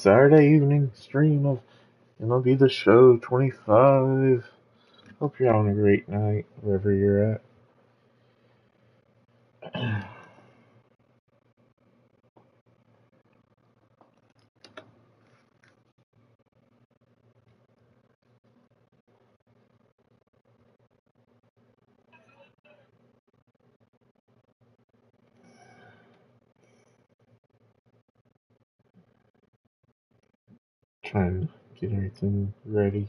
Saturday evening stream of MLB The Show 25. Hope you're having a great night wherever you're at. Trying to get everything ready.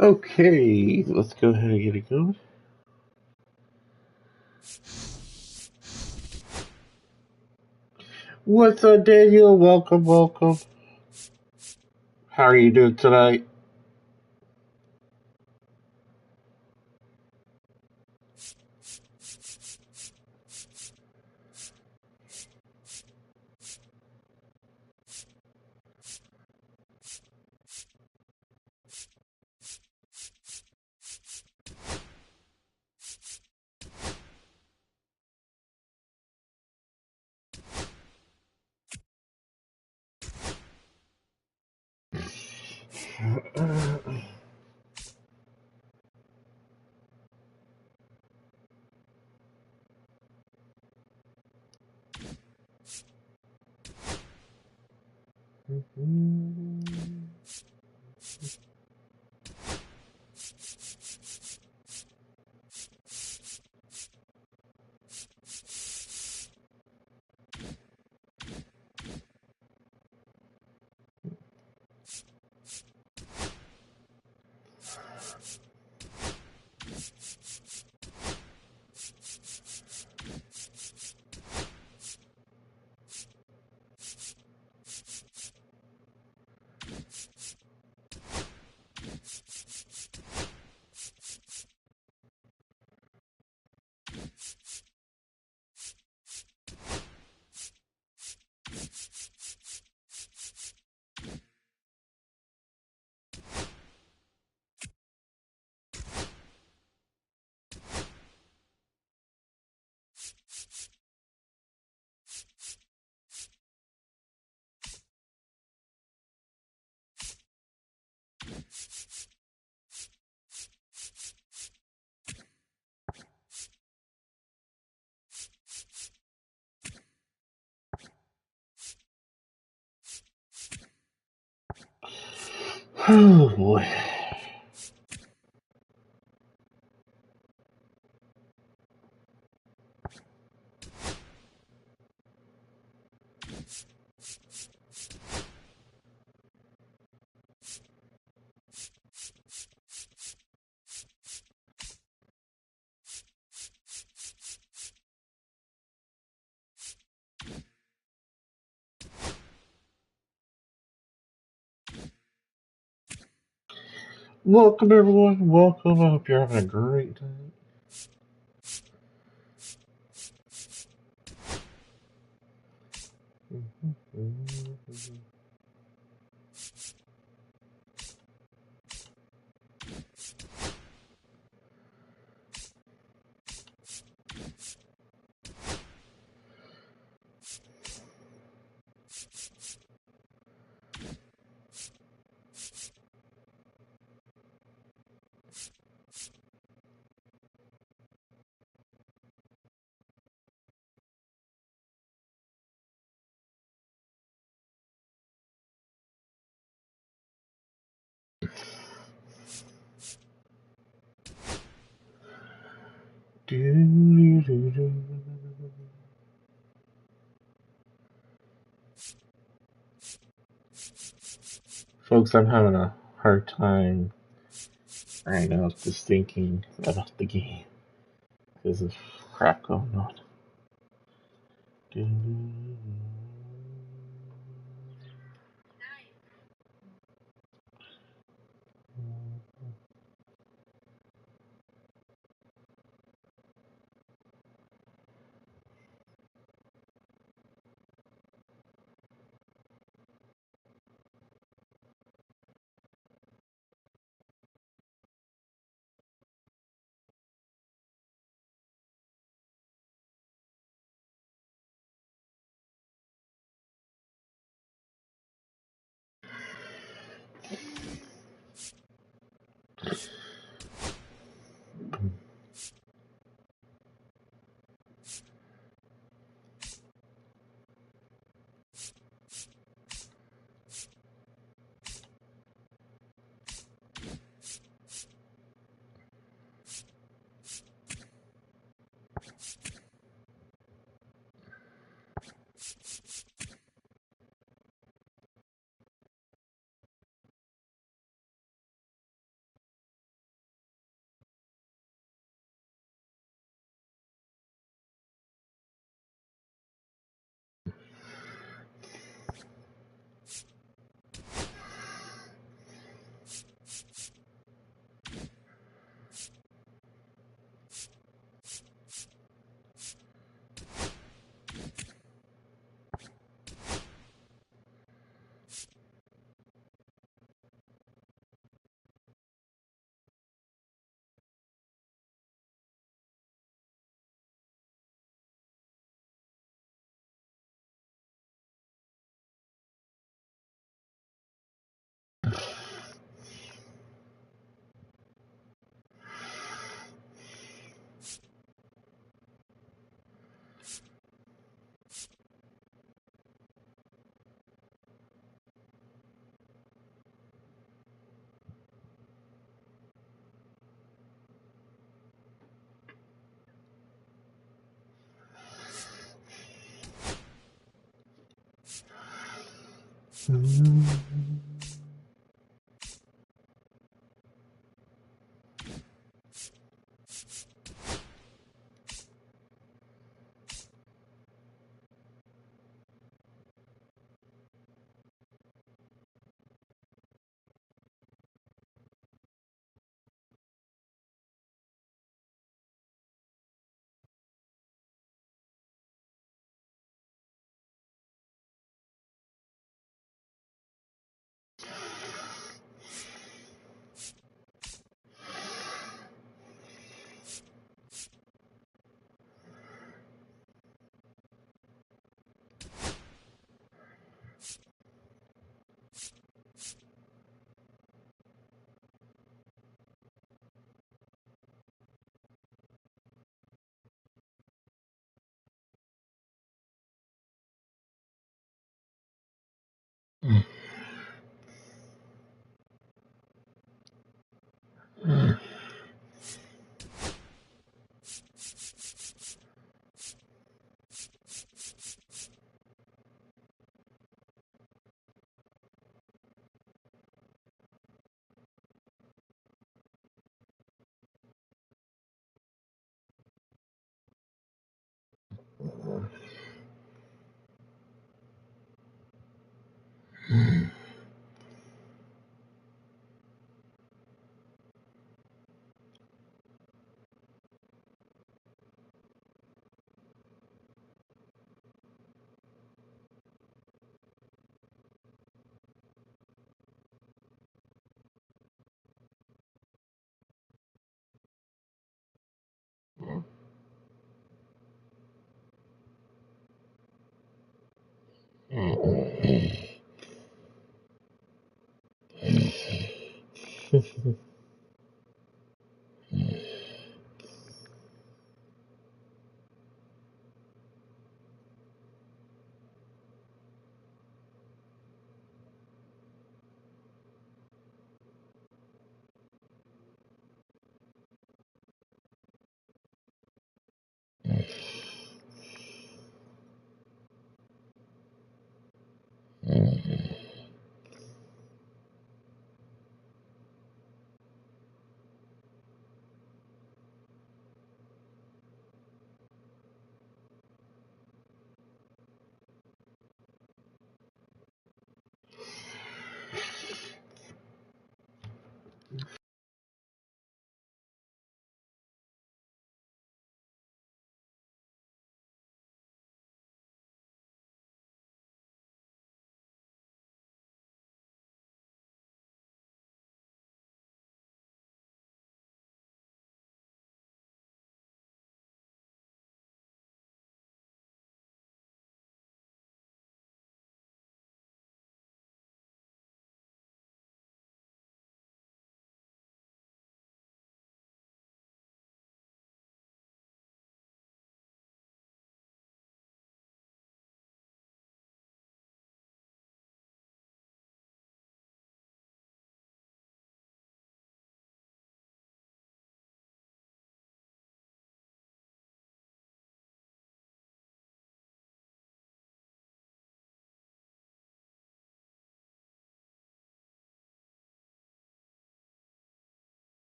Okay, let's go ahead and get it going. What's up, Daniel? Welcome, welcome. How are you doing tonight? Oh boy. Welcome, everyone. Welcome. I hope you're having a great night. Folks, I'm having a hard time right now just thinking about the game because of crap going on.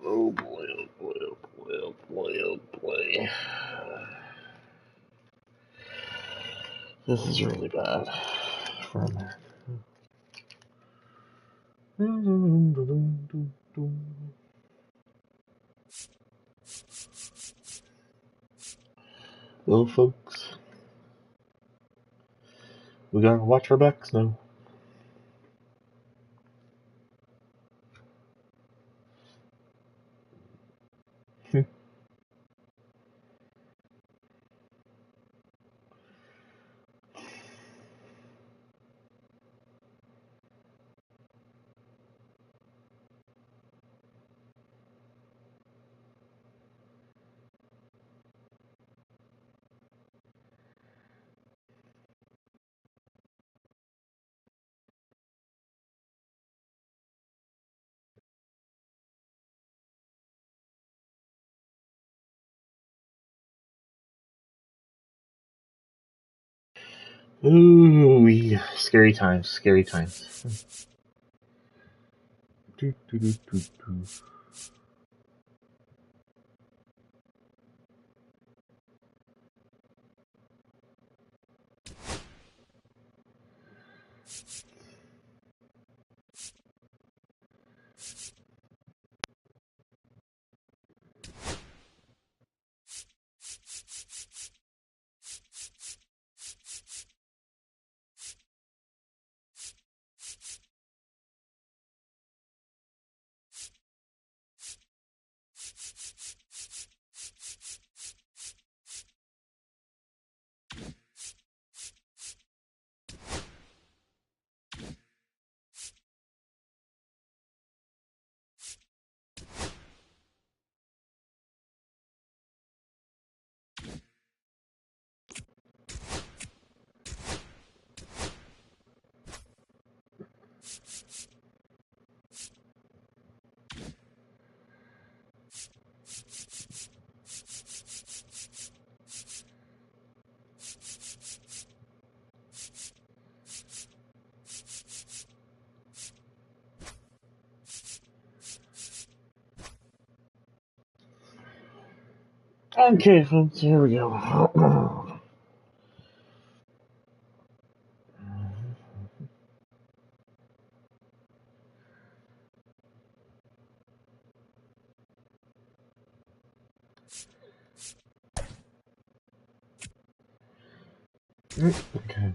Oh boy, oh boy, oh boy, oh boy, oh boy. This is really bad for America. Well, folks, we gotta watch our backs now. Ooh, scary times, scary times. Okay, folks, here we go. Okay.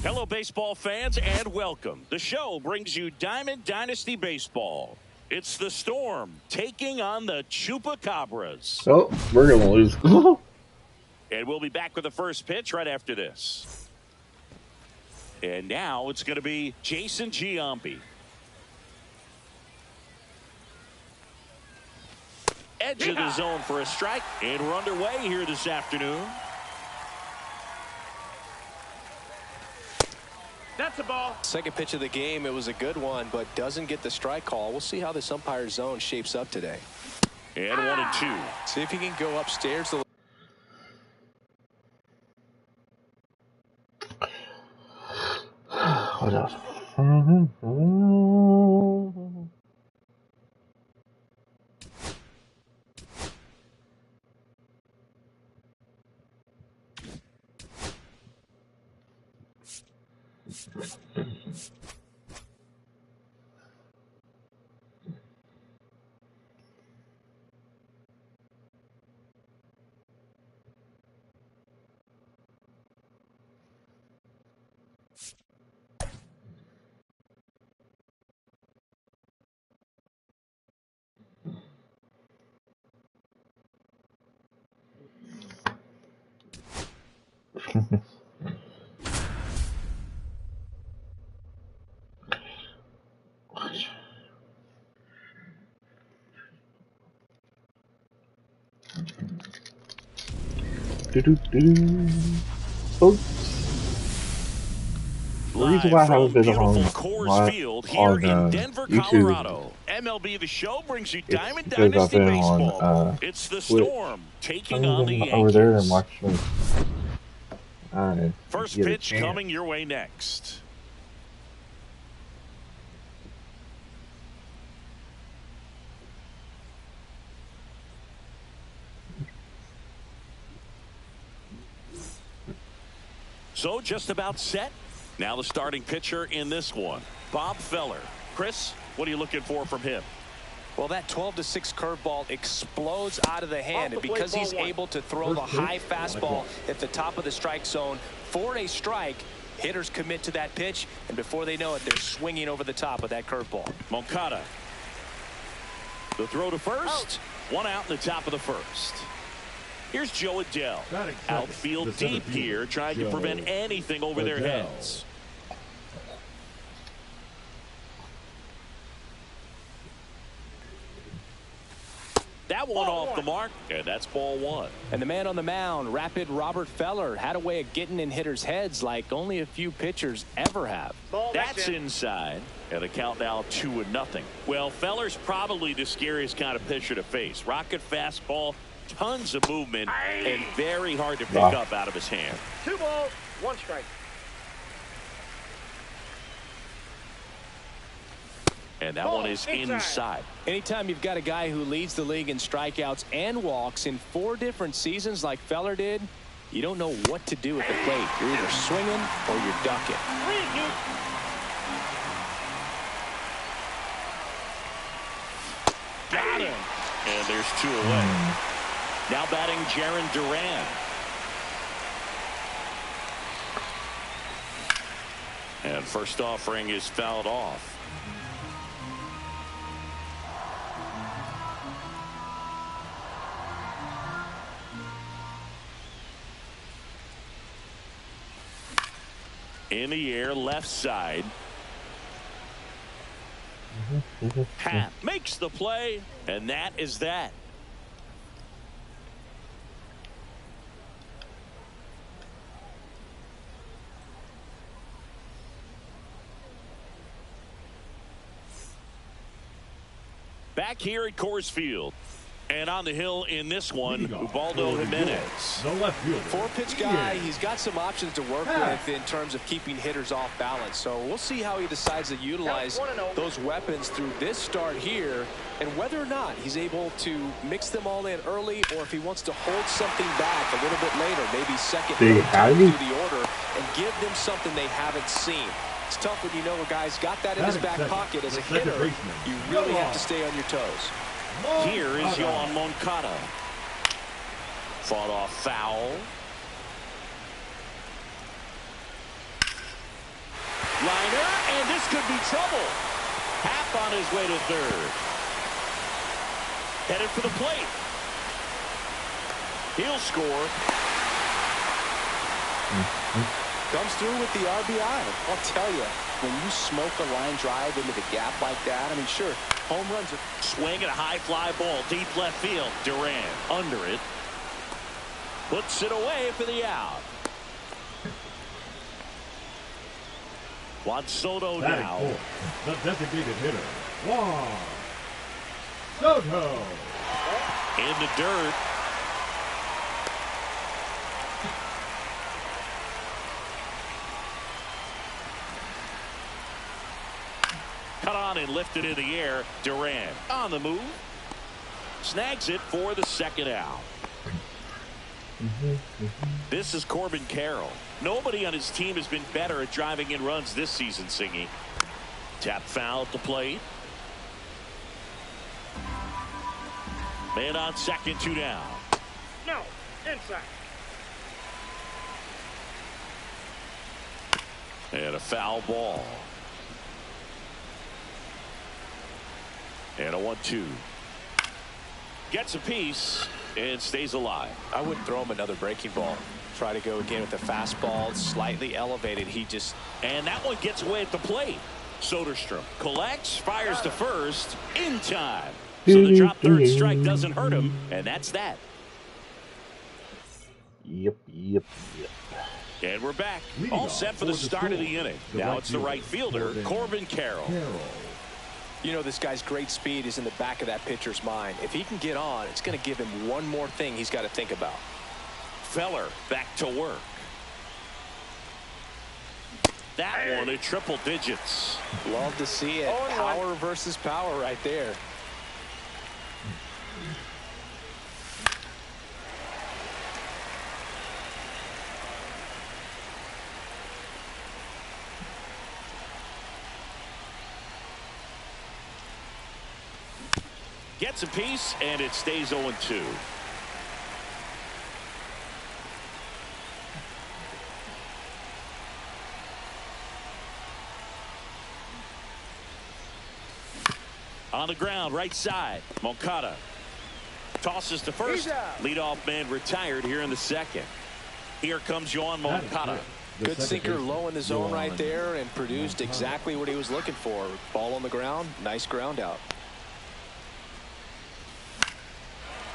Hello, baseball fans, and welcome. The show brings you Diamond Dynasty Baseball. It's the Storm taking on the Chupacabras. Oh, we're gonna lose. And we'll be back with the first pitch right after this. And now it's going to be Jason Giambi. Edge of the zone for a strike, and we're underway here this afternoon. That's a ball. Second pitch of the game, it was a good one, but doesn't get the strike call. We'll see how this umpire's zone shapes up today. And 1-2. See if he can go upstairs. What else? Oops. The reason why I Live haven't from been beautiful on Coors Field here on in Denver, YouTube, Colorado. MLB The Show brings you it's Diamond because I've Dynasty been Baseball. on It's the Twitch. Storm I taking haven't on the been over there and Yankees. watching. First Get a pitch chance. coming your way next. So just about set. Now the starting pitcher in this one, Bob Feller. Chris, what are you looking for from him? Well, that 12-6 curveball explodes out of the hand, and because he's able to throw the high fastball at the top of the strike zone for a strike, hitters commit to that pitch, and before they know it, they're swinging over the top of that curveball. Moncada. The throw to first. One out in the top of the first. Here's Joe Adele. Outfield deep here, trying to prevent anything over their heads. That one off the mark, and that's ball one. And the man on the mound, rapid Robert Feller, had a way of getting in hitters' heads like only a few pitchers ever have. That's inside, and the count now 2-0. Well, Feller's probably the scariest kind of pitcher to face. Rocket fastball, tons of movement, and very hard to pick up out of his hand. 2 balls, 1 strike. And that one is inside. Anytime you've got a guy who leads the league in strikeouts and walks in 4 different seasons like Feller did, you don't know what to do at the plate. You're either swinging or you're ducking. Got him. And there's 2 away. Now batting Jaron Duran. And first offering is fouled off. In the air, left side. Happ makes the play, and that is that. Back here at Coors Field. And on the hill in this one, Ubaldo Jimenez. The left fielder. 4-pitch guy. He's got some options to work with in terms of keeping hitters off balance. So we'll see how he decides to utilize those weapons through this start here, and whether or not he's able to mix them all in early, or if he wants to hold something back a little bit later, maybe second through the order, and give them something they haven't seen. It's tough when you know a guy's got that in his back pocket. As a hitter, you really have to stay on your toes. Here is Yohan Moncada. Fought off foul. Liner, and this could be trouble. Happ on his way to third. Headed for the plate. He'll score. Comes through with the RBI. I'll tell you, when you smoke a line drive into the gap like that, I mean, sure, home runs are... Swing at a high fly ball, deep left field. Duran under it. Puts it away for the out. Juan Soto now. The designated hitter, Juan Soto. In the dirt. Cut on and lifted in the air. Duran on the move. Snags it for the second out. This is Corbin Carroll. Nobody on his team has been better at driving in runs this season, Singy. Tap foul at the plate. Man on second, 2 down. No, inside. And a foul ball. And a 1-2. Gets a piece and stays alive. I wouldn't throw him another breaking ball. Try to go again with the fastball, slightly elevated. And that one gets away at the plate. Soderstrom collects, fires to first in time. So the drop third strike doesn't hurt him, and that's that. Yep. And we're back, all set for the start of the inning. Now it's the right fielder, Corbin Carroll. You know, this guy's great speed is in the back of that pitcher's mind. If he can get on, it's going to give him one more thing he's got to think about. Feller back to work. That one at triple digits. Love to see it. Power versus power right there. Gets a piece, and it stays 0-2. On the ground, right side. Moncada tosses to first. Leadoff man retired here in the second. Here comes Yoan Moncada. Good sinker low in the zone right there and produced exactly what he was looking for. Ball on the ground, nice ground out.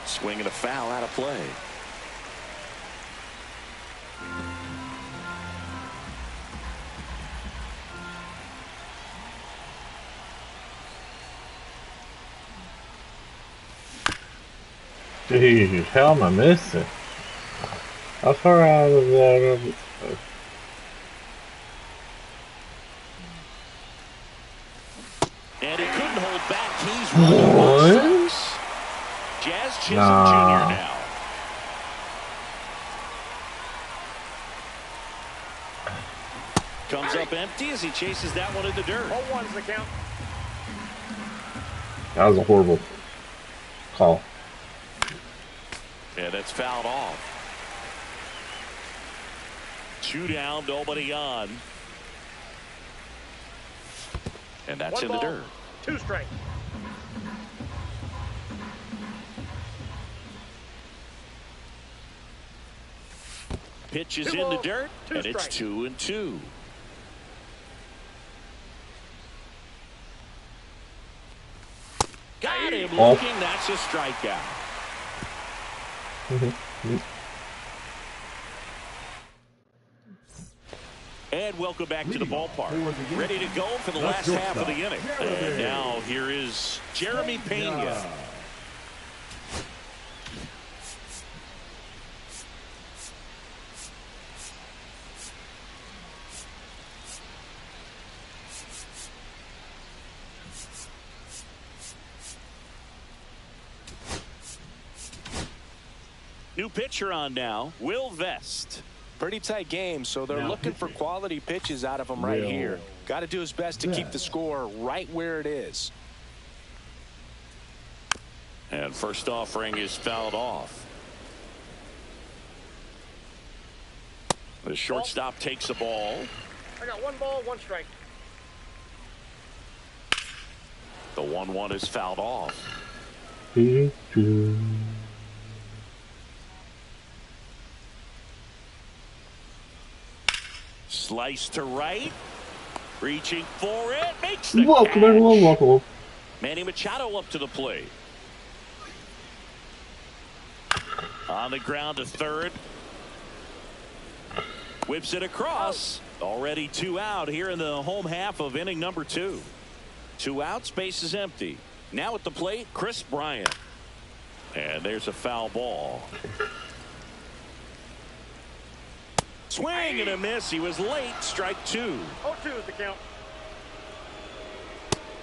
Swing and a foul out of play. Dude, how am I missing? How far out of that? And he couldn't hold back. He's running. Jazz Chisholm Jr. now. Comes up empty as he chases that one in the dirt. 0-1's the count. That was a horrible call. Yeah, that's fouled off. 2 down, nobody on. And that's in the dirt. 2 strikes. Pitch is in the dirt, and it's 2-2. Got him looking. That's a strikeout. And welcome back to the ballpark. Ready to go for the last half of the inning. And now here is Jeremy Pena. New pitcher on now, Will Vest. Pretty tight game, so they're looking for quality pitches out of him right here. Got to do his best to keep the score right where it is. And first offering is fouled off. The shortstop takes the ball. I got 1 ball, 1 strike. The 1-1 is fouled off. Slice to right. Reaching for it. Makes the catch. Manny Machado up to the plate. On the ground to third. Whips it across. Already 2 out here in the home half of inning number 2. 2 outs, base is empty. Now at the plate, Chris Bryant. And there's a foul ball. Swing and a miss. He was late. Strike 2. 0-2 is the count.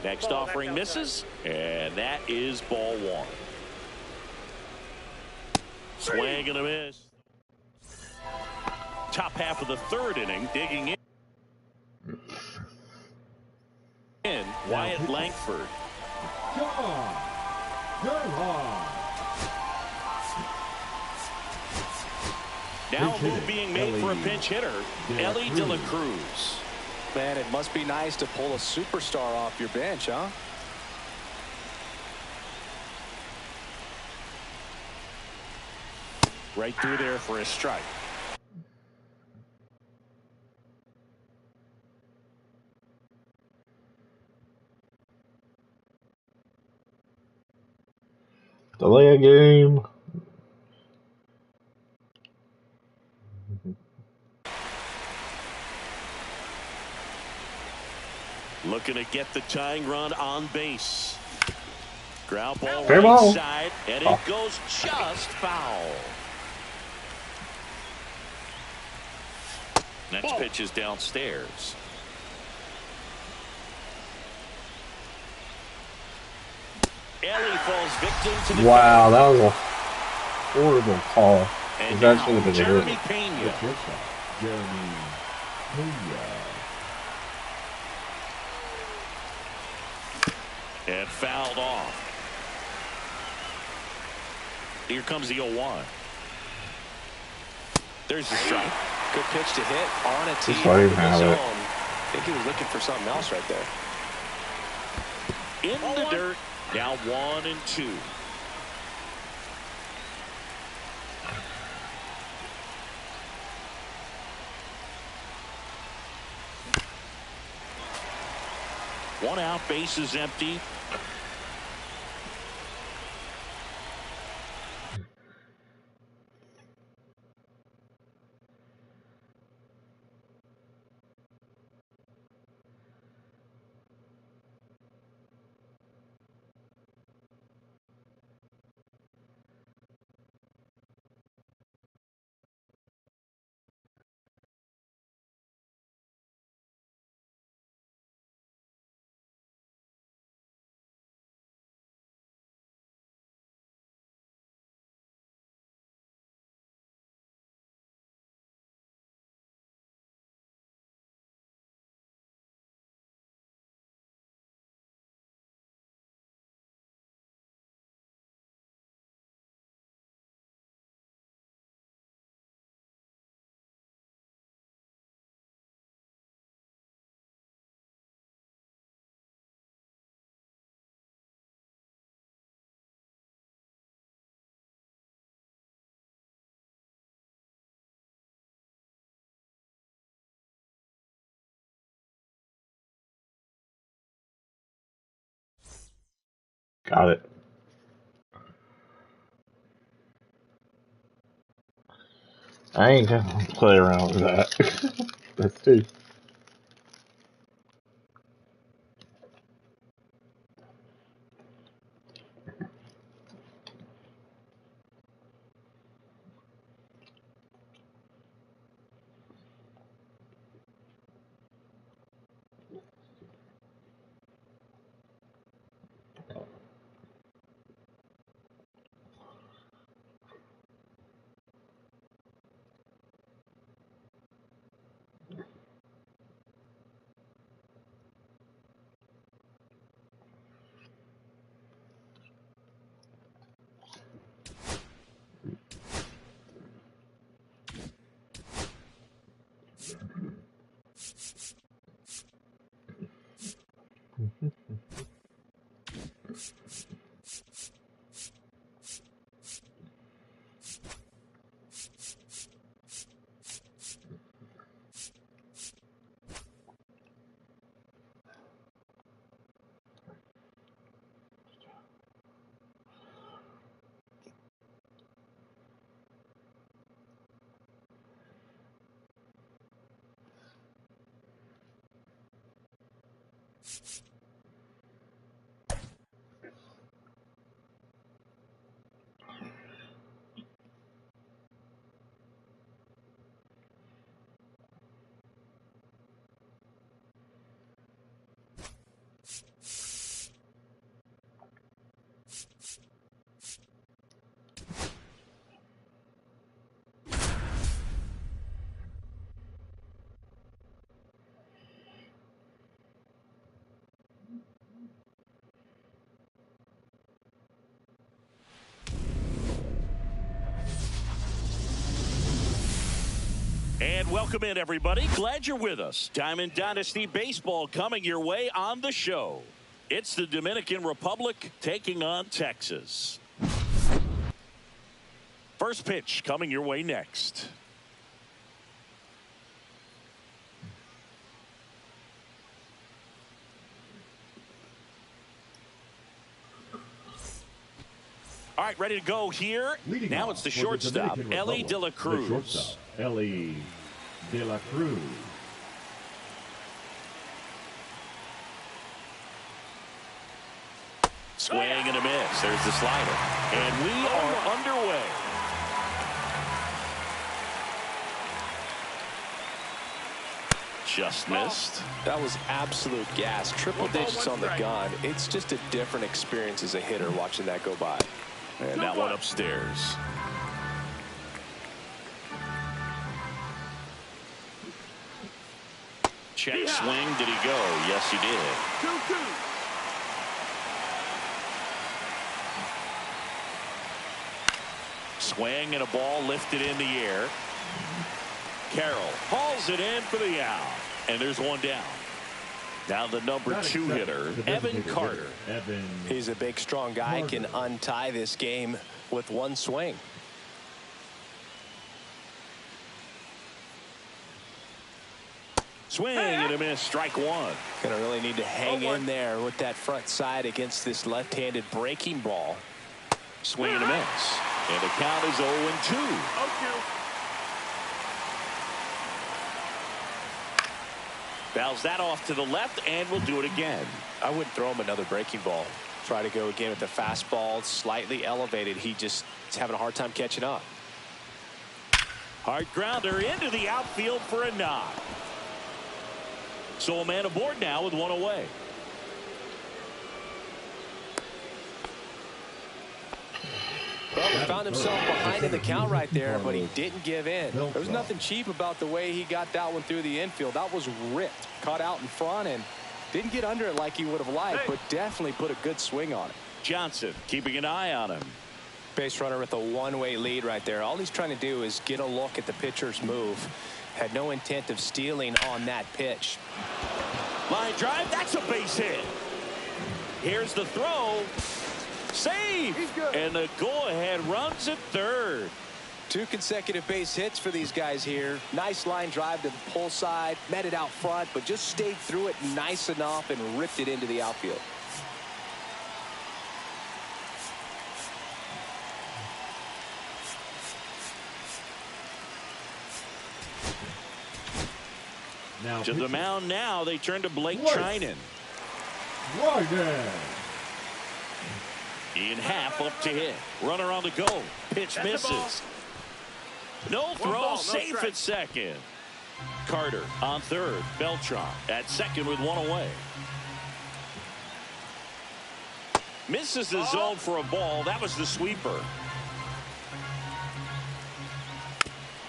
Next offering misses. And that is ball 1. Swing and a miss. Top half of the 3rd inning. Digging in. Wyatt Langford. Now a move being made for a pinch hitter, Ellie De La Cruz. Man, it must be nice to pull a superstar off your bench, huh? Right through there for a strike. Delay a game. Looking to get the tying run on base. Ground ball Fair right ball. side, and it goes just foul. Next pitch is downstairs. Ellie falls victim to the Wow, that was a horrible call. and That now should have been a Jeremy hit. Pena. The pitcher, Jeremy Pena. And fouled off. Here comes the 0-1. There's the strike. Good pitch to hit on a tee. Just let him in the have it. zone. I think he was looking for something else right there. In the dirt. Now 1-2. One out, base is empty. Got it. I ain't gonna play around with that. That's two. And welcome in, everybody. Glad you're with us. Diamond Dynasty Baseball coming your way on the show. It's the Dominican Republic taking on Texas. First pitch coming your way next. All right, ready to go here. Leading Now off it's the for shortstop, Dominican Ellie Republic, De La the Cruz. shortstop, Ellie De La Cruz. Swing and a miss. There's the slider. And we are underway. Just missed. That was absolute gas. Triple digits on the gun. It's just a different experience as a hitter watching that go by. And that one upstairs. Check swing. Did he go? Yes, he did. 2-2. Swing and a ball lifted in the air. Carroll hauls it in for the out. And there's one down. Now the number 2 hitter, Evan Carter. He's a big, strong guy, can untie this game with one swing. Swing and a miss. Strike one. Gonna really need to hang in there with that front side against this left-handed breaking ball. Swing and a miss. And the count is 0-2. 0-2. Fouls that off to the left, and we'll do it again. I wouldn't throw him another breaking ball. Try to go again with the fastball, slightly elevated. He just is having a hard time catching up. Hard grounder into the outfield for a knock. So a man aboard now with one away. Well, he found himself behind in the count right there, but he didn't give in. There was nothing cheap about the way he got that one through the infield. That was ripped, caught out in front, and didn't get under it like he would have liked, but definitely put a good swing on it. Johnson keeping an eye on him. Base runner with a one-way lead right there. All he's trying to do is get a look at the pitcher's move. Had no intent of stealing on that pitch. Line drive, that's a base hit. Here's the throw. Save. And the go-ahead runs at third. 2 consecutive base hits for these guys here. Nice line drive to the pull side. Met it out front, but just stayed through it nice enough and ripped it into the outfield. Now To the mound now, they turn to Blake Trinan. In half up to hit. Runner on the go. Pitch misses. No throw, safe at second. Carter on third. Beltran at second with one away. Misses the zone for a ball. That was the sweeper.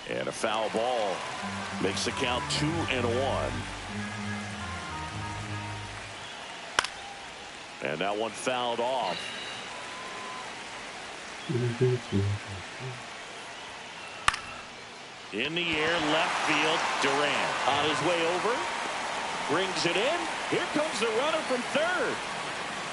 And a foul ball. Makes the count 2-1. And that one fouled off. In the air, left field, Durant on his way over, brings it in. Here comes the runner from third.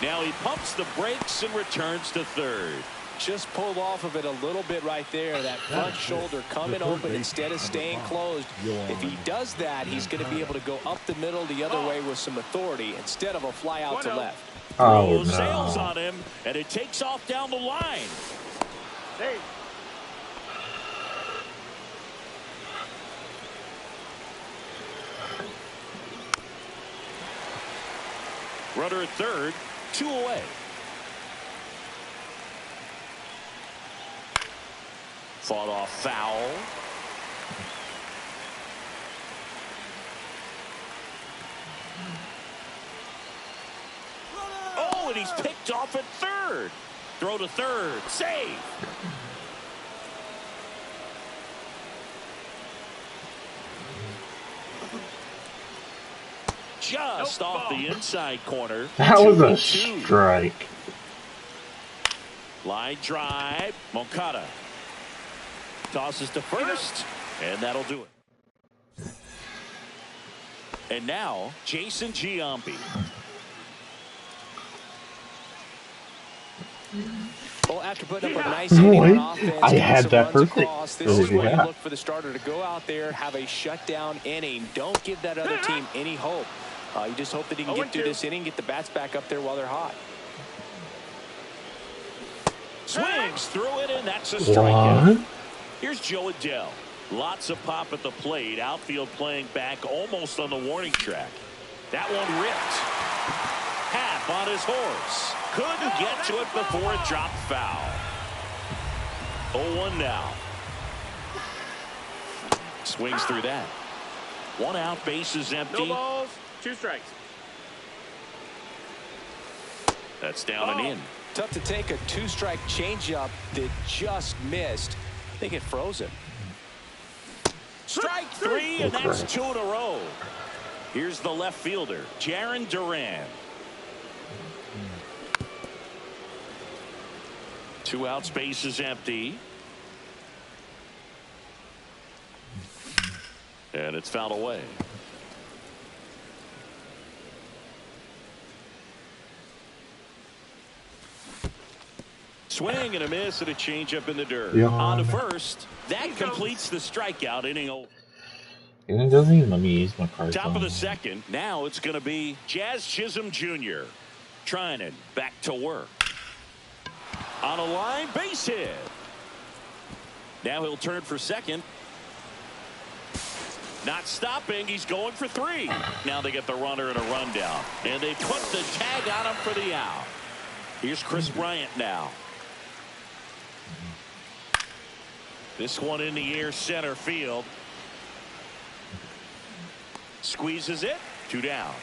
Now he pumps the brakes and returns to third. Just pulled off of it a little bit right there. That front shoulder coming open instead of staying closed. If he does that, he's going to be able to go up the middle the other way with some authority instead of a fly out to left. Oh, sails on him, and it takes off down the line. Hey. Runner at third, 2 away. Fought off foul. Oh, and he's picked off at third. Throw to third. Save. Just off the inside corner. That was a strike. Line drive. Moncada tosses to first, and that'll do it. And now, Jason Giambi. Well, after putting up a nice inning on offense, I had that runs perfect. across, this is where you look for the starter to go out there, have a shutdown inning. Don't give that other team any hope. You just hope that he can get through this inning, get the bats back up there while they're hot. Swings through it, and that's a strikeout. What? Here's Joe Adell. Lots of pop at the plate. Outfield playing back almost on the warning track. That one ripped. Half on his horse. Couldn't get to it before it dropped foul. 0-1 now. Swings through that. 1 out, bases empty. No balls, 2 strikes. That's down and in. Tough to take a 2-strike changeup that just missed. I think it froze him. Strike 3, and that's 2 in a row. Here's the left fielder, Jarren Duran. 2 outs, bases empty. And it's fouled away. Swing and a miss and a changeup in the dirt. Yeah. On to first. That completes the strikeout inning. And it doesn't even let me use my cards. Top of the second. Now it's going to be Jazz Chisholm Jr. trying it back to work. On a line, base hit. Now he'll turn for second. Not stopping. He's going for 3. Now they get the runner and a rundown. And they put the tag on him for the out. Here's Chris Bryant now. This one in the air, center field. Squeezes it. 2 down.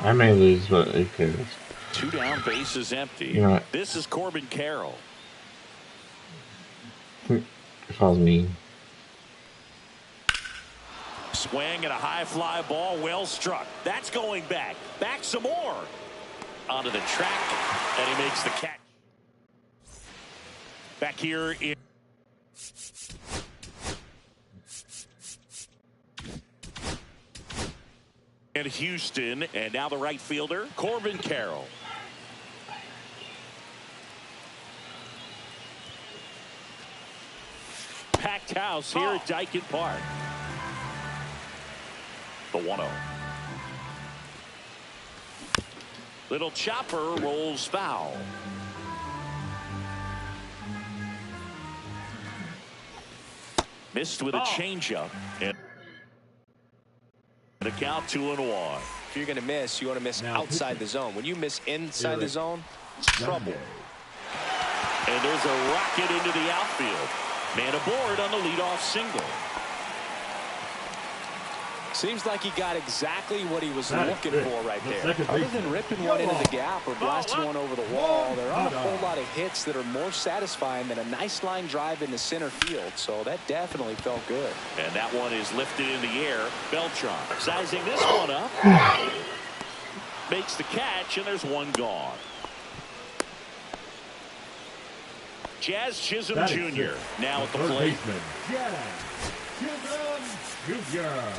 I may lose, but who cares? 2 down, bases empty. You know what? This is Corbin Carroll. If I was me. Swing and a high fly ball, well struck. That's going back. Back some more. Onto the track, and he makes the catch. Back here in Houston, and now the right fielder, Corbin Carroll. Packed house here at Dyken Park. The 1-0. Little chopper rolls foul. Missed with a changeup. And the count 2-1. If you're going to miss, you want to miss outside the zone. When you miss inside the zone, it's trouble. And there's a rocket into the outfield. Man aboard on the leadoff single. Seems like he got exactly what he was looking for right there. Other than ripping one into the gap or blasting one over the wall, there aren't a whole lot of hits that are more satisfying than a nice line drive into center field. So that definitely felt good. And that one is lifted in the air. Beltran sizing this one up. Makes the catch, and there's one gone. Jazz Chisholm Jr. now at the plate. Jazz Chisholm Jr.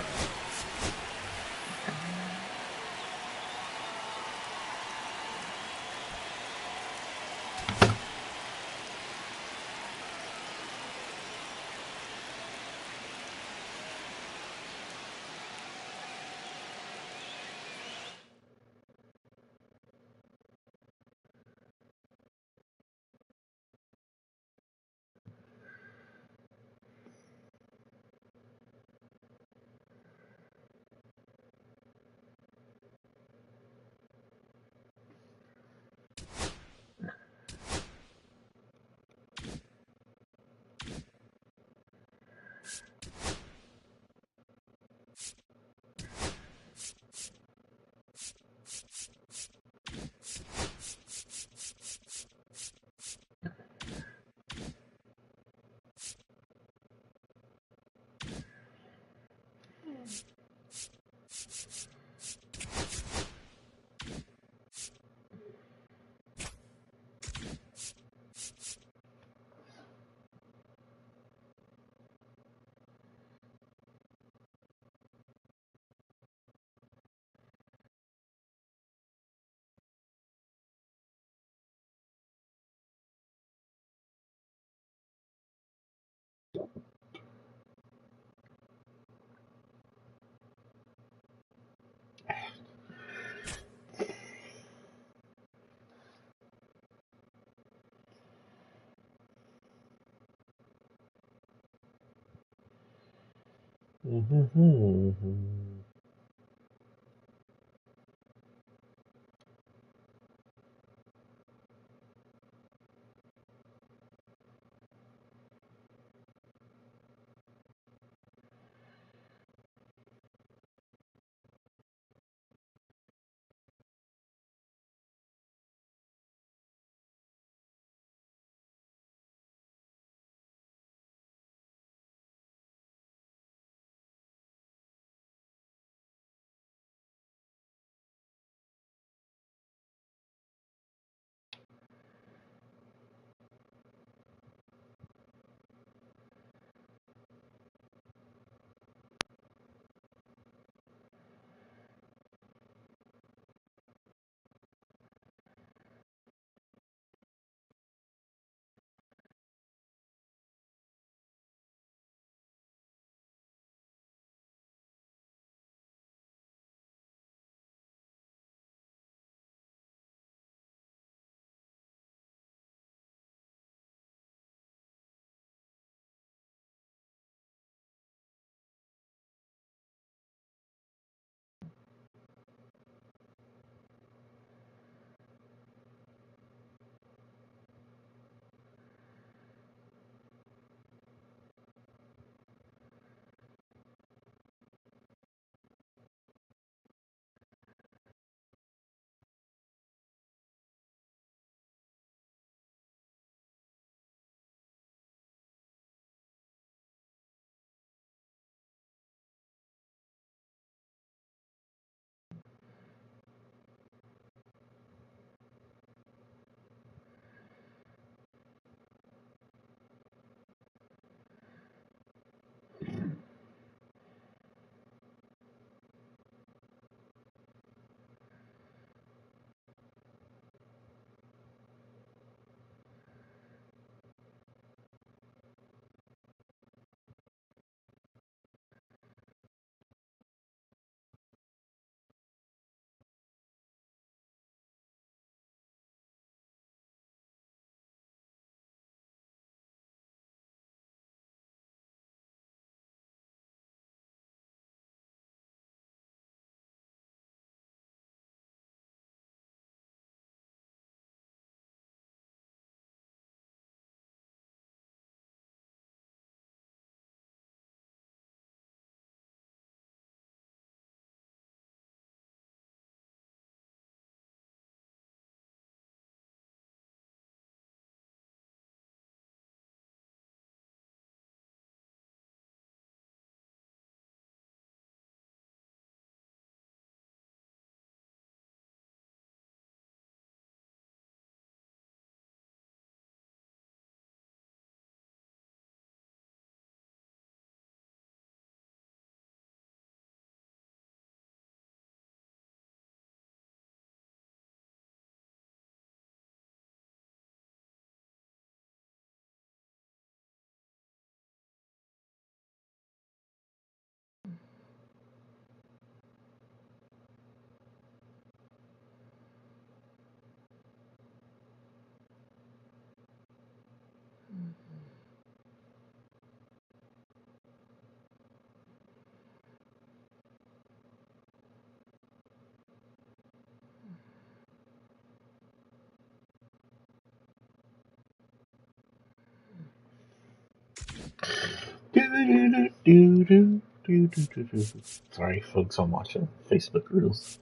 Sorry, folks, I'm watching Facebook Reels.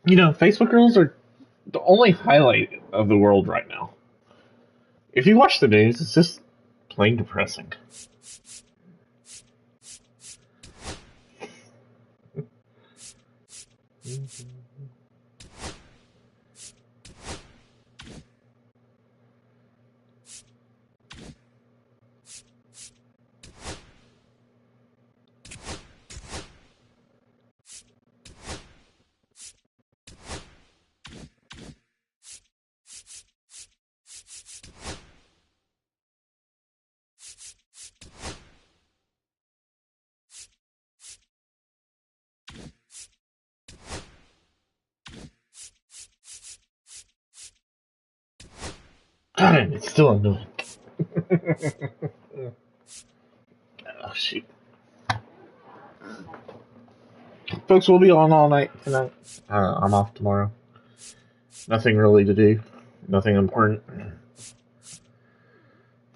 You know, Facebook Reels are the only highlight of the world right now. If you watch the news, it's just plain depressing. Damn, it's still annoying. Oh, shoot. Folks, we'll be on all night tonight. I'm off tomorrow. Nothing really to do. Nothing important.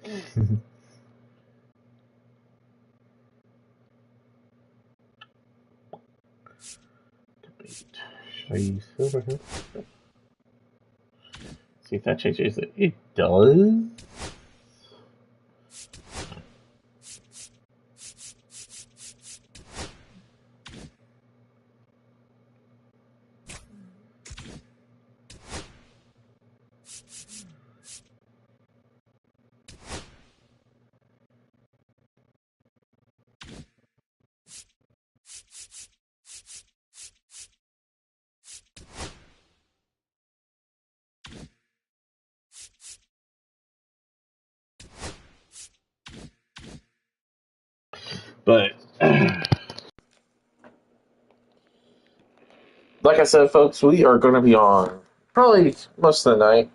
Should I use silver here? See if that changes it. It does. But like I said, folks, we are going to be on probably most of the night.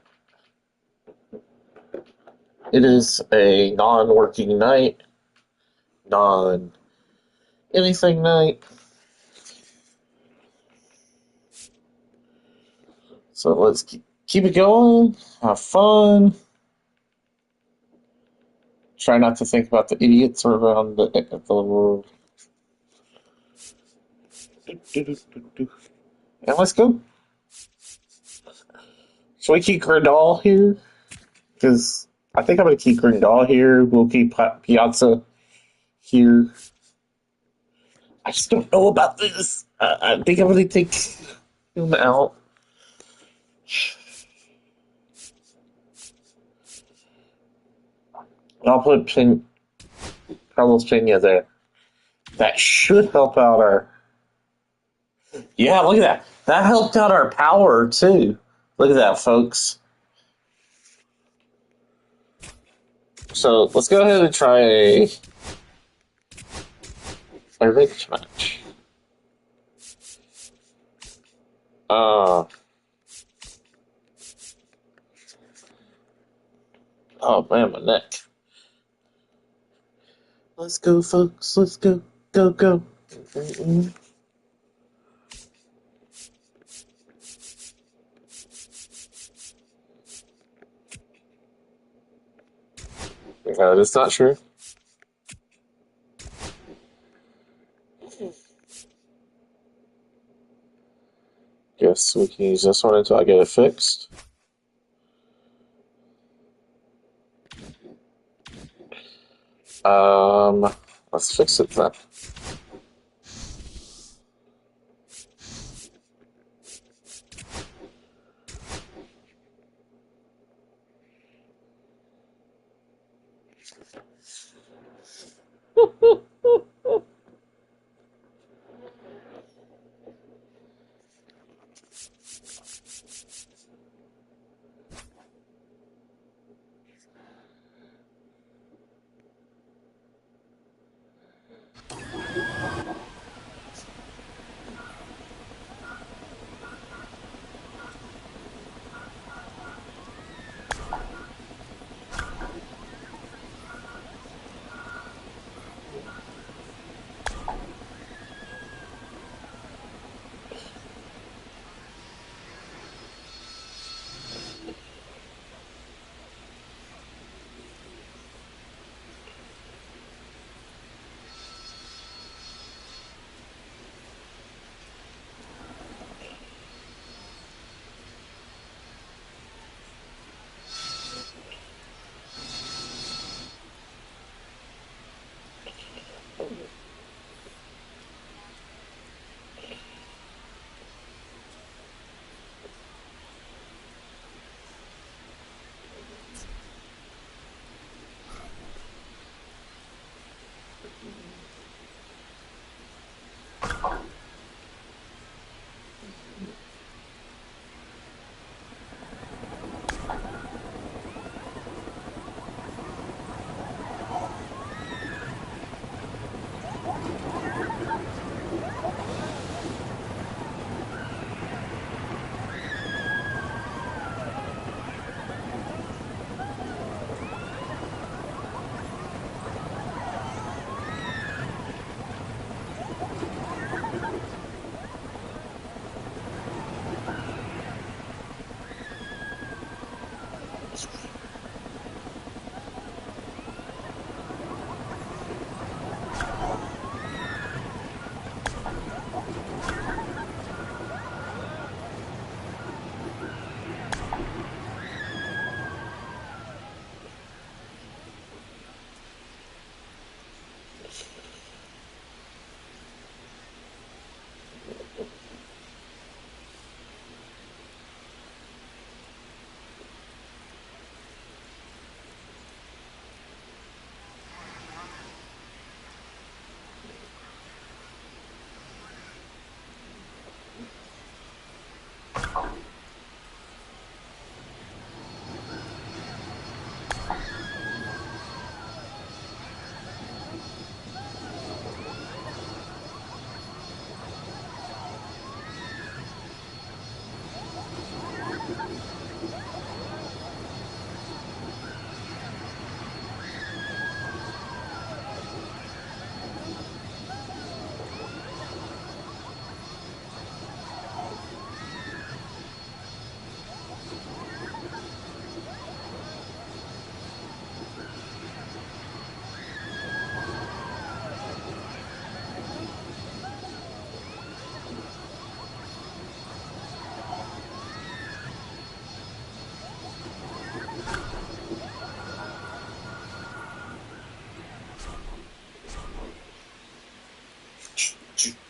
It is a non-working night, non-anything night. So let's keep it going, have fun. Try not to think about the idiots around the world. And let's go. Should we keep Grandal here? Because I think I'm going to keep Grandal here. We'll keep Piazza here. I just don't know about this. I think I'm going to take him out. I'll put Carlos Pena there. That should help out our... Yeah, look at that. That helped out our power, too. Look at that, folks. So, let's go ahead and try a revenge match. Oh, man, my neck. Let's go, folks. Let's go. Go, go. Mm-mm. That's not true. Guess we can use this one until I get it fixed. Let's fix it then.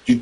Hey,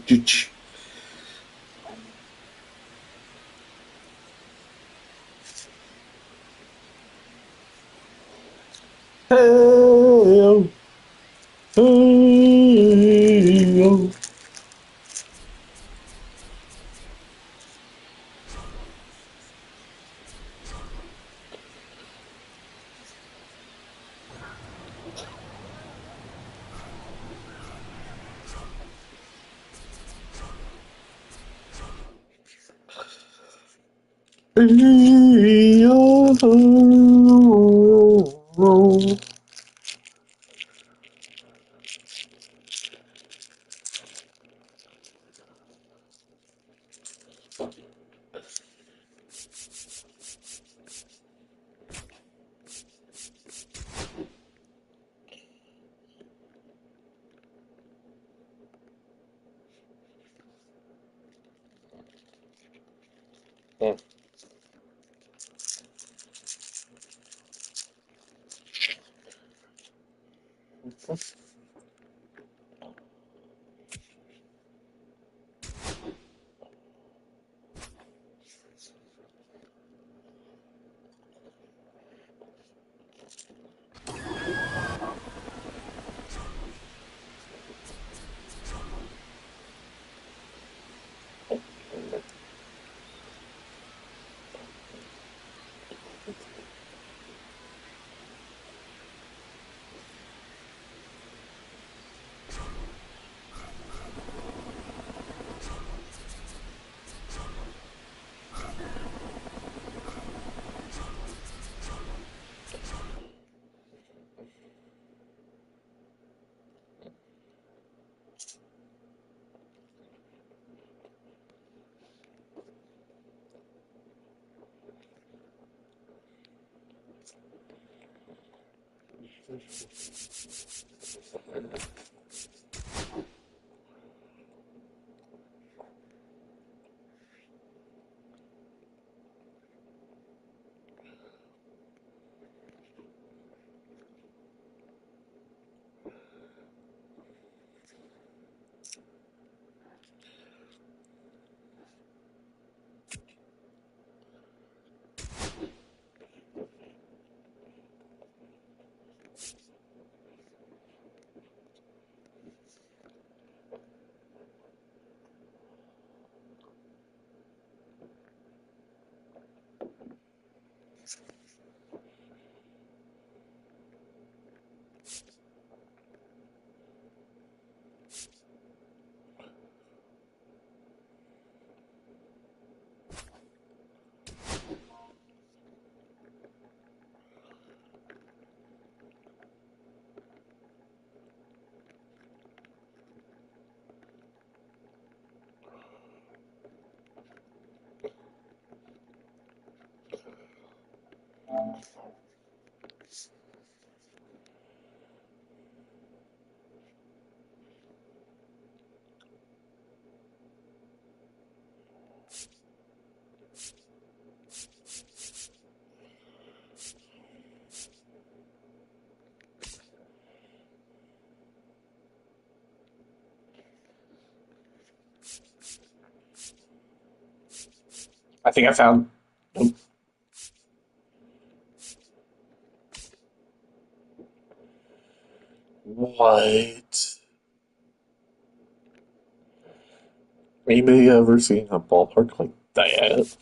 hey, I think I found. Nope. What? Anybody ever seen a ballpark like that?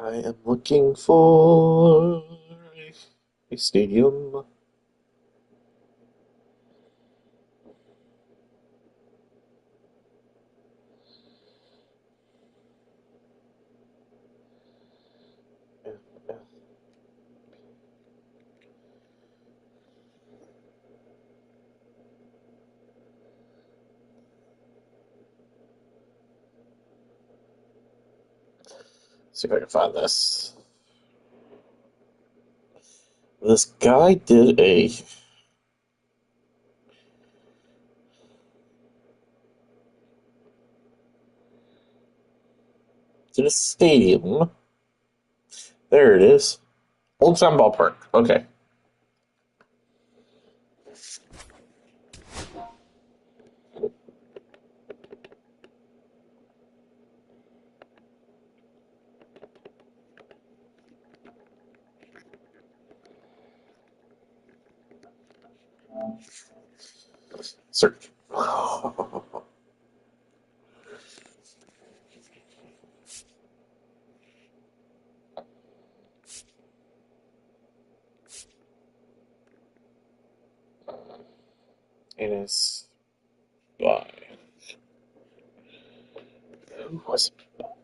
I am looking for a stadium. See if I can find this. This guy did a stadium. There it is. Old Town Ballpark. Okay. Search. It is by. Who was it by?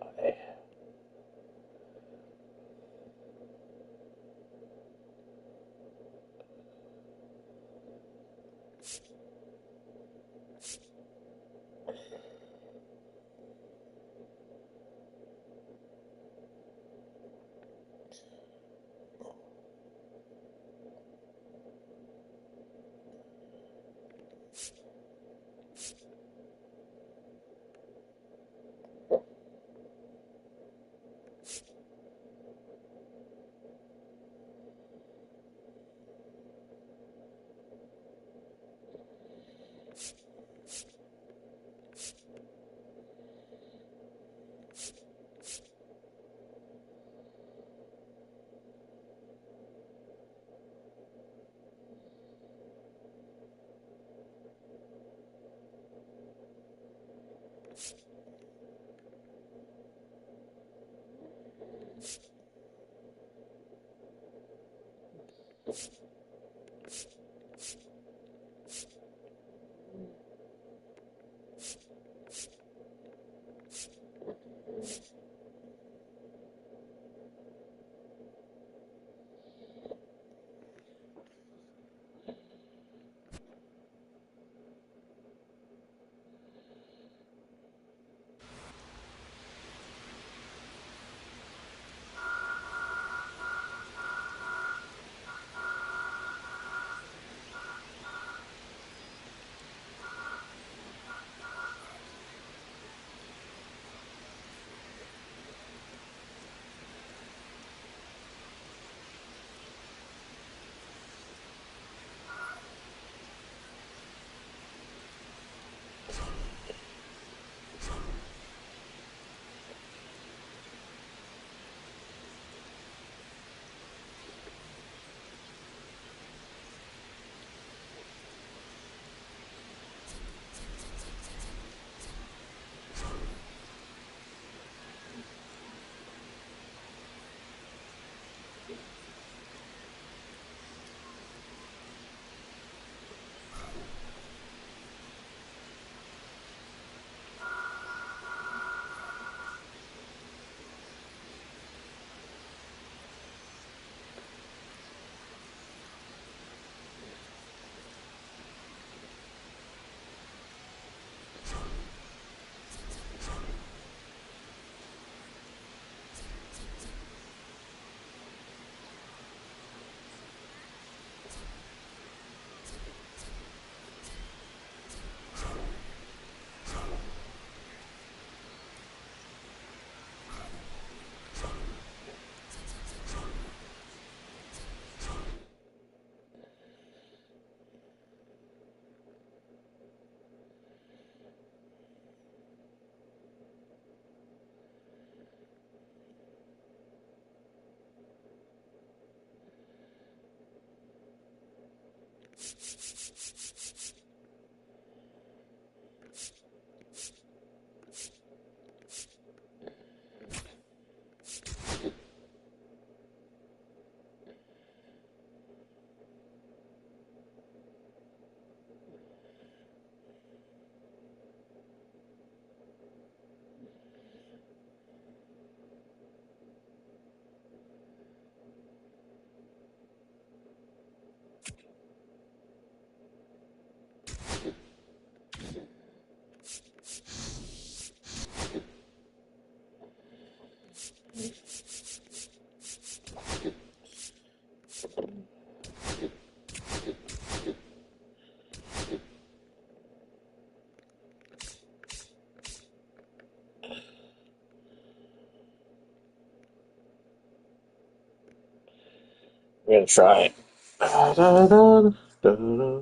We're gonna try it. Da, da, da, da, da.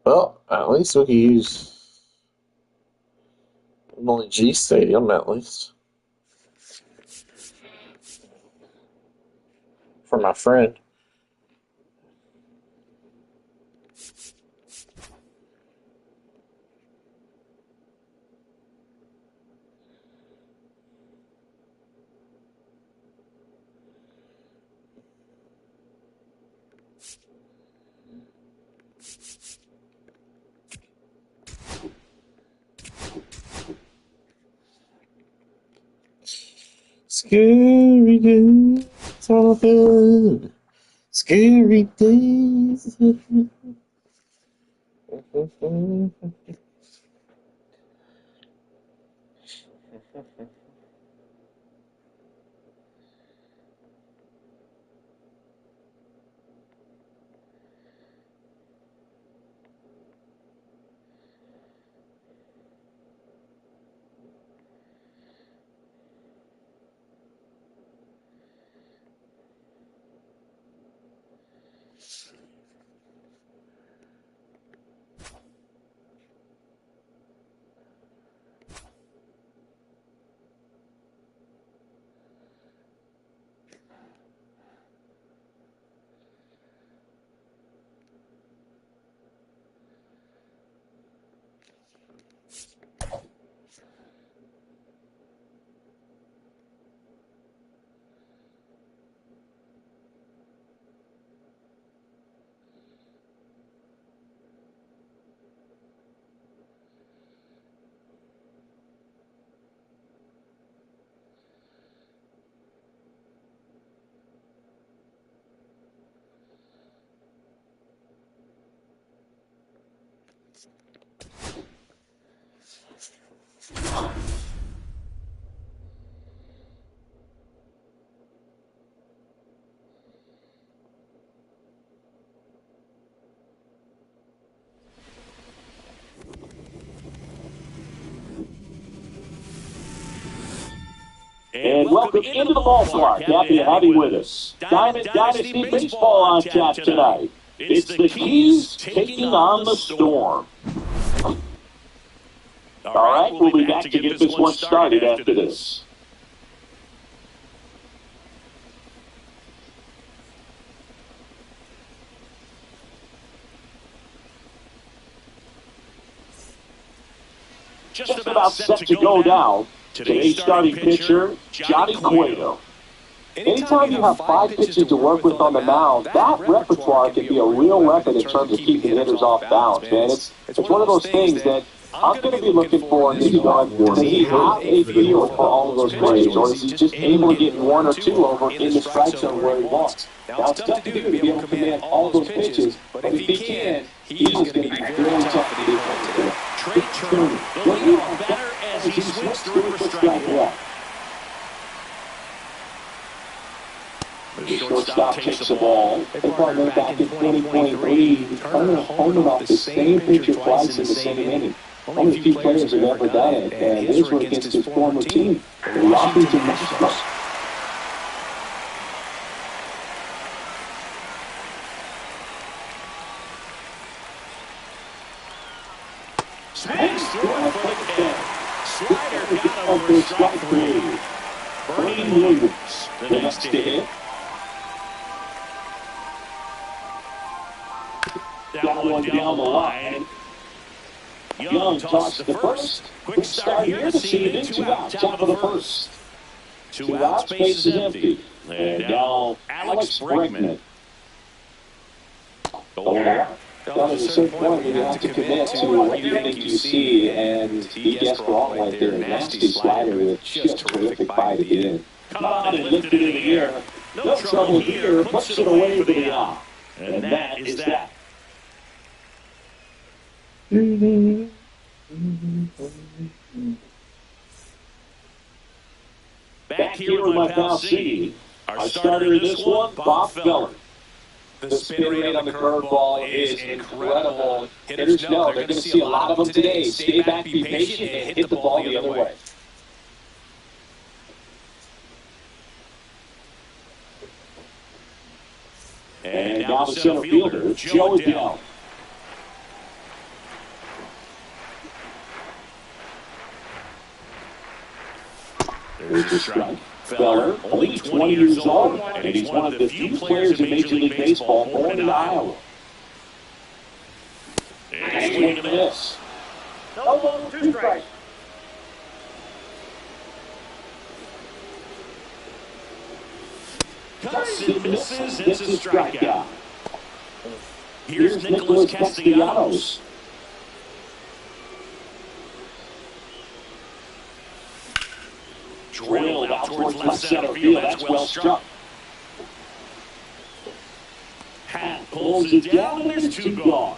Well, at least we can use MLG Stadium, at least. For my friend. Scary days on a bed. Scary days. And welcome into the ballpark. Happy to have you with us. Diamond Dynasty Baseball on tap tonight. It's the Keys taking on the Storm. All right, we'll be back to get this one started after this. Just about set to go down. Today's starting pitcher, Johnny Cueto. Anytime you have 5 pitches to work with on the mound, that repertoire can be a real weapon in terms of keeping hitters off balance, man. It's one of those things that I'm going to be looking for in this going. Does he have a feel for all of those plays, or is he just able to get 1 or 2 over in the strike zone where he wants? Now, it's tough to do to be able to command all those pitches, but if he can, he's going to be very tough to deal with. Trey Turner, the leadoff batter as he swings through for strike one. The shortstop takes the ball. They partnered back in 2023. Turner homered off the same pitcher twice in the same inning. Only a few players have ever done it, and his were against his former team, the Washington Nationals. Swings through it for the catch. Slider got over strike 3. Bernie Williams, the next to hit. That one down the line. Young tossed the first. Quick start here to see it in 2 outs, top of the first. 2 outs, base is empty. And now Alex Bregman. Down at a certain point, you have to commit to what you think you see, and he guessed wrong right there. A nasty slider with just terrific bite at the end. Come on and lift it in the air. No trouble here. Puts it away for the out. And that is that. Back here in my pal C, our starter in this one, Bob Feller. The spin rate on the curveball is incredible. Hitters know they're going to see a lot of them today. Stay back, be patient, and hit the ball the other way. And now the center fielder, Joe Adell. There's the strike. Feller, only 20 years old, and he's one of the few players in Major League Baseball born in Iowa. And swing and miss. No ball, 2 strikes. Cuts and misses. It's a strikeout. Here's Nicholas Castellanos. Drilled out towards left center field. That's well struck. Hat pulls it down, and there's 2 gone.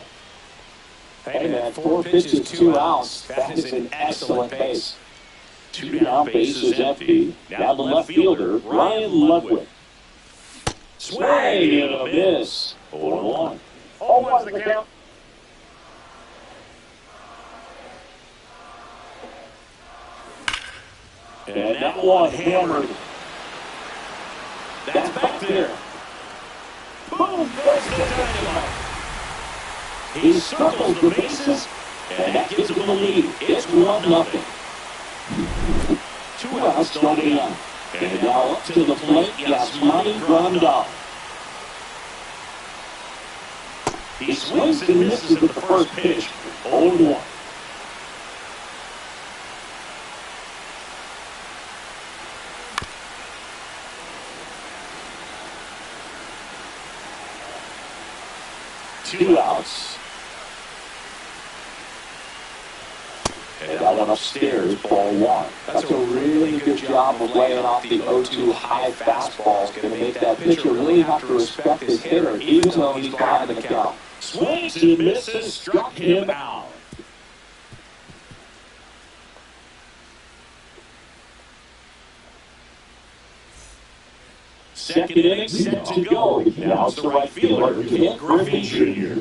Hey, man, 4 pitches, 2 outs. That is an excellent pace. 2 down, bases empty. Now the left fielder, Ryan Ludwig. Swing and a miss. 0-1. 0-1's the count. And that one hammered. That's back there. Boom goes the dynamite. He circles the bases, and that gives him the lead. It's 1-0. 2 outs, nobody on. And now up to the plate, Yasmani Grandal. He swings and misses at the first pitch. 0-1. Two outs. And that one upstairs, ball 1. That's a really good job of laying off the 0-2 high fastball. It's going to make that pitcher really have to respect his hitter, even though he's behind the count. Swings and misses, struck him out. Second inning set to go. Now it's the right fielder, Ken Griffin Jr.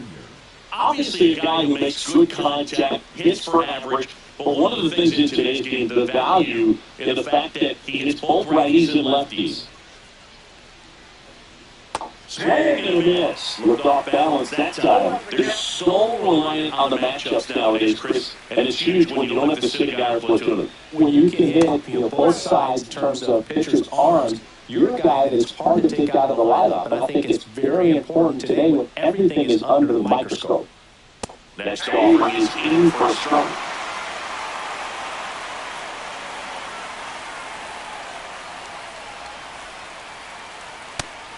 Obviously a guy who makes good contact, hits for average, but one of the things in today's game, the value in the fact that he hits both righties and lefties. Swing and a miss. Looked off balance that time. They're so reliant on the matchups nowadays, Chris, and it's huge when you don't have to sit a guy or platoon. When you can hit both sides in terms of pitchers' arms, you're a guy that's hard to take out of the lineup, and I think it's very important today when everything is under the microscope. Next offer is in for a strike.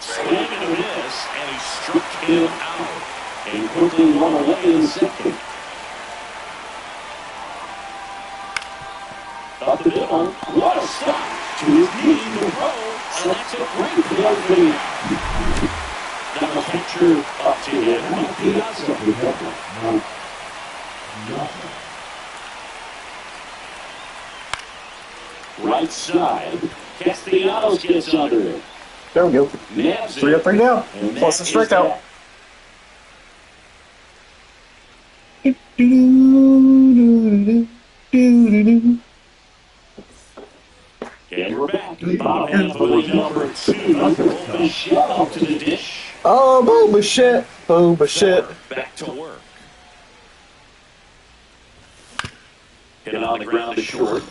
Swing and a miss, and he struck him out. And quickly run away in second. Up the middle, what a stop to his knee in the row. And that's a great play for him. Now the catcher up to him. Right side, Castellanos gets under it. There we go. 3-3 now. And Plus a that is strikeout. And we're back. Bottom half of inning number 2. Bichette up to the dish. Oh, boom, Bichette. Boom, Bichette. Back to work. Hit on the ground to short.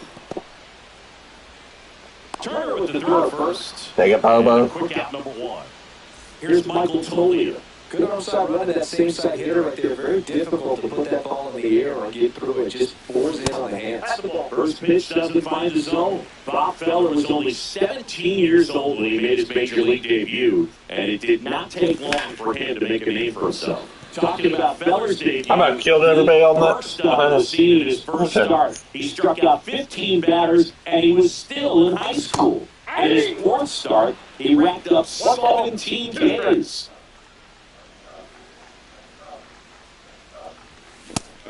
Turner with the throw first. Take it, Bobo. Quick out number 1. Here's Michael Tolia. Good arm side run to that same side hitter right there. Very difficult to put that ball in the air or get through it. Just pours in on the hands. First pitch doesn't find the zone. Bob Feller was only 17 years old when he made his major league debut, and it did not take long for him to make a name for himself. Talking about Feller's debut, I about killed everybody on that. First up on the scene in his first start, he struck out 15 batters, and he was still in high school. In his fourth start, he racked up 17 Ks.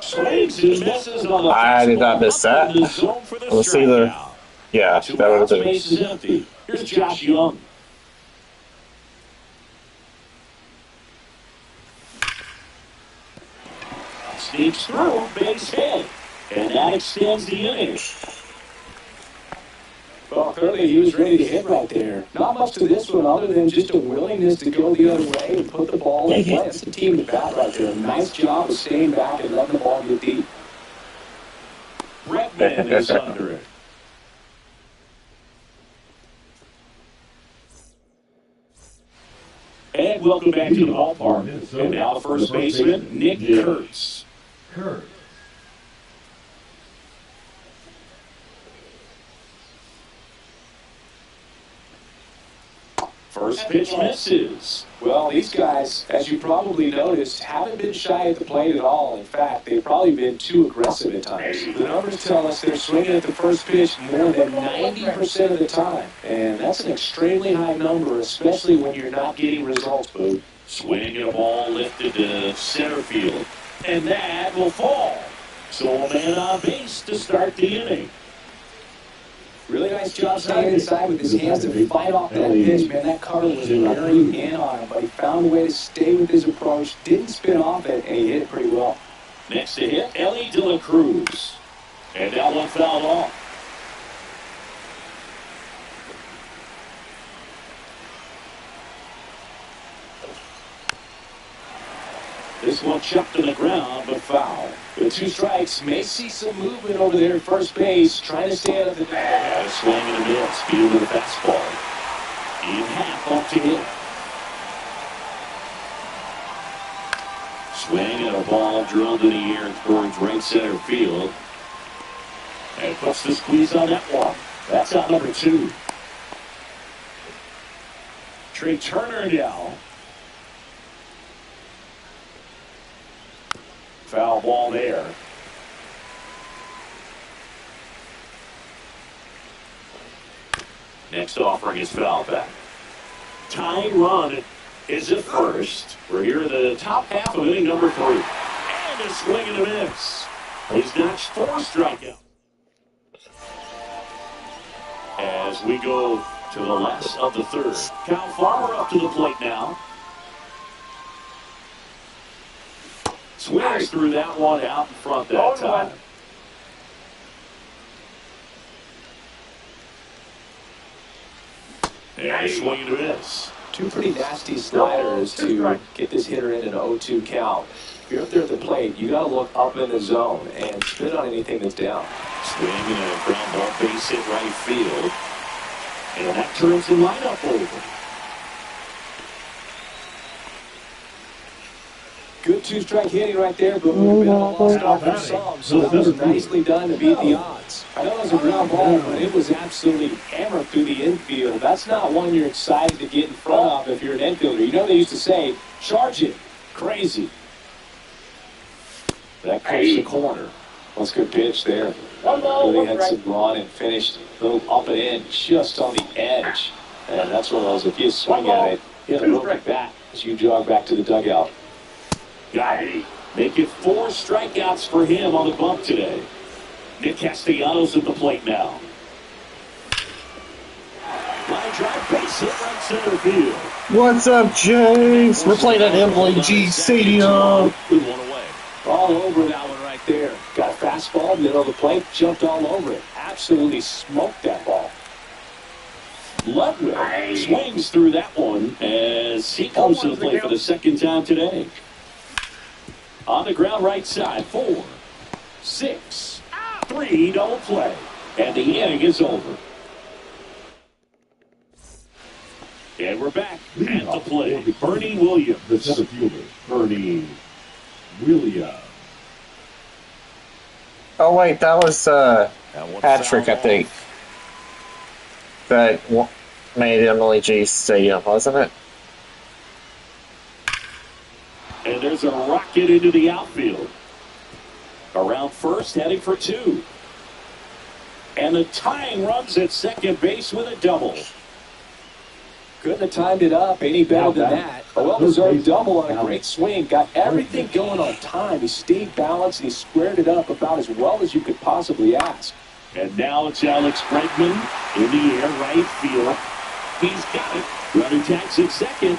Swings and misses on the I did not miss that. Let's see the. Yeah, that would have been. Bases empty. Here's Josh Young. sneaks through, base hit. And that extends the inning. Well, clearly he was ready to hit right there. Not much to this one other than just a willingness to go the other way and put the ball in play. That's a team at bat right there. Nice job of staying back and letting the ball get deep. Redman is under it. And welcome back to the ballpark. And now the first baseman, Nick Kurtz. First pitch misses. Well, these guys, as you probably noticed, haven't been shy at the plate at all. In fact, they've probably been too aggressive at times. The numbers tell us they're swinging at the first pitch more than 90% of the time. And that's an extremely high number, especially when you're not getting results, Boo. Swing and a ball lifted to center field. And that will fall. So a man on base to start the inning. Really nice job staying inside with his hands to fight off that pitch. Man, that cutter was wearing in on him, but he found a way to stay with his approach, didn't spin off it, and he hit it pretty well. Next to hit, Ellie De La Cruz. And that one fouled off. This one chucked to the ground, but foul. With 2 strikes, may see some movement over there at first base, trying to stay out of the bag. A swing and a miss, field with a fastball. In half up to hit. Swing and a ball drilled in the air towards right center field. And puts the squeeze on that one. That's out number 2. Trey Turner now. Foul ball there. Next offering is foul back. Tying run is at first. We're here in the top half of inning number 3. And a swing and a miss. He's notched 4 strikeouts. As we go to the last of the third. Cal Farmer up to the plate now. Swings through that one out in front that time. And swing and a miss. 2 pretty nasty sliders to get this hitter in an 0-2 count. If you're up there at the plate, you got to look up in the zone and spit on anything that's down. Swing and a ground ball base hit right field. And that turns the lineup over. Good 2-strike hitting right there, but we've been a lost off for some, so that was nicely done to beat the odds. I know it was a ground ball, but it was absolutely hammered through the infield. That's not one you're excited to get in front of if you're an infielder. You know they used to say, charge it. Crazy. That comes the corner. That's a good pitch there. Really had some run and finished a little up and in, just on the edge. And that's one of those, if you swing at it, you have to look at that as you jog back to the dugout. Got it. Make it 4 strikeouts for him on the bump today. Nick Castellanos at the plate now. Line drive, base hit right center field. What's up, James? We're playing at MLB Stadium. Good one away. All over that one right there. Got a fastball, middle of the plate, jumped all over it. Absolutely smoked that ball. Ludwig swings through that one as he comes to the plate for the second time today. On the ground right side, 4, 6, 3, double play. And the inning is over. And we're back at the play. Bernie Williams. The center fielder, Bernie Williams. Oh, wait, that was Patrick, I think. That made MLG Stadium, wasn't it? And there's a rocket into the outfield. Around first, heading for 2. And the tying runs at second base with a double. Couldn't have timed it up any better than that. A well-deserved double on a great swing. Got everything going on time. He stayed balanced and he squared it up about as well as you could possibly ask. And now it's Alex Bregman in the air, right field. He's got it. Runner tags at second.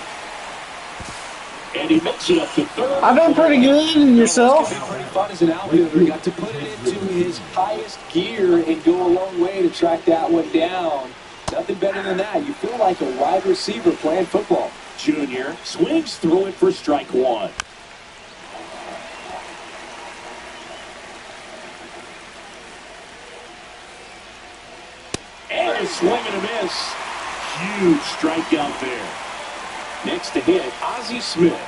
And he makes it up to third. I've been pretty good. And yourself? fun as an outfielder. Got to put it into his highest gear and go a long way to track that one down. Nothing better than that. You feel like a wide receiver playing football. Junior swings through it for strike one. And a swing and a miss. Huge strikeout there. Next to hit, Ozzie Smith.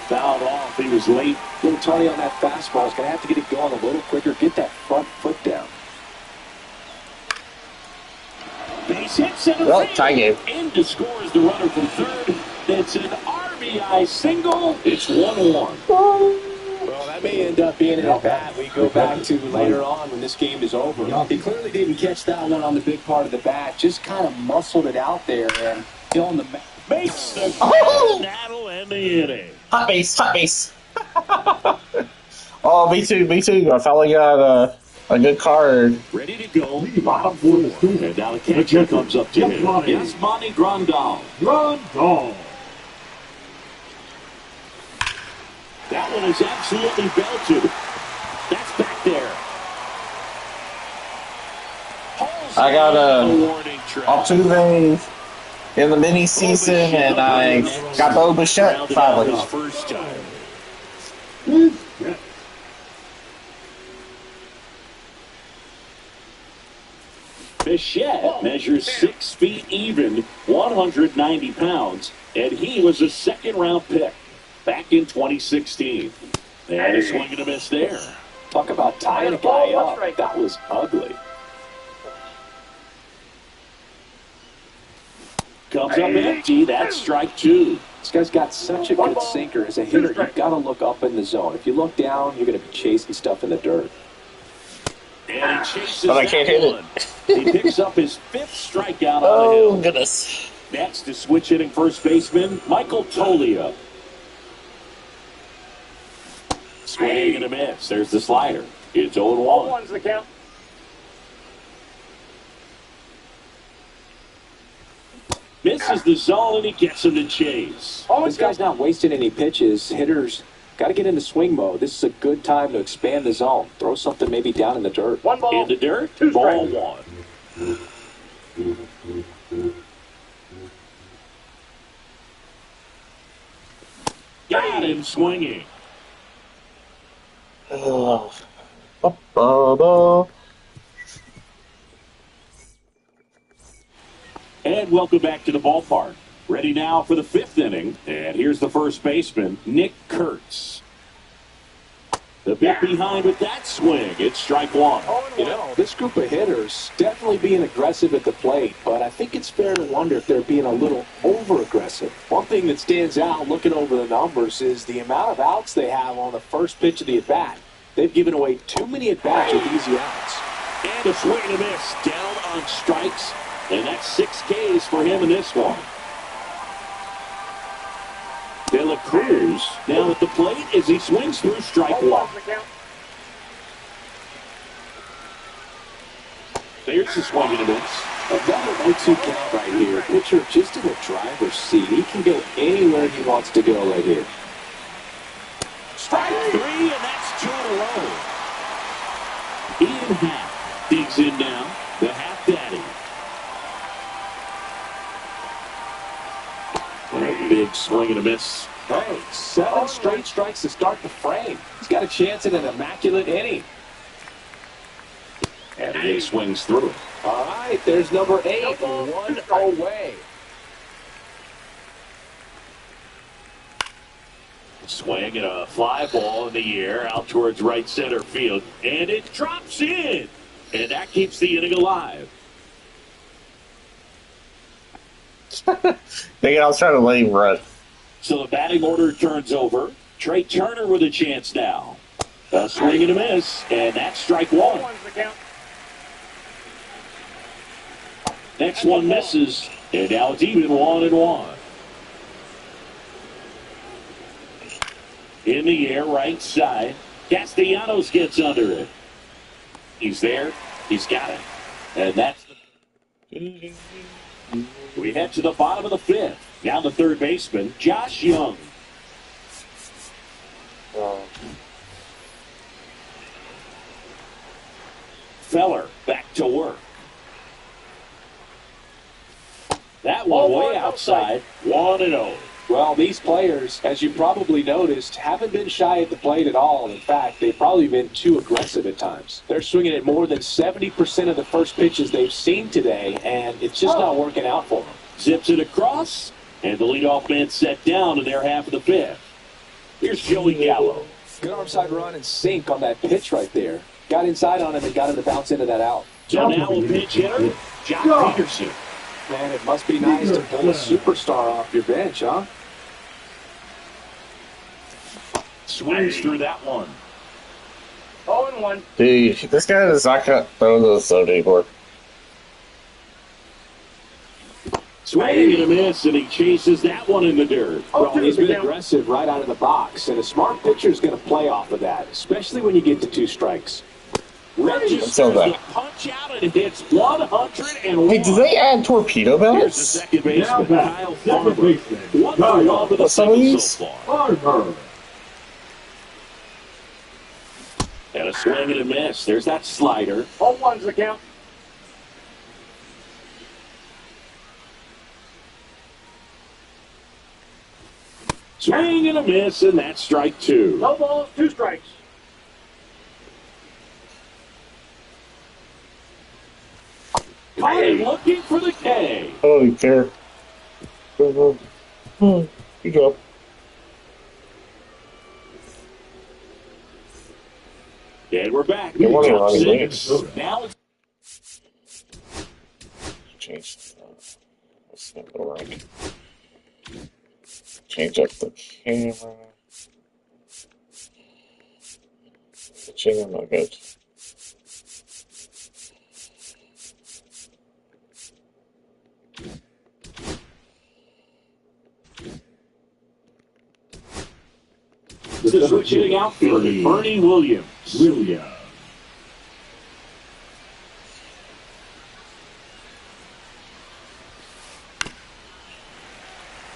Fouled off. He was late. A little tiny on that fastball. He's going to have to get it going a little quicker. Get that front foot down. Base hit center Well, field. tie game. And to score is the runner from third. It's an RBI single. It's 1-1. Well, that may end up being an at-bat we go back to later on when this game is over. He clearly didn't catch that one on the big part of the bat. Just kind of muscled it out there and on the Makes the that'll end the inning. Hot base, hot base. Oh, me too, me too. I finally got a good card. Ready to go. Bottom four. And now the catcher comes up to him. Yasmani Grandal. Grandal. That one is absolutely belted. That's back there. I got warning track. Altuve in the mini season, and I got Bo Bichette finally. His first time. Bichette measures 6 feet even, 190 pounds, and he was a second-round pick back in 2016. And a swing and a miss there. Talk about tying a guy up. That was ugly. Comes up empty. That's strike two. This guy's got such a good sinker. As a hitter, you've got to look up in the zone. If you look down, you're going to be chasing stuff in the dirt. And he chases But I can't hit it. He picks up his 5th strikeout on the Oh, hill. goodness. Next is switch hitting first baseman Michael Tolia. Swing and a miss. There's the slider. It's 0-1. One's the count. Misses the zone and he gets him to chase. This guy's not wasting any pitches. Hitters got to get into swing mode. This is a good time to expand the zone. Throw something maybe down in the dirt. One ball. In the dirt, Two ball strikes. one. Got him swinging. Oh. Ba-ba-ba. And welcome back to the ballpark. Ready now for the 5th inning. And here's the first baseman, Nick Kurtz. The bit behind with that swing. It's strike one. You know, this group of hitters definitely being aggressive at the plate, but I think it's fair to wonder if they're being a little over-aggressive. One thing that stands out looking over the numbers is the amount of outs they have on the first pitch of the at-bat. They've given away too many at-bats with easy outs. And a swing and a miss. Down on strikes. And that's 6 Ks for him in this one. De La Cruz now at the plate as he swings through strike one. There's the swing and a miss. Another 1-2 count right here. Pitcher just in the driver's seat. He can go anywhere he wants to go right here. Strike 3, and that's 2 in a row. Ian Happ digs in now. The Happ Daddy. Big swing and a miss. Hey, 7 straight strikes to start the frame. He's got a chance at an immaculate inning. And he swings through it. All right, there's number 8, 1 away. Swing and a fly ball in the air out towards right center field. And it drops in. And that keeps the inning alive. Dang it, I was trying to let him run. So the batting order turns over. Trey Turner with a chance now. A swing and a miss, and that's strike one. Next one misses, and now it's even 1-1. In the air, right side. Castellanos gets under it. He's there. He's got it. And that's the... We head to the bottom of the 5th. Now the third baseman, Josh Young. Feller back to work. That one way outside, 1-0. Well, these players, as you probably noticed, haven't been shy at the plate at all. In fact, they've probably been too aggressive at times. They're swinging at more than 70% of the first pitches they've seen today, and it's just not working out for them. Zips it across, and the leadoff man set down in their half of the fifth. Here's Joey Gallo. Good arm side run and sink on that pitch right there. Got inside on him and got him to bounce into that out. So now a pinch hitter, Jock Peterson. Man, it must be nice to pull a superstar off your bench, huh? Swings through that one. 0-1. Dude, this guy is not going to throw those so anymore. Swing and a miss, and he chases that one in the dirt. Well, he's been aggressive right out of the box, and a smart pitcher is going to play off of that, especially when you get to 2 strikes. Registers the punch out and hits 101. Hey, did they add torpedo Here's the belts? second baseman, Kyle Farmer. baseman, One for one with a What's some of single these? so far. And a swing and a miss. There's that slider. 0-1's the count. Swing and a miss, and that's strike 2. No balls, 2 strikes. Caught him looking for the K. Holy care. You go. And we're back. They want to Top run 6. games. Now it's Change. Let's not go right. Change up the camera. Change up my good. the switch hitting outfielder, Bernie Williams.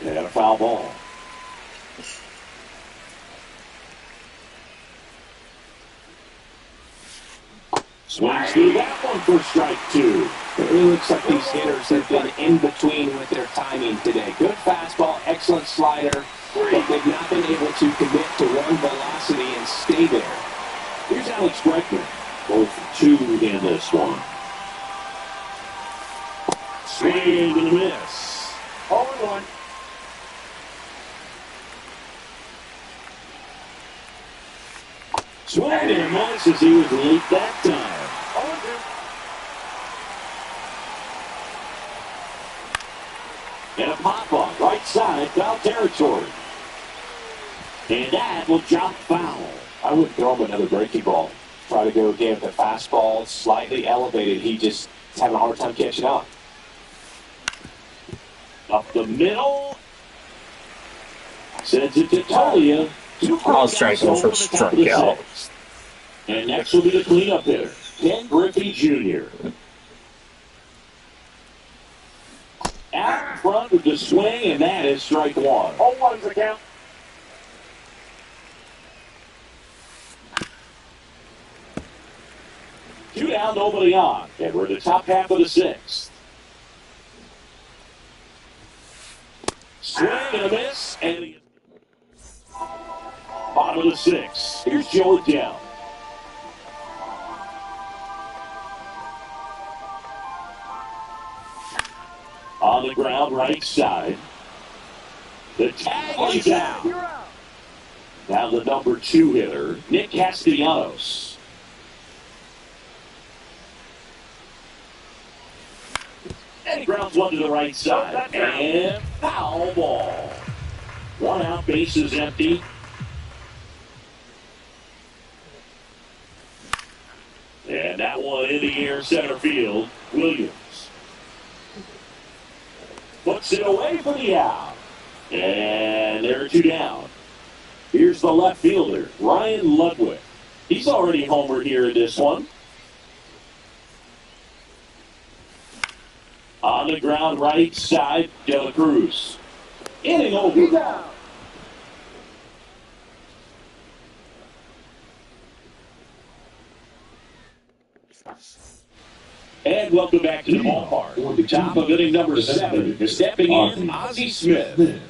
And a foul ball. Swings through that one for strike 2. It really looks like these hitters have been in between with their timing today. Good fastball, excellent slider, but they've not been able to commit to one velocity and stay there. Here's Alex Bregman. Both 2 in this one. Swing and a miss. 0-1. Swing and a miss as he was late that time. 0-2. And a pop-up, right side, foul territory. And that will drop foul. I would throw him another breaking ball. Try to go again with the fastball slightly elevated. He just is having a hard time catching up. Up the middle. Sends it to Tolia. I'll strike him for strikeout. And next will be the cleanup hitter, Ken Griffey Jr. Out in front with the swing, and that is strike 1. 0-1's the count. Two down, nobody on. And we're in the top half of the 6th. Swing and a miss, and he... Bottom of the 6th. Here's Joe Adele. On the ground, right side. The tag is out. Now the number 2 hitter, Nick Castellanos. And he grounds one to the right side. And foul ball. 1 out, base is empty. And that one in the air, center field, Williams. Puts it away for the out. And there are 2 down. Here's the left fielder, Ryan Ludwig. He's already homered here in this one. On the ground, right side, De La Cruz. Inning over. And welcome back to the ballpark. For the top of inning number 7, stepping in, Ozzie Smith.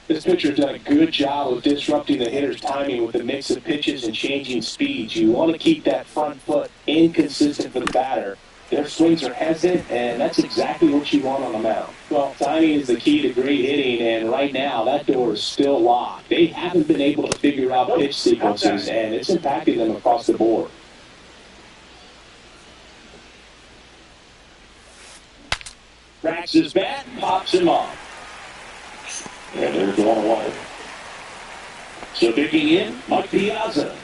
This pitcher's done a good job of disrupting the hitter's timing with the mix of pitches and changing speeds. You want to keep that front foot inconsistent for the batter. Their swings are hesitant, and that's exactly what you want on the mound. Well, timing is the key to great hitting, and right now that door is still locked. They haven't been able to figure out pitch sequences, and it's impacting them across the board. Cracks his bat, pops him off. And they're going away. So picking in, Mike Piazza.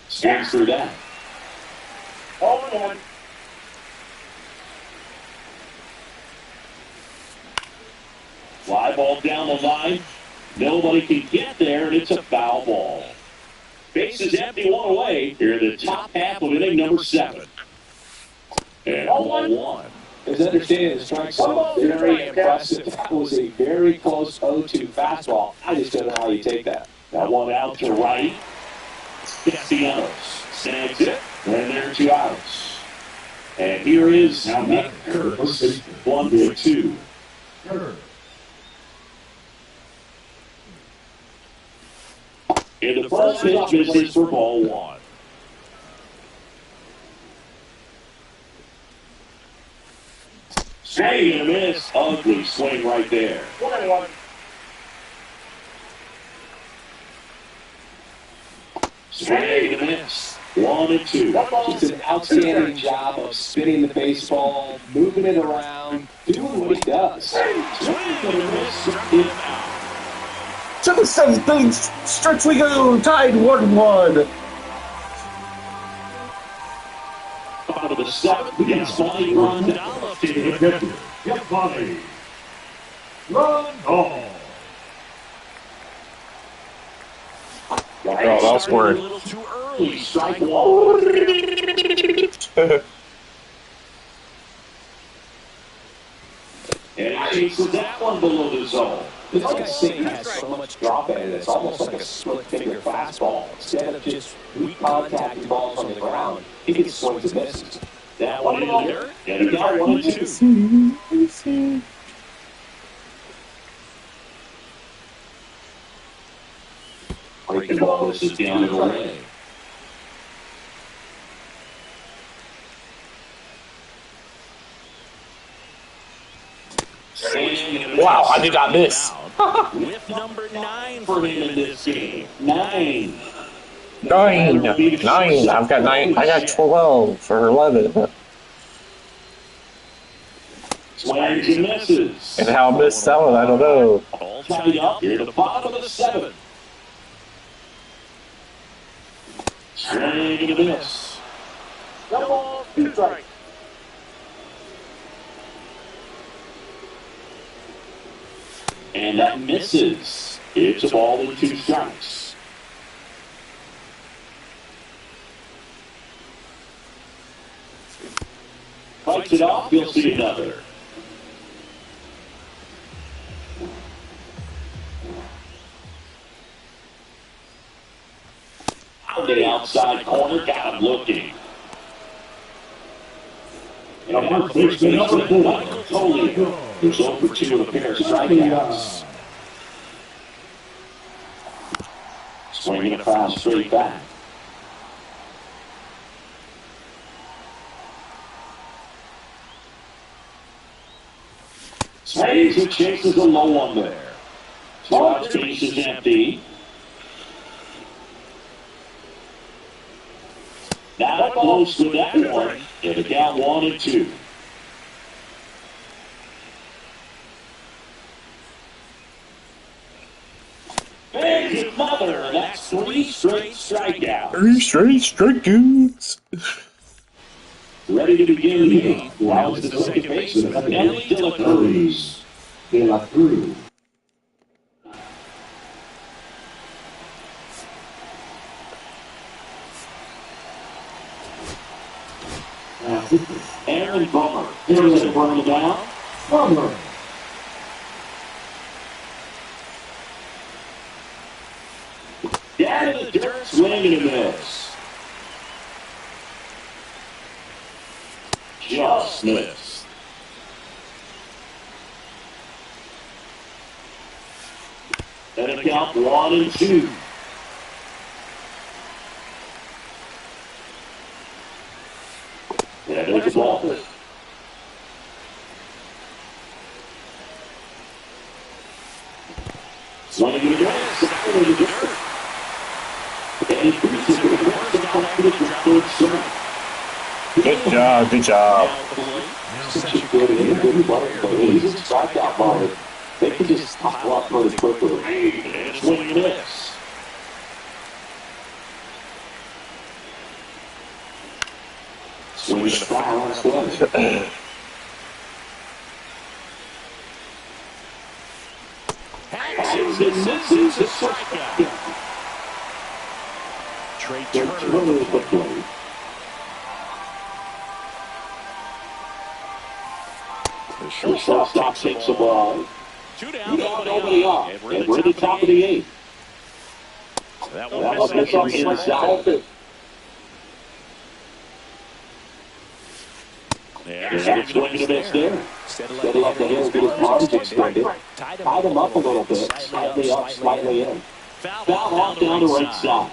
Swings through that. 0-1. Fly ball down the line. Nobody can get there, and it's a foul ball. Base is empty, one away. Here in the top half of inning number 7. And 0-1. His understanding of the strike zone is very impressive. That was a very close 0-2 fastball. I just don't know how you take that. Now one out to right. Castellanos snags it, and there are 2 outs. And here is Nick Kurtz, 1 for 2. In the first pitch, misses for ball 1. Swing and a miss. Ugly swing right there. 1-1. Swing and a miss. 1-2. Just an outstanding job of spinning the baseball, moving it around, doing what he does. Swing and a miss. Struck him out. To the 7th inning stretch we go, tied 1-1. Bottom of the 7th, we got Sonny Rondolph to hit. Get Bonnie. Run all. Oh, that was A word. little too early. Strike 1. And he chases that one below the zone. This guy's swing has so much drop in it, it's almost like a split-finger fastball. Instead of just weak contacting balls on the ground, he gets swings and misses. That one in the dirt. And he got 1-2. Breaking ball, this is down and away. Wow, I did not miss. With number 9 for him in this game. 9. 9. I've got 9. I got 12 or 11. Swings and misses. And how I missed that one, I don't know. All Tied up here at the bottom of the 7th. Swing and a miss. 1-ball, 2 strikes. And that misses. It's a ball with 2 strikes. Fights it off, you'll see another. On the outside corner, got him looking. And first baseman number 4, Michael Tolio. There's over 2 of a pair of strikeouts. Swinging a foul straight back. Swings and chases a low one there. 2 outs, base is empty. Now close with that one. And the count 1-2. There's his mother. That's 3 straight strikeouts. 3 straight strikeouts. Ready to begin the game. Now it's the second baseman, Nelly De La Cruz. De La Cruz. Aaron Bummer. Here's a burn down. Bummer. swing and a miss. Just missed. And a count 1-2. And there's the ball. Swing and a miss. And he's in the first out after the third strike. Good job, good job. Such a good player, but he's a strikeout mode. They can just pile up really quickly. And swing and a miss. Swing and a foul. Hangs and misses a strikeout. Trey Turner with the play. The shortstop takes the ball. Two down, nobody on. And we're at the top of the eighth. That one misses on the inside. Yeah, swing and a miss there. Steady up the hill, get his arms extended. Tied him up a little bit. Slightly up, slightly in. Foul off down the right side.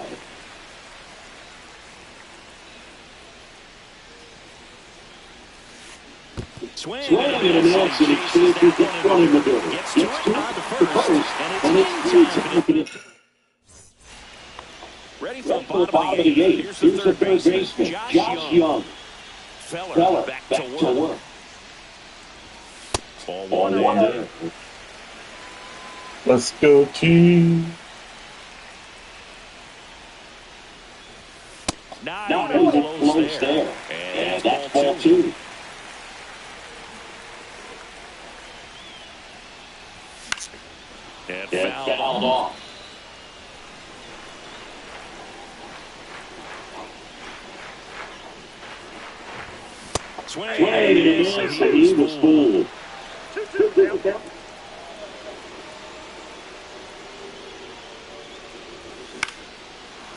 Swing and a miss, and he changes the front of the building. Gets to it on the first, and it's in time. Ready for the bottom of the eighth. Here's the third baseman, Josh Young. Feller back to work. Ball one there. Let's go team. Now he's close there. And that's ball two. And fouled off. Swing and a miss, and he was fooled.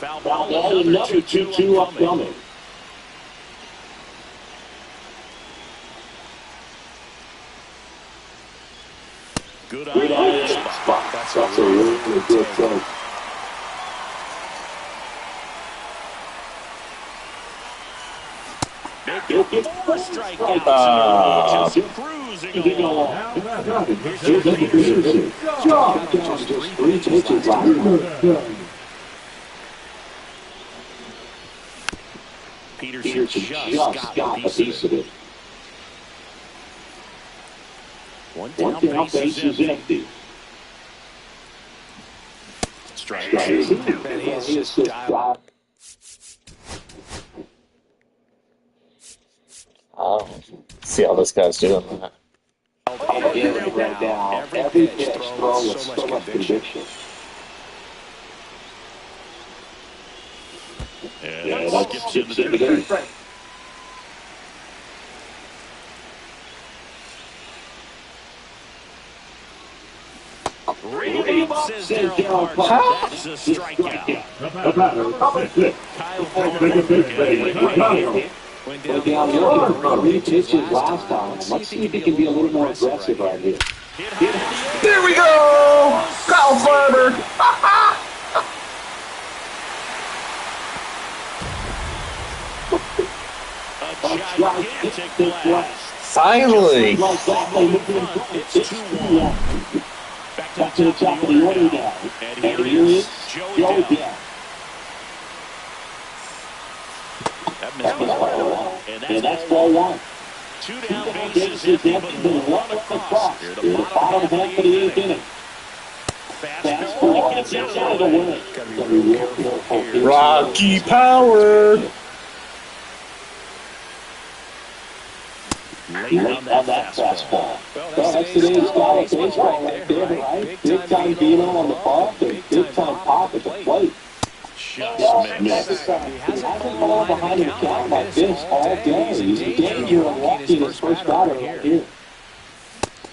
Foul ball, another 2-2 upcoming. Good eye spot. That's a really good thing. Making 4 strikeouts. Just cruising along. Here's the Peterson. Just 3 pitches last night. Peterson just got a piece of it. One down, base is empty. Strike. He's just dialed. See how this guy's doing that. Right now, every pitch thrown with so much conviction. Yeah, that skips into the third. Says Darryl Parker. That's a strikeout. Kyle Went down the 3 pitches last time. Let's see if he can be a little more aggressive right here. There we go! Kyle Farmer! A gigantic blast. Finally! It's 2-1. Back to the top of the order now. And here is Joe Dell. That missed ball. And that's ball one. 2 down bases empty, but 1 across. Here the bottom half of the 8th inning. Fastball gets outside of the way. Gotta be real careful here. Rocky Power! Late on that fastball. Well, that's today's style of baseball right there, right? Big time velo on the ball, and big time pop at the plate. Just missed. He hasn't been behind the count like this all day. He's in danger of walking his first batter right here.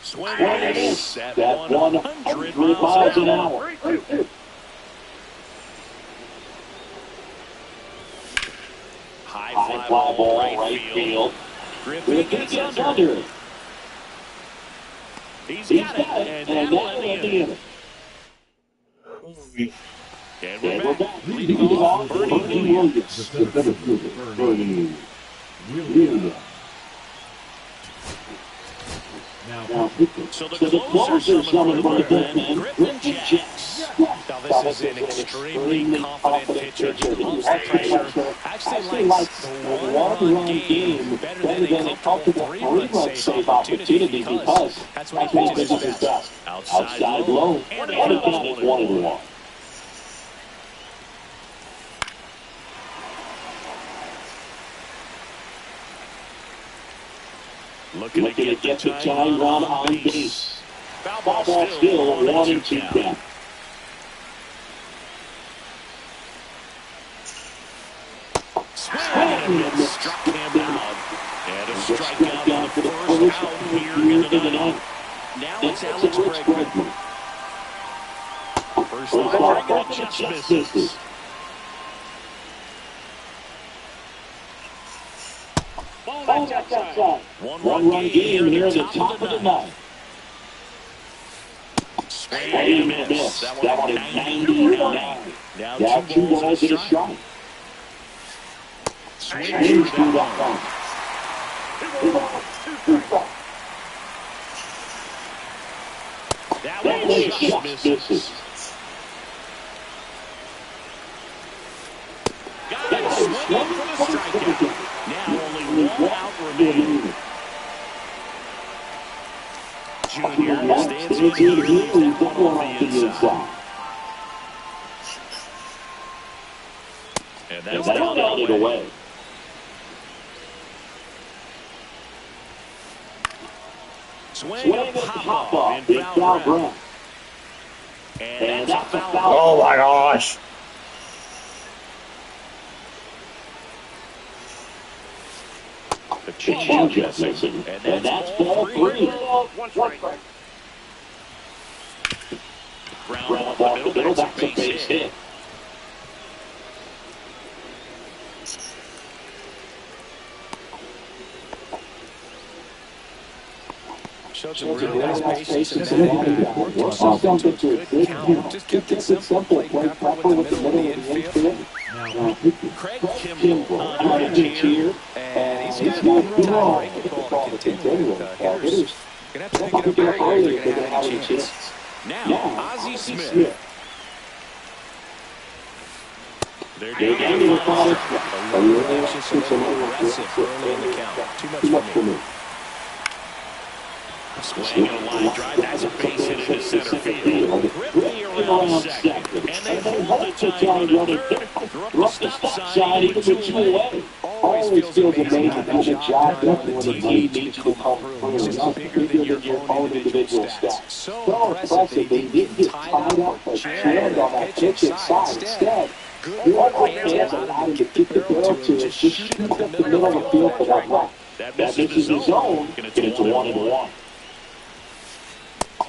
Swing and miss at 100 miles an hour. ball right field. Griffey gets under it. He's got it, and that'll end the inning. And we're back. Leading off, Bernie Williams. The center fielder, Bernie Williams. Now, So the closer's coming from the bullpen, Griffin Jacks. Now this is an extremely confident pitcher. He loves the pressure. Actually likes the one-run game better than a comfortable three-run save opportunity because that's when he pitches his best. Outside low, and the count is 1-1. Looking to get the tying run on base. Foul ball still 1-2 count. Swing and a miss. Struck him out. And a strikeout for the first out here in the ninth. Now it's Alex Bregman. First line bring it just misses. Ball that's outside. One-run game here at the top of the ninth. Swing and a miss. That one at 99. Now two balls and a strike. Swings through that one. That one just misses. Got it. Swinging for the strikeout. Now only one out remaining. Junior stands with here, leaves that one off the inside. And that's down and away. Swing and a pop-off in foul ground. And that's a foul. Oh my gosh. The change missing. And that's ball three. One strike. Ground ball in the middle, that's a base hit. Showed some really nice patience in that. Worked himself into a good count. Just kept it simple. Played proper with the middle of the infield. Craig Kimball on the pitch here. And he's got a good time breaking ball to continue with hitters. Going to have to pick it up early if they're going to have any chance. Now, Ozzie Smith. They're down to the final. A little anxious, a little aggressive early in the count. Too much for me. Swing and a line drive. That's a base hit into center field. Griffey around second. And they hold the tie to the third. They're up the stop sign, even with two away. Always feels amazing how the job done when the team needs you to come through. It's just bigger than your own individual stats. So impressive. They didn't tie up or jammed on that pitching side. Instead, good hands allowed him to get the barrel to it. Just shoot it up the middle of the field for that run. That misses the zone. And it's 1-1.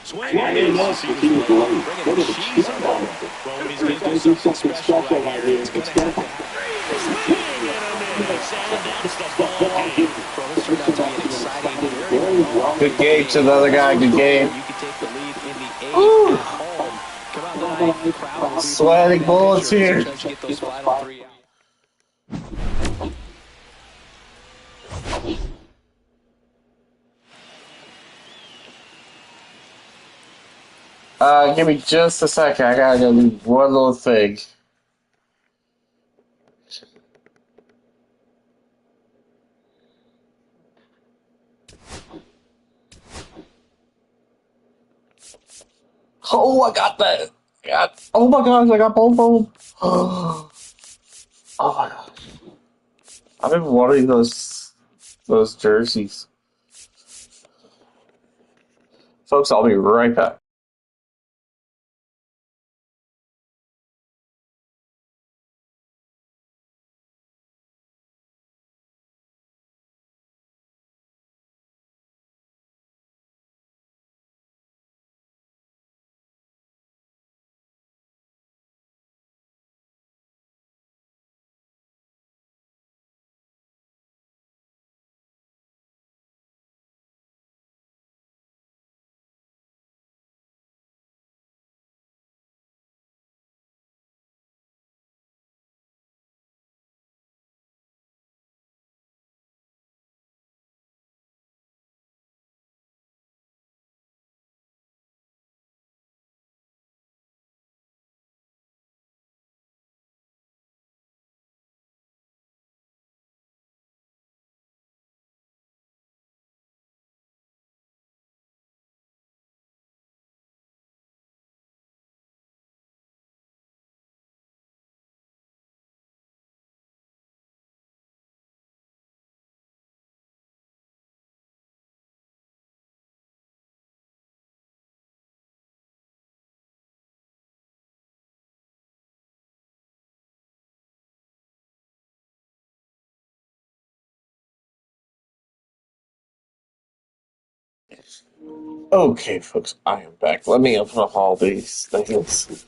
Swing and a miss. He was bringing the cheese on that one. Well, when he's going to do something special right here, it's going to have to happen. Swing and a miss. And that's the ball game. Well, this turned out to be an exciting, very well. Good game to the other guy. Good game. You can take the lead in the eighth at home. Come out tonight, the crowd will be Sweating bullets here. trying to get those final three out. Give me just a second. I gotta go do one little thing. Oh, I got that. Oh my gosh, I got both of them. Oh my gosh. I've been wanting those jerseys. Folks, I'll be right back. Okay, folks, I am back. Let me open up all these things.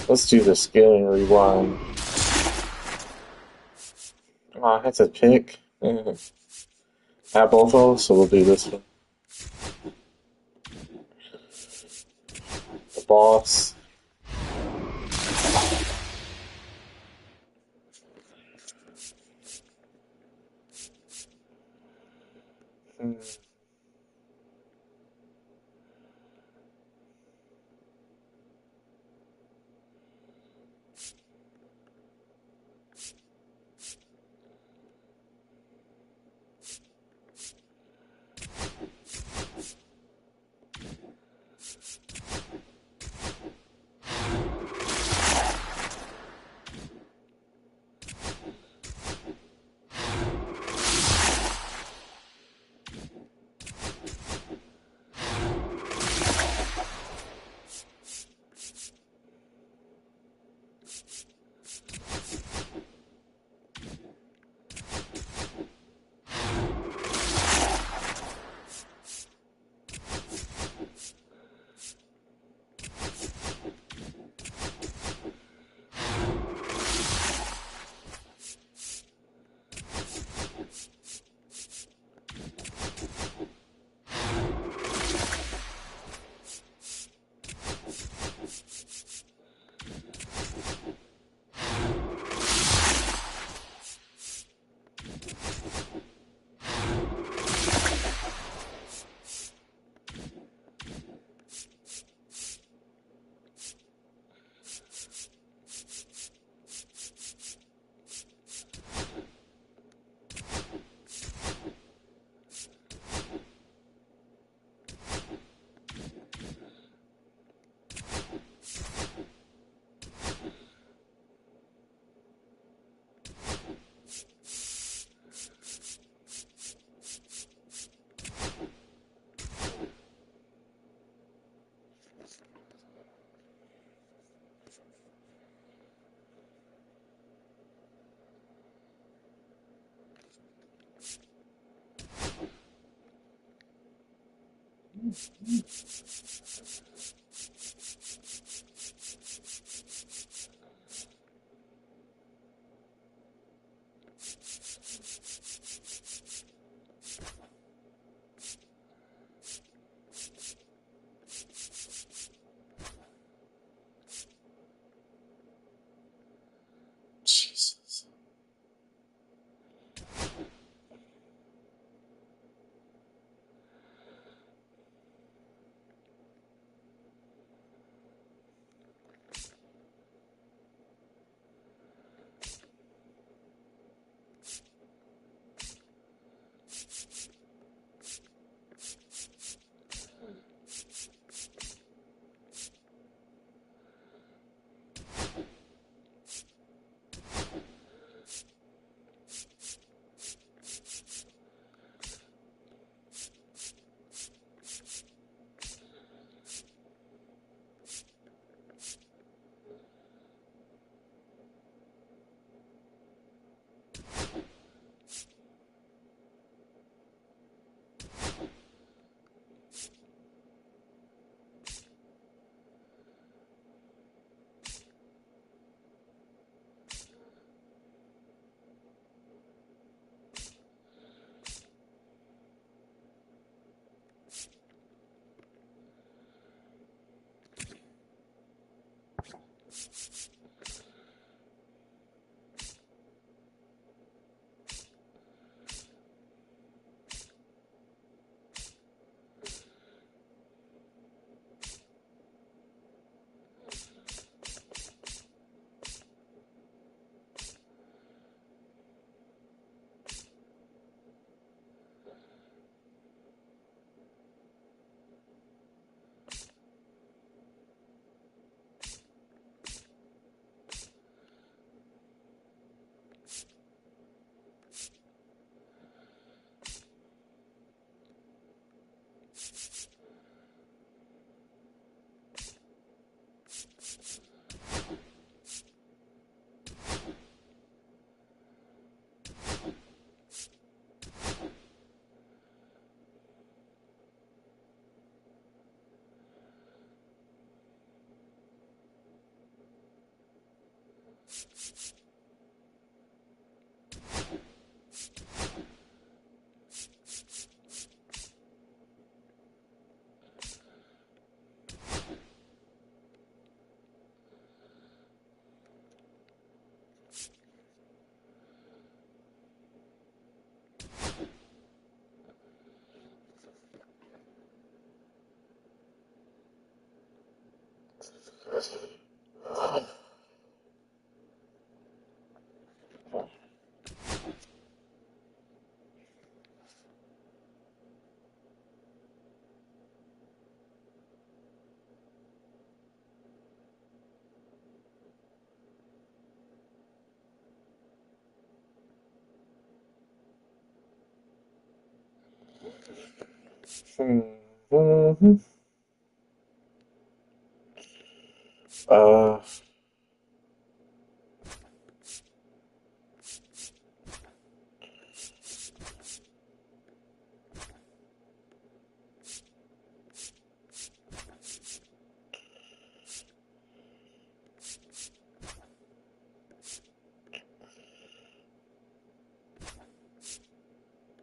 Let's do the scaling rewind. Oh, I had to pick. Have both of them, so we'll do this one. The boss. Jesus.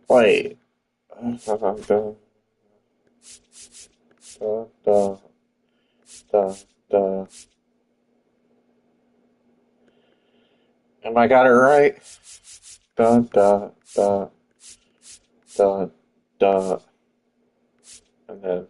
Wait. Am I got it right? Da da da da da, and then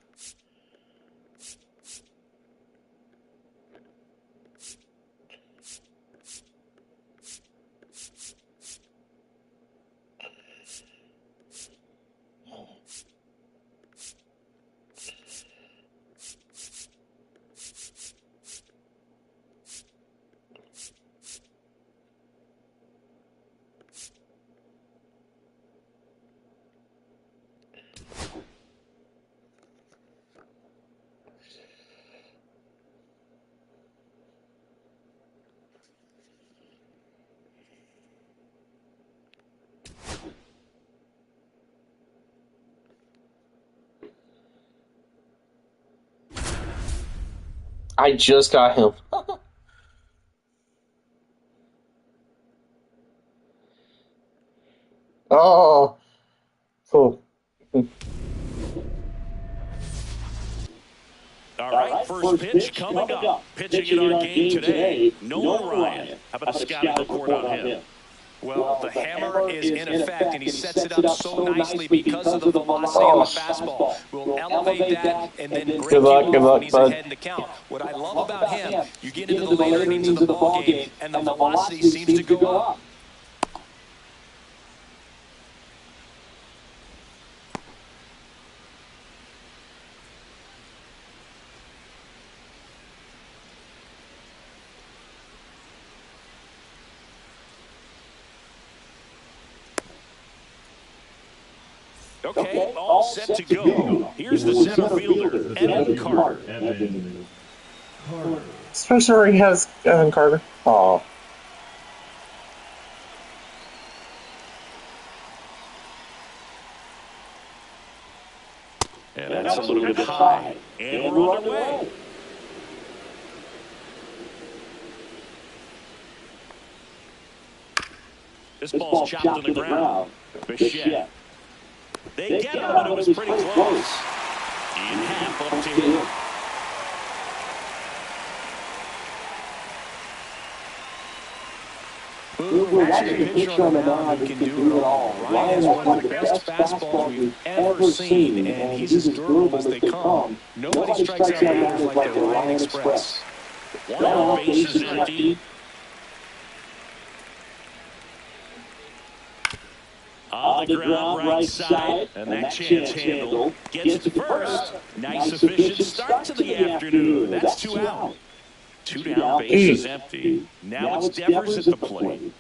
I just got him. Oh, cool. All right, first pitch coming up. Pitching in our game today, Nolan Ryan. How about a scouting report on him? Well, the hammer is in effect, and he sets it up so nicely because of the velocity of the fastball. We'll elevate that and then break you off when he's ahead in the count. What I love about him, you get into the later innings of the ballgame, and the velocity seems to go up. Okay, all set to go. Here's the center fielder, Evan Carter. Spencer has Evan Carter. Oh. And that's a little bit high. And we're on our way. This ball's chopped to the ground. Bichette. They get him, but it was pretty close. In half up to him. Actually, a pitcher on the mound who can do it all. Ryan has one of the best fastballs we've ever seen, and he's as durable as they come. Nobody strikes out batters like the Ryan Express. One out, base is empty. On the ground right side, and that chance handle gets it first. Nice efficient start to the afternoon. That's 2 out. 2 down, base is empty. Now it's Devers at the plate.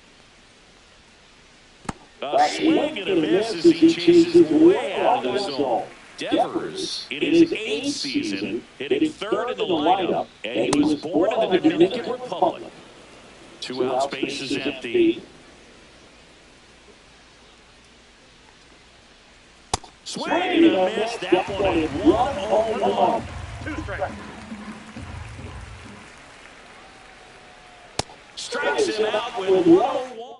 A swing and a miss as he chases way out of the zone. Devers, in his 8th season, hitting 3rd in the lineup, and he was born in the Dominican Republic. 2 outs, base is empty. Swing and a miss. That one at 1-0-1. 2 strikes. Strikes him out with 1-0-1.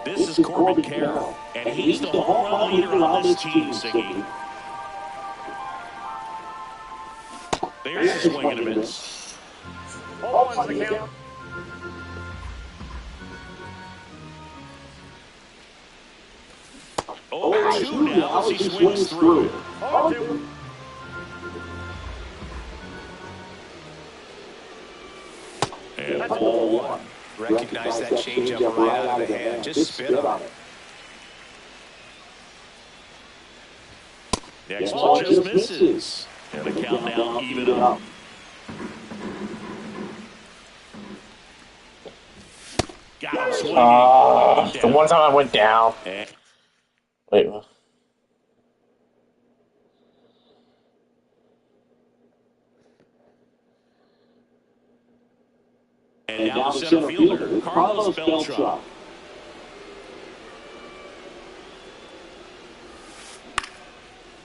This is Corbin Carroll, and he's the home run leader on this team, Siggy. There's a swing and a miss. 0-1's the count. Oh, 2 now as he swings through. 0-2. Recognize that changeup right out of the hand. Just spit on it. Next ball just misses. And the count now even up. Got him swinging. The one time I went down. Wait. And now the center fielder, Carlos Beltran.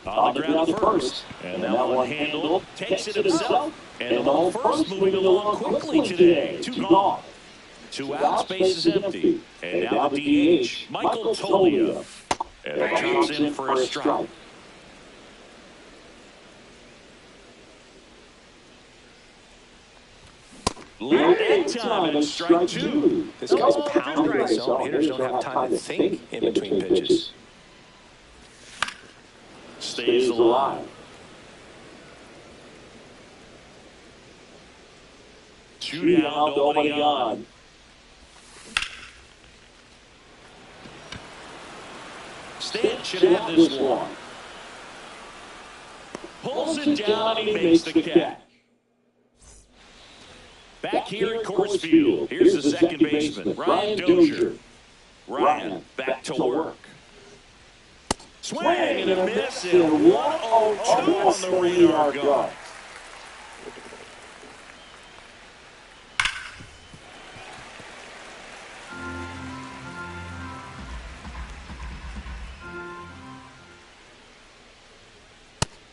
On the ground to first. And that one handled. Takes it himself. And the home first moving along quickly today. 2 gone. 2 outs, base is empty. And now the DH, Michael Tolia. And that drops in for a strike. Late time and strike 2. This guy's pounding the zone. Hitters don't have time to think in between pitches. Stays alive. 2 down, nobody on. Stan should have this one. Pulls it down and he makes the catch. Back here at Coors Field, here's the second baseman, Ryan Dozier. Ryan back to work. Swing and a miss, and 102 on the radar gun.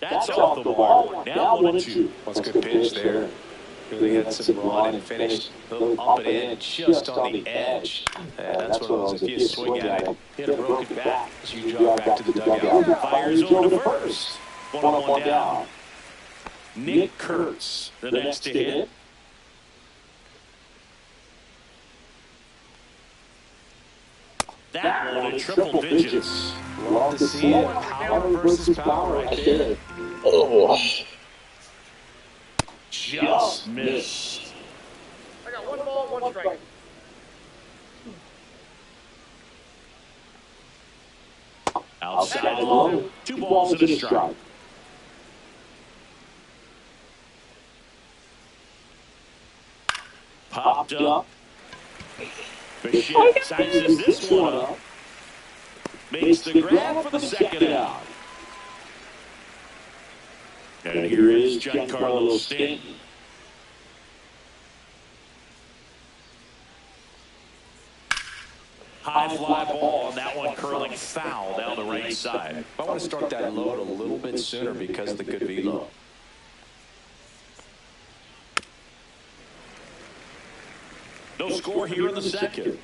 That's off the mark. Now 1-2. That's a good pitch there. Really had some run and finish. A little up and in, just on the edge. That's one of those, if you swing at it, hit a broken back as you jog back to the dugout. Fires over to first. 1-1 down. Nick Kurtz, the next to hit. That one in triple digits. Love to see it. Power versus power right there. Oh. Just missed. I got 1 ball, 1 strike. Outside low, 2 balls and a strike. Popped up. Bichette sizes this one up. Makes the grab for the second out. And here is Giancarlo Stanton. High fly ball, and that one curling foul down the right side. I want to start that load a little bit sooner because of the good velo. No score here in the second.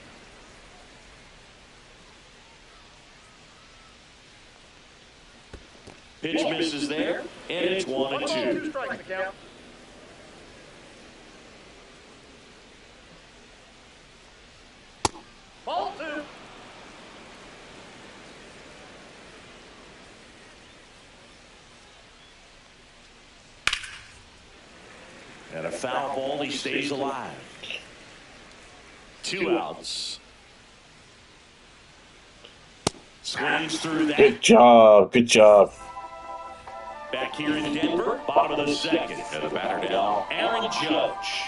Pitch misses there, and it's 1-2. 2 strikes, the count. Ball 2. And a foul ball, he stays alive. 2 outs. Swings through that. Good job. Good job. Back here in Denver, bottom of the second. And the batter now, Aaron Judge.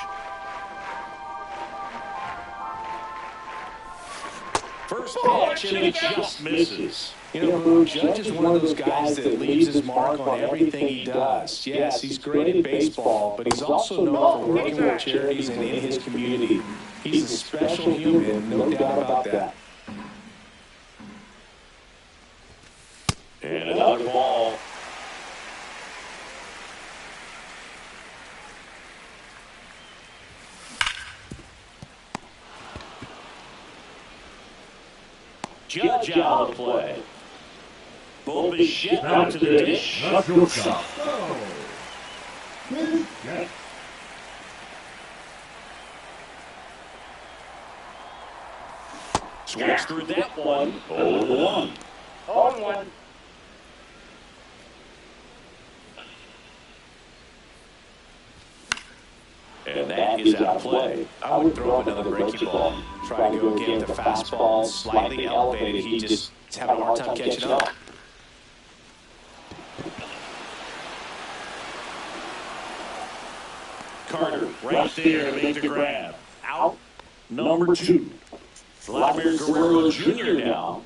First pitch, and it just misses. You know, Judge is one of those guys that leaves his mark on everything he does. Yes, he's great at baseball, but he's also known for working with charities and in his community. He's a special human, no doubt about that. And another ball. Judge out of play. Bo Bichette out to the dish. Swings through that one. 0-1. 0-1. And that is out of play. I would throw him another breaking ball. Try to go again with the fastball, slightly elevated. He just is having a hard time catching up. Carter right there to make the grab. Out. Number 2. Vladimir Guerrero Jr. now.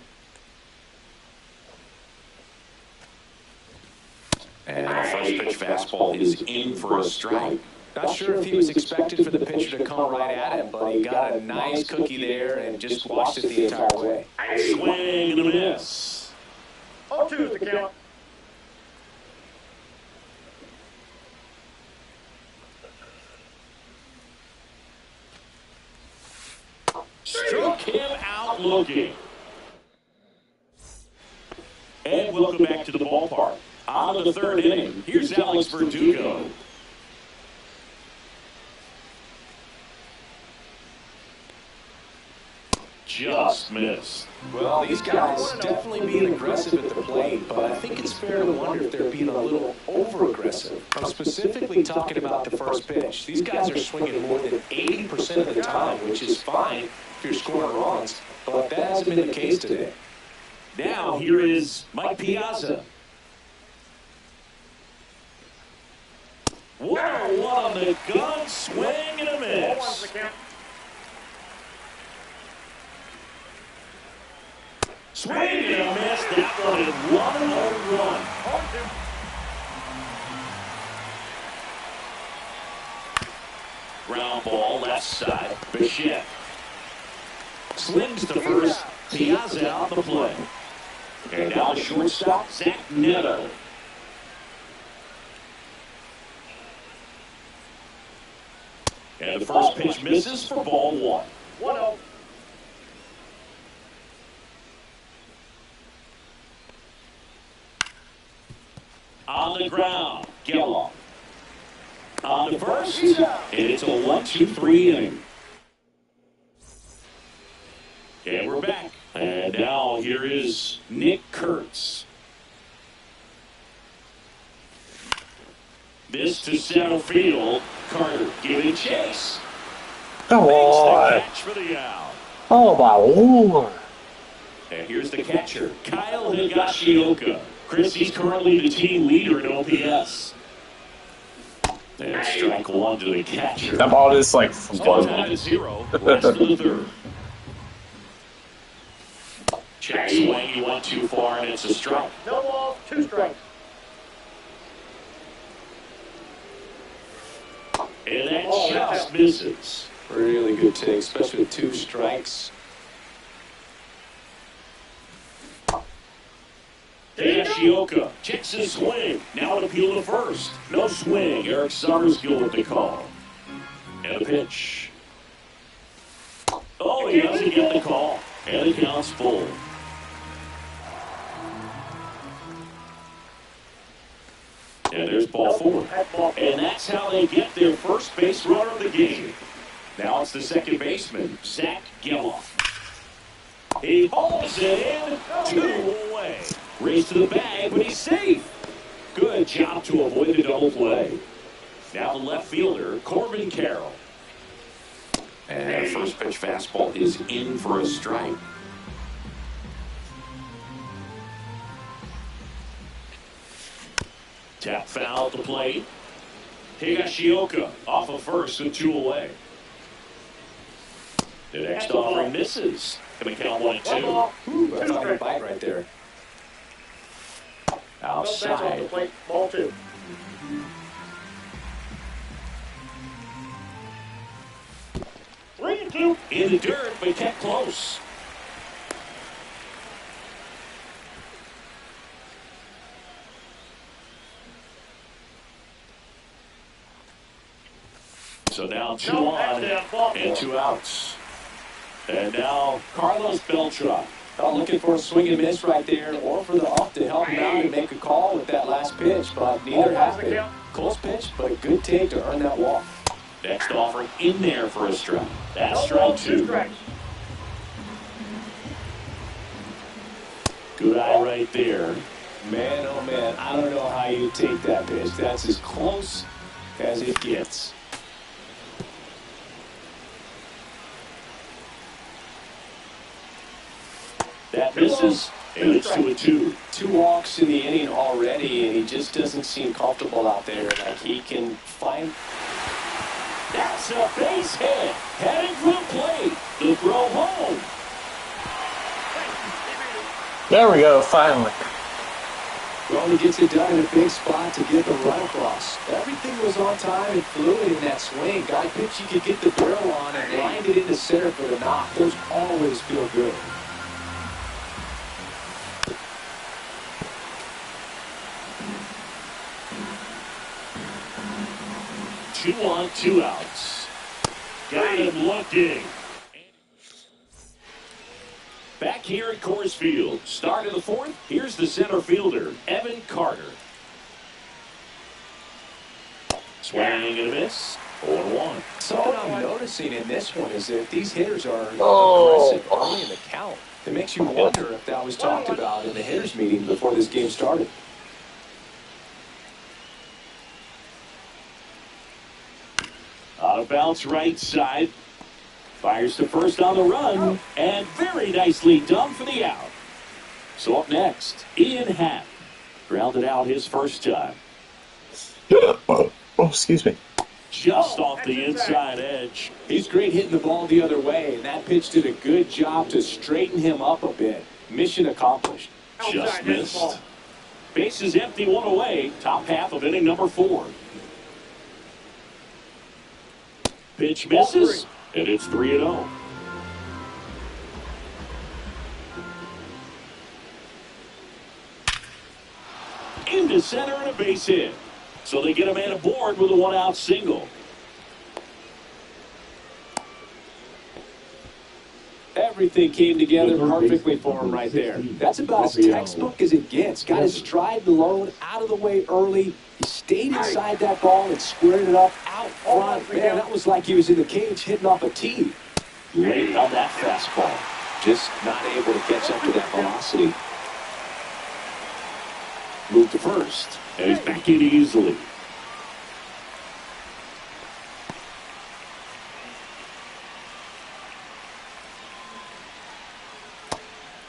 And the first pitch fastball is in for a strike. Not sure if he was expected for the pitcher to come right at him, but he got a nice cookie there and just watched it the entire way. Swing and a miss. 0-2 is the count. Struck him out looking. And welcome back to the ballpark. On the third inning, here's Alex Verdugo. Just missed. Well, these guys definitely being aggressive at the plate, but I think it's fair to wonder if they're being a little over-aggressive. I'm specifically talking about the first pitch. These guys are swinging more than 80% of the time, which is fine if you're scoring runs, but that hasn't been the case today. Now here is Mike Piazza. 1-1 on the gun, swing and a 0-1 miss. is the count. Swing and a miss. That one is 1-0 run. 0-2. Ground ball left side. Bichette slings to first. Piazza out the play. And now the shortstop, Zach Neto. And the first pitch misses for ball 1. 1-0. On the ground, Geloff. On the first, and it's a 1-2-3 inning. And we're back. And now here is Nick Kurtz. This to center field. Carter giving chase. Come Makes the on. catch for the out. Oh, my Lord. And here's the catcher, Kyle Higashioka. Chris, he's currently the team leader in OPS. And strike 1 to the catcher. That ball is like Still tied at 0. Rest of the third. Check swing. He went too far, and it's a strike. No balls, 2 strikes. And that just misses. Really good take, especially with 2 strikes. Higashioka checks his swing. Now an appeal to first. No swing. Eric Summerskill with the call. And a pitch. Oh, he doesn't get the call. And the count's full. And there's ball 4. And that's how they get their first base runner of the game. Now it's the second baseman, Zach Geloff. He hauls it in, 2 away. Race to the bag, but he's safe. Good job to avoid the double play. Now the left fielder, Corbin Carroll. And the first pitch fastball is in for a strike. Tap foul at the plate. Higashioka off of first with 2 away. The next offering misses. Going to count 1-2. Ooh, that's a good bite right there. Outside. Ball 2. In the dirt, but kept close. So now 2 on and 2 outs. And now Carlos Beltran. Looking for a swing and miss right there, or for the off to help him out and make a call with that last pitch, but neither happened. Close pitch, but good take to earn that walk. Next offering in there for a strike. That's strike 2. Good eye right there. Man, oh man, I don't know how you take that pitch. That's as close as it gets. misses, and it's 2-2. 2 walks in the inning already, and he just doesn't seem comfortable out there. Like he can find. That's a base hit. Heading for the plate. The throw home. There we go, finally. Well, he gets it done in a big spot to get the run across. Everything was on time and fluid in that swing. Got a pitch you could get the barrel on and lined it into center for the knock. Those always feel good. Two on, 2 outs. Got him looking. Back here at Coors Field. Start of the 4th. Here's the center fielder, Evan Carter. Swing and a miss. 0-1. Something I'm noticing in this one is that these hitters are aggressive early in the count. It makes you wonder if that was talked about in the hitters meeting before this game started. Out of bounds right side. Fires to first on the run, and very nicely done for the out. So up next, Ian Happ. Grounded out his first time. Oh, excuse me. Just off the inside edge. He's great hitting the ball the other way, and that pitch did a good job to straighten him up a bit. Mission accomplished. Just missed. Base is empty, 1 away. Top half of inning number 4. Pitch misses, and it's 3-0. Into center and a base hit. So they get a man aboard with a 1-out single. Everything came together perfectly for him right there. That's about as textbook as it gets. Got his stride load out of the way early. He stayed inside that ball and squared it up out front. Man, that was like he was in the cage hitting off a tee. Late on that fastball. Just not able to catch up to that velocity. Move to first. And he's back in easily.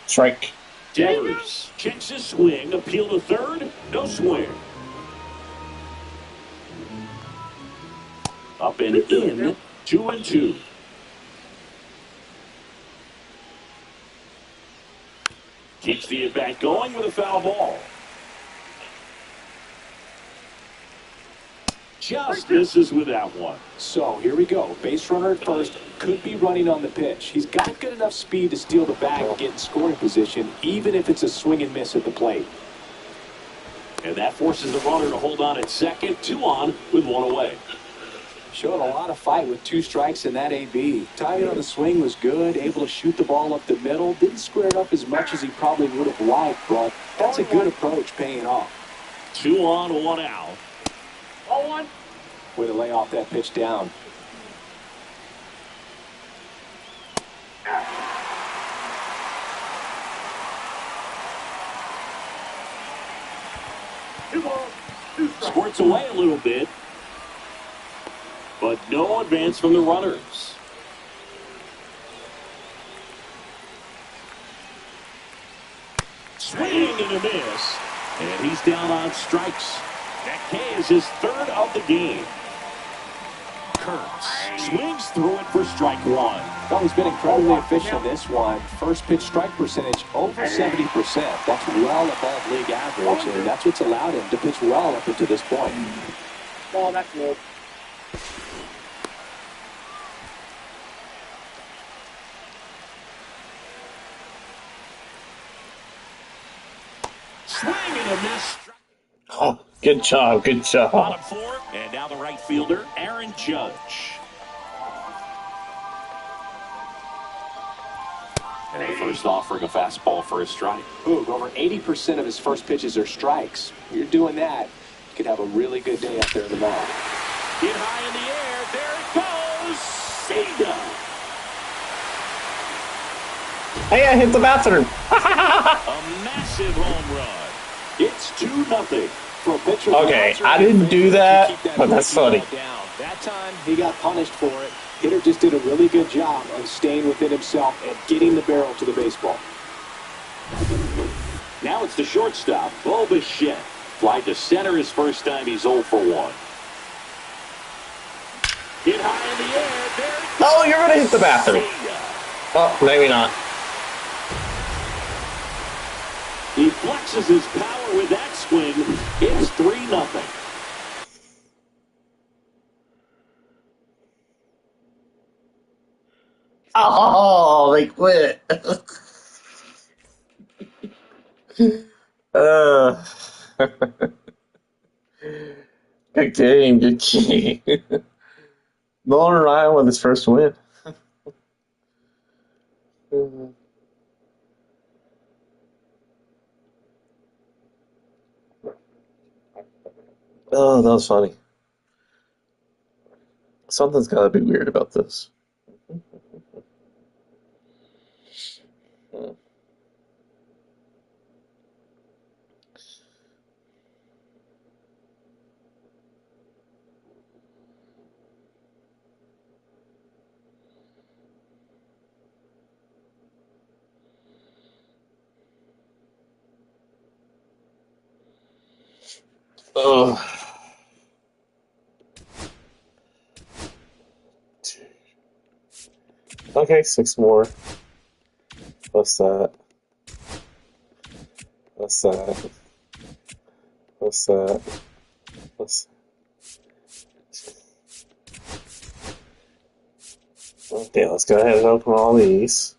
Strike. Devers checks his swing. Appeal to third. No swing. Up and in. 2-2. Keeps the at-bat going with a foul ball. Just misses with that one. So here we go. Base runner at first. Could be running on the pitch. He's got good enough speed to steal the bag and get in scoring position, even if it's a swing and miss at the plate. And that forces the runner to hold on at second. 2 on with 1 away. Showed a lot of fight with 2 strikes in that AB. Timing on the swing was good. Able to shoot the ball up the middle. Didn't square it up as much as he probably would have liked, but that's a good approach paying off. 2 on, 1 out. 0-1. Way to lay off that pitch down. Squirts away a little bit, but no advance from the runners. Swing and a miss, and he's down on strikes. That K is his 3rd of the game. Kurtz swings through it for strike 1. Well, he's been incredibly efficient in this one. First pitch strike percentage over 70%. That's well above league average, and that's what's allowed him to pitch well up until this point. Ball, that's low. Swing and a miss. Oh, good job, good job. Bottom 4, and now the right fielder, Aaron Judge. And the first offering a fastball for a strike. Ooh, over 80% of his first pitches are strikes. When you're doing that, you could have a really good day out there tomorrow. Hit high in the air. There it goes. Sega. Hey, I hit the bathroom. A massive home run. It's 2-0. For a pitcher, Okay, I didn't do that, but that's funny. That time, he got punished for it. Hitter just did a really good job of staying within himself and getting the barrel to the baseball. Now it's the shortstop, Bo Bichette. Fly to center his first time. He's 0 for 1. Hit high in the air. There Oh, you're going to hit the bathroom. Oh, maybe not. He flexes his power with that swing. It's 3-0. Oh, they quit. Good game, good game. Nolan Ryan with his first win. Oh, that was funny. Something's got to be weird about this. Oh. Okay, 6 more. What's that? What's that? What's that? What's... Okay, let's go ahead and open all these.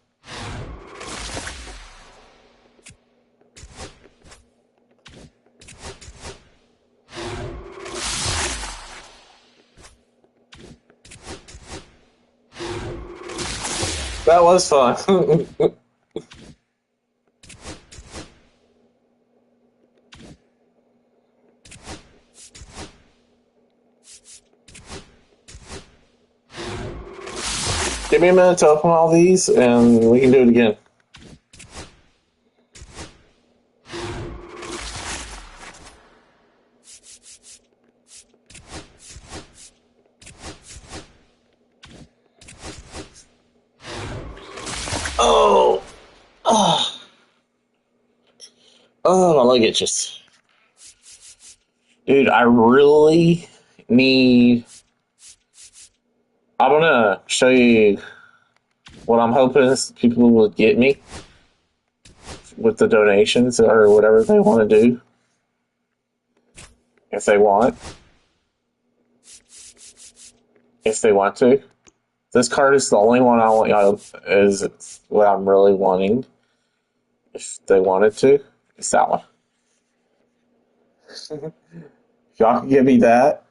That was fun. Give me a minute to open all these, and we can do it again. Oh, my leg itches. Dude, I really need... I'm gonna show you what I'm hoping people will get me with the donations or whatever they want to do. If they want. If they want to. This card is the only one I want, is what I'm really wanting. If they wanted to, it's that one. If y'all can give me that,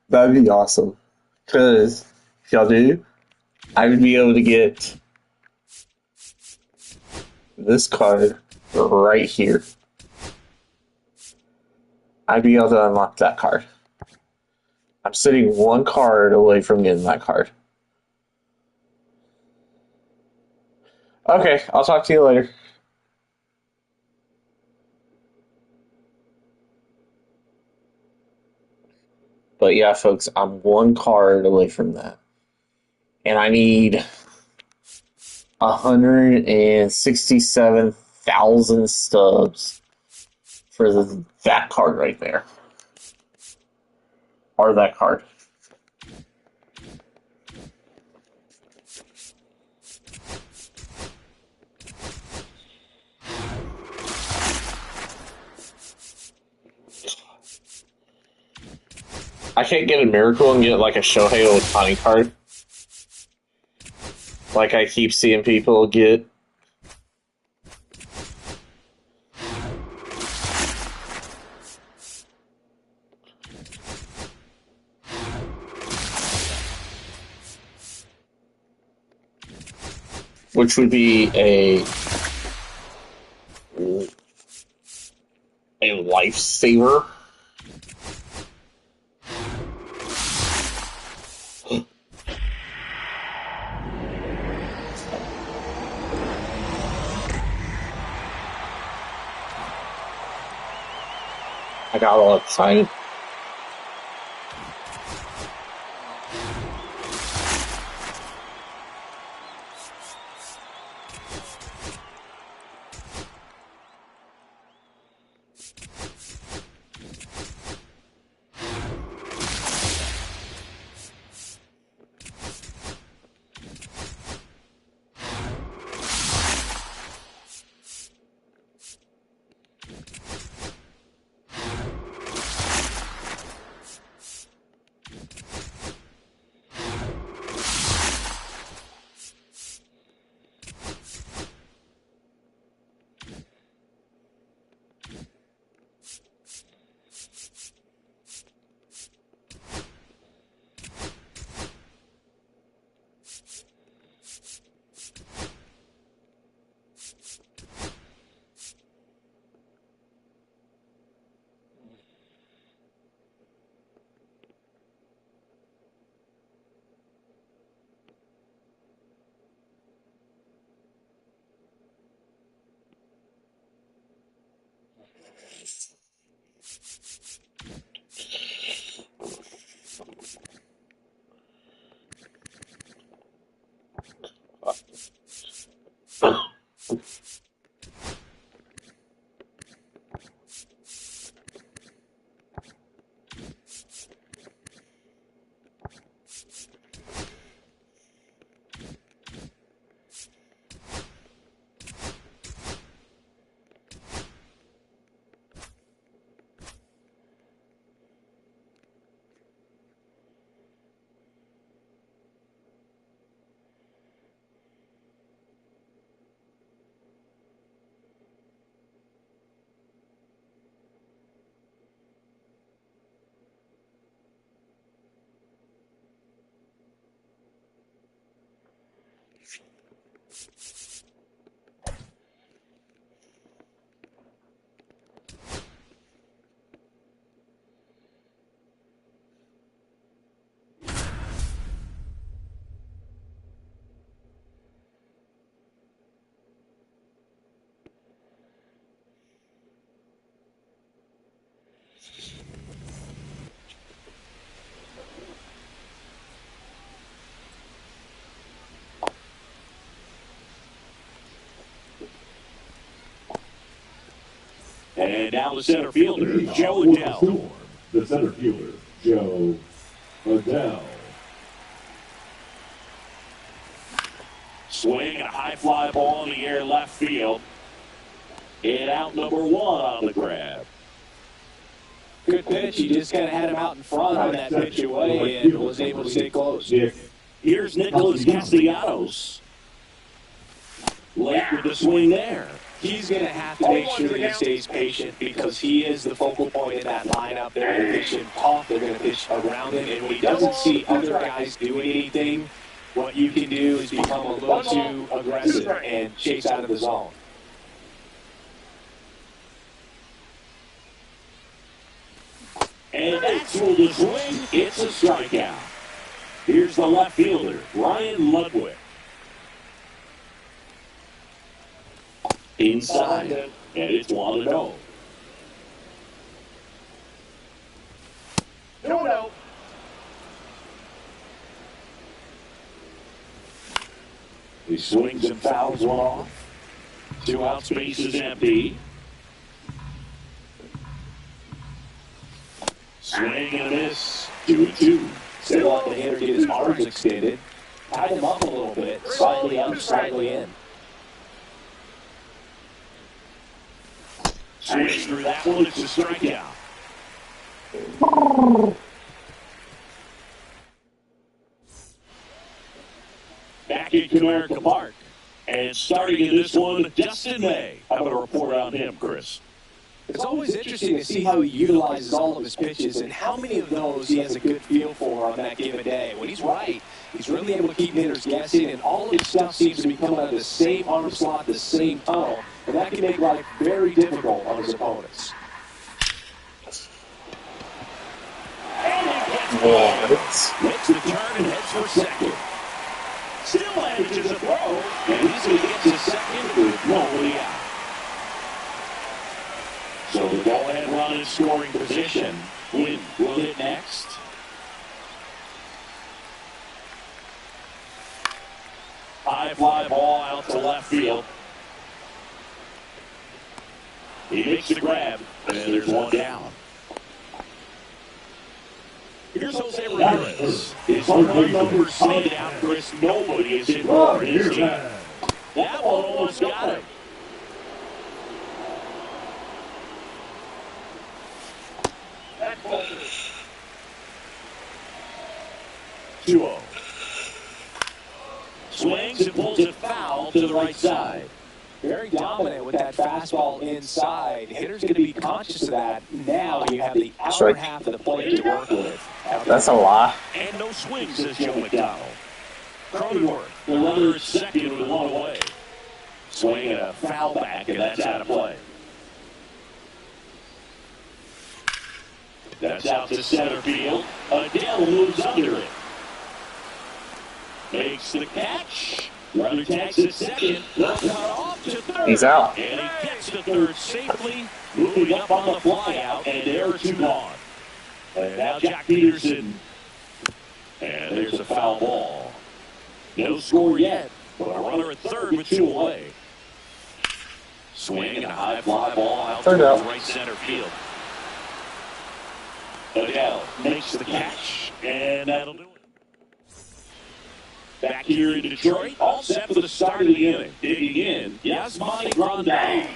that'd be awesome. Because if y'all do, I would be able to get this card right here. I'd be able to unlock that card. I'm sitting one card away from getting that card. Okay, I'll talk to you later. But yeah, folks, I'm one card away from that. And I need 167,000 stubs for that card right there. Or that card. I can't get a miracle and get like a Shohei Ohtani card. Like I keep seeing people get. Which would be a lifesaver. I got all excited. And now the center fielder, Joe Adell. The center fielder, Joe Adell. Swing, a high fly ball in the air left field. And out number 1 on the grab. Good pitch. He just kind of had him out in front on that pitch away and was able to stay close. Here's Nicholas Castellanos. Late with the swing there. He's going to have to make sure that he stays patient because he is the focal point in that lineup. They're going to pitch him tough. They're going to pitch around him. And when he doesn't see other guys doing anything, what you can do is become a little too aggressive and chase out of the zone. And that's for the swing. It's a strikeout. Here's the left fielder, Ryan Ludwig. Inside, and it's 1-0. No. He swings and fouls one off. 2 outs, bases empty. Swing and a miss. 2-2. Still let the hitter get his arms extended. Tied him up a little bit. Slightly up, slightly in. Swings through that one. It's a strikeout. Back in Comerica Park. And starting in this one, Dustin May. How about a report on him, Chris? It's always interesting to see how he utilizes all of his pitches and how many of those he has a good feel for on that given day. When he's right, he's really able to keep hitters guessing, and all of his stuff seems to be coming out of the same arm slot, the same tunnel, and that can make life very difficult on his opponents. Makes the turn and heads for second. Still manages a throw, and easily gets to second with nobody out. So the go-ahead run in scoring position. Wynn will hit next. High fly ball out to left field. He makes the grab, and there's one down. Here's Jose Ramirez. His run numbers stand out, Chris. Nobody is in for his team. That one almost got him. That's 2-0. Swings and pulls it foul to the right side. Very dominant with that fastball inside. Hitter's going to be conscious of that. Now you have the outer half of the plate to work with. That's a lot. And no swing, says Joe McDonald. Cronenworth, the runner is second with 1 away. Swing and a foul back, and that's out of play. That's out to center field. Adell moves under it. Makes the catch. Runner tags at second. Cut off to third. He's out. And he gets to third safely. Moving up on the fly out, and there are 2 gone. And now Jack Peterson. And there's a foul ball. No score yet, but a runner at third with 2 away. Swing and a high fly ball out to right center field. Adell makes the catch, and that'll do it. Back here in Detroit, all set for the start of the inning. Digging in, Yasmani Grandal.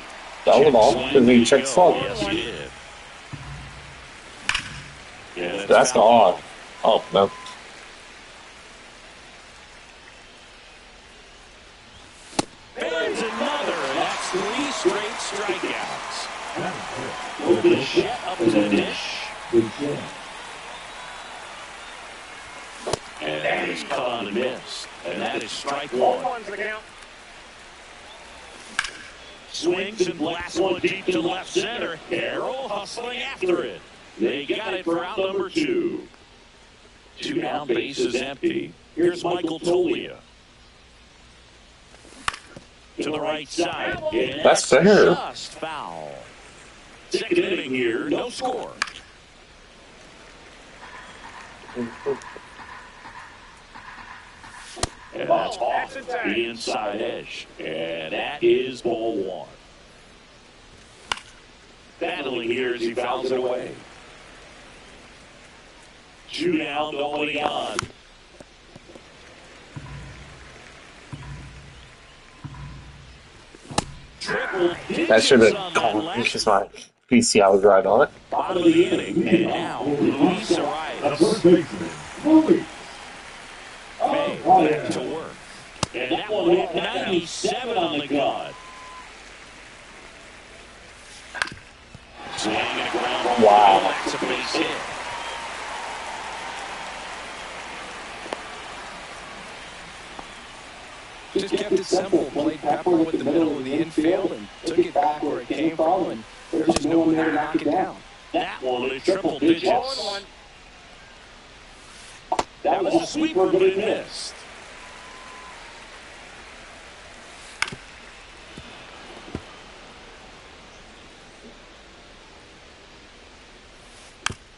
Foul the ball because he checked slug. Yes, he did. Yeah, That's gone. Oh, no. There's another, and that's 3 straight strikeouts. With the shot up to the dish. And that is caught on the miss. And that is strike 1. Swings and blasts one deep to left center. Harrell hustling after it. They got it for out number 2. 2 down, bases empty. Here's Michael Tolia. To the right side. That's fair. Just foul. Second inning here, no score. And that's off the inside edge. And that is ball 1. Battling here as he fouls it away. 2 down, nobody on. That should have gone. It's just my PC. I was right on it. Bottom of the inning, and now Luis Arias. Back to work. And that one hit 97 on the gun. Swing and a ground ball. Wow. That's a base hit. Just kept it simple, played pepper with the middle of the infield and took it back where it came from, and there's just no one there to knock it down. That one is triple digits. That was a sweeper, but it missed.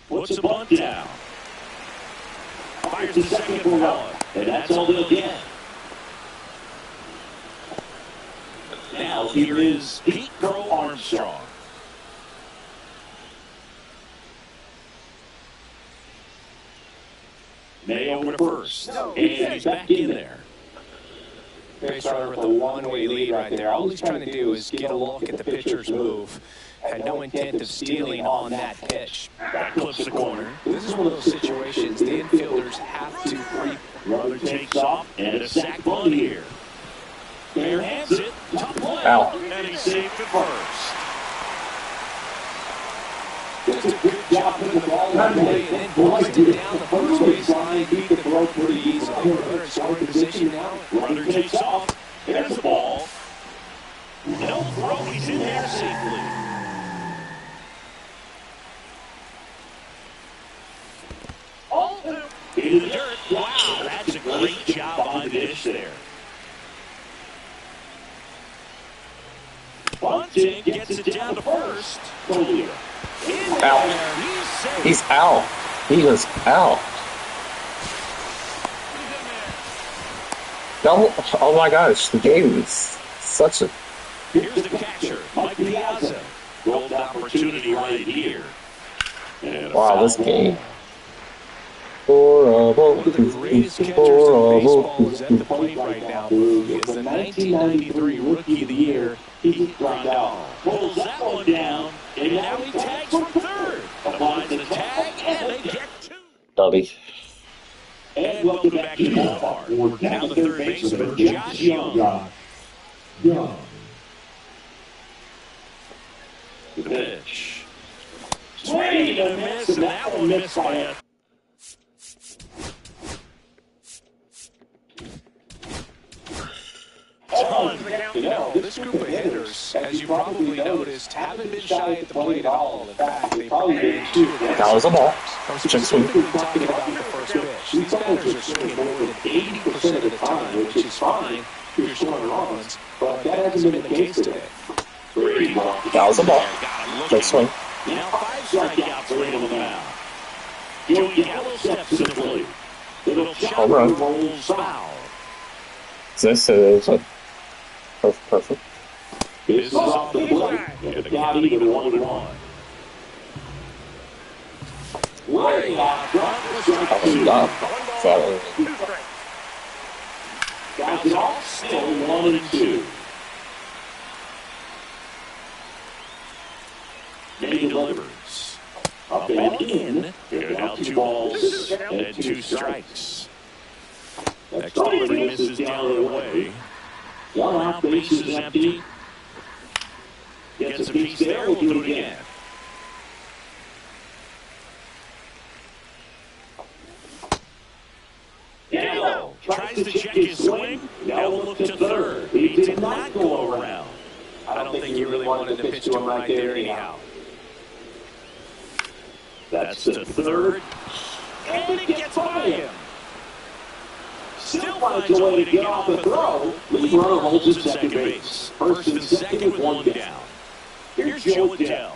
Puts a bunt down. Fires the second for 1, and that's all they'll get. Now here is Pete Crow Armstrong. May over to first, and he's back in there. Base runner with a one-way lead right there. All he's trying to do is get a look at the pitcher's move. Had no intent of stealing on that pitch. That clips the corner. This is one of those situations the infielders have to pre. Runner takes off, and a sack bunt here. Fair hands it, top play, Ow. and he saved it first. Just a good job putting the ball in play and then busted it down the first baseline. Beat the throw pretty easily. Runner in scoring position now. Runner takes off. There's the ball. No throw. He's in there safely. In the dirt. Wow, that's a great job on the dish there. Bunting gets it down to first. Tolia. Out. He's out. He was out. No, oh my gosh, the game is such a... Here's the catcher, Mike Piazza. Golden opportunity right here. Wow, this game. One of the greatest catchers in baseball is at the plate right now, Boog. It's the 1993 Rookie of the Year, Pete Grandal. Pulls that one down, and now he tags from third. Applies the tag, and they get 2. Dubby. And welcome back to the ballpark. We're down the third baseman, Josh Young. The pitch. Swing and a miss, and that one missed by a... You know, this group of hitters, as you probably noticed, haven't been shy at the plate at all. In fact, they probably made 2 of their... That was a ball. I'm specifically talking about the first pitch. These batters are swinging more than 80% of the time, which is fine if you're scoring runs, but that hasn't been the case today. That was a ball. Good swing. Now 5 strikeouts laid on the mound. Joey Gallo steps to the plate. Little shot rolls foul. This is a perfect. This is off the plate, and the count even 1-1. Way off front, bounce off, still 1-2. May delivers. Up and in, and now 2 balls and 2 strikes. Next delivery misses down and away. 1 out, bases empty. Gets a piece there, we'll do it again. Gallo tries to check his swing. Now we'll look to third. He did not go around. I don't think really wanted to pitch to him right there anyhow. That's the third. And it gets by him. Still finds a way to get off the throw. Lead runner holds at second base. First and second with one down. Here's Joe Adele.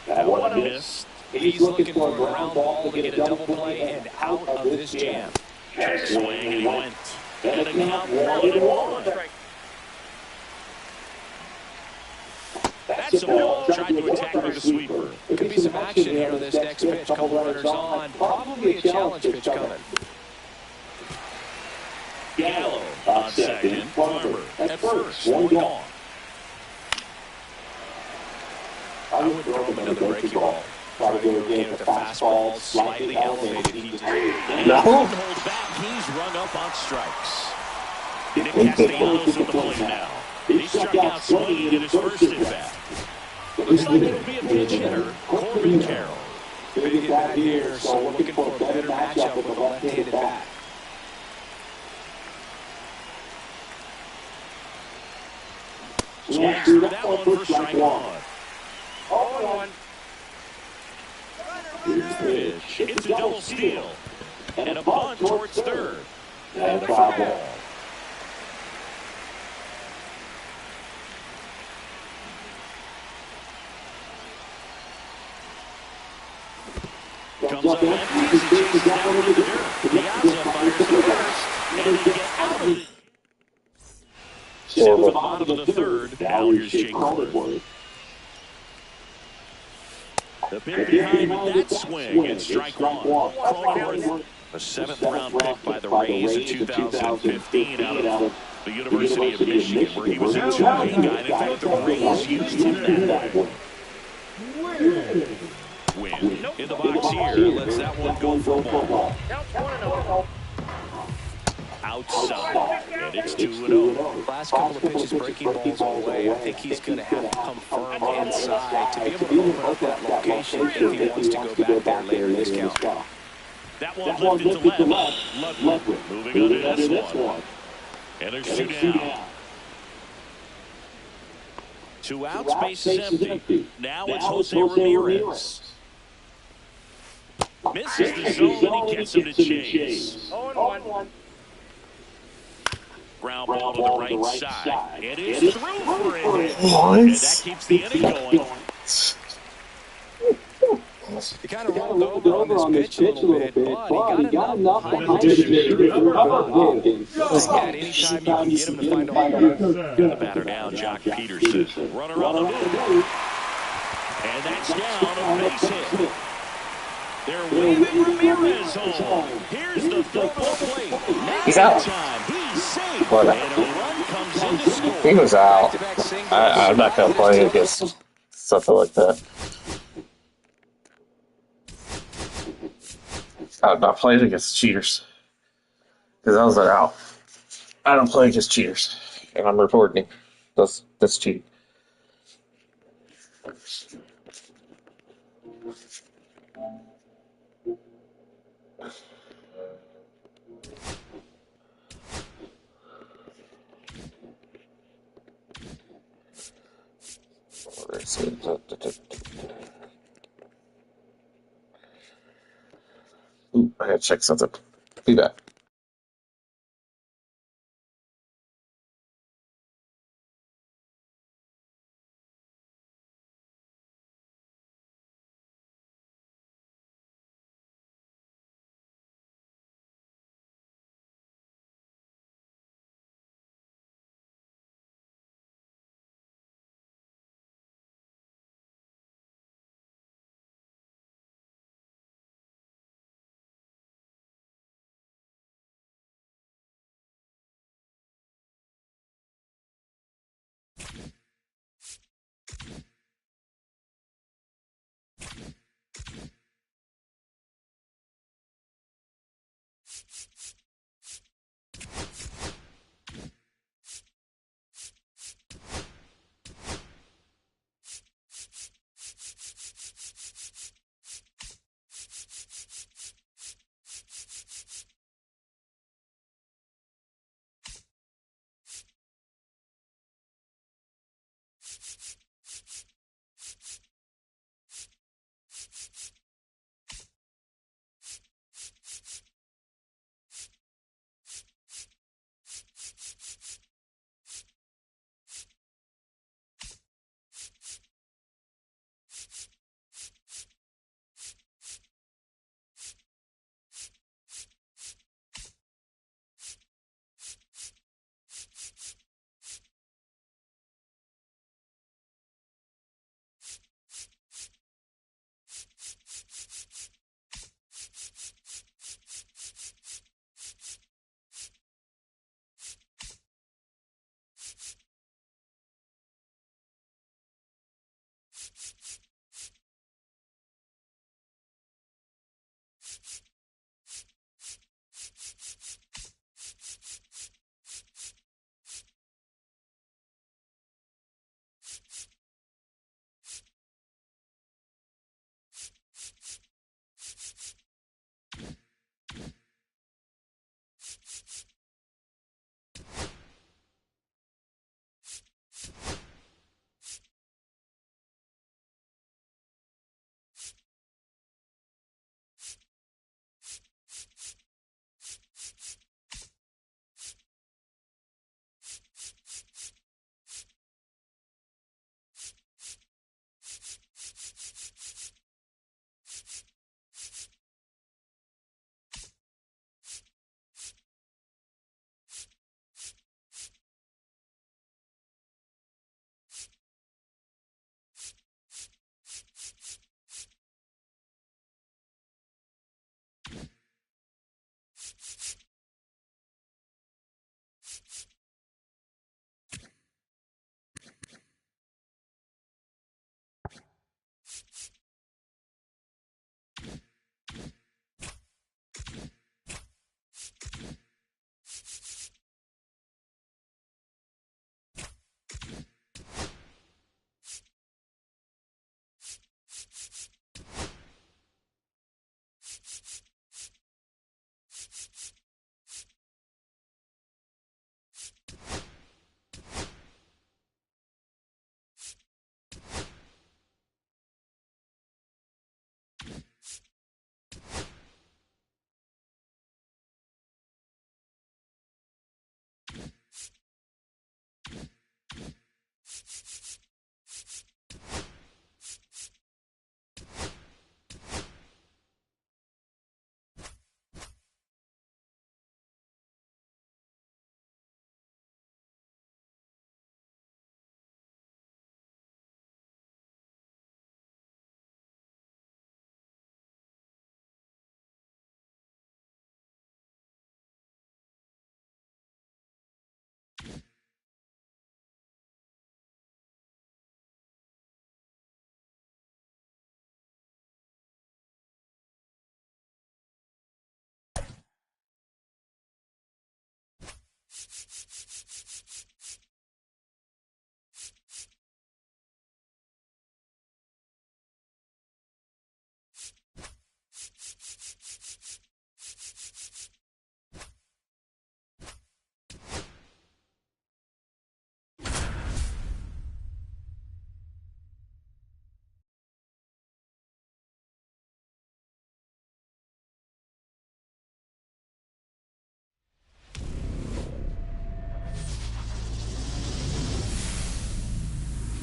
That one missed. He's looking for a ground ball to get a double play and out of this jam. Check swing, and he went. And the count 1-1. That's a ball. Tried to attack with a sweeper. Could be some action here on this next pitch. Couple runners on. Probably a challenge pitch coming. Gallo on second. Farmer at first. One gone. I would throw him another breaking ball. Try to go again with the fastball slightly elevated. No. Holds back. He's rung up on strikes. Nick Castellanos at the plate now. He struck out swinging in his first at-bat. Looks like it'll be a pinch hitter, Corbin Carroll. Big at bat here, so looking for a better matchup with a left-handed bat. Swings through that one for strike one. 0-1. Here's the pitch. It's a double steal. And a bunt towards third. And a foul ball. Comes up empty as he chases that one in the dirt. Piazza fires to first. And they get out of it. Still at the bottom of the third. Now here's Jake Cronenworth. The pick behind with that swing and strike one. Cronenworth, a seventh-round pick by the Rays in 2015 out of the University of Michigan, where he was a two-way guy. In fact, the Rays used him that way. Win in the box here. Lets that one go for a ball. Outside, and it's 2-0. Last couple of pitches breaking balls all the way. I think he's going to have to come firm inside to be able to open up that location if he wants to go back there later in this count. That one lifted to left. Ludwig moving under this one. And there's two down. Two outs, base is empty. Now it's Jose Ramirez. Misses the zone, and he gets him to chase. 0-1. Ground ball to the right side. It is through for a hit. What? And that keeps the inning going. He kind of rolled over on this pitch a little bit, but he got enough behind the anytime you can get him to find a home. The batter now, Jock Peterson. Runner on the move. And that's down, a base hit. They're waving Ramirez home. Here's the throw to the plate. He's out. He's safe. What? And a run comes in to score. He was out. I'm not going to play against something like that. I'm not playing against cheaters. Because those are out. I don't play against cheaters. And I'm reporting. That's cheating. Ooh, I gotta check something. Be back.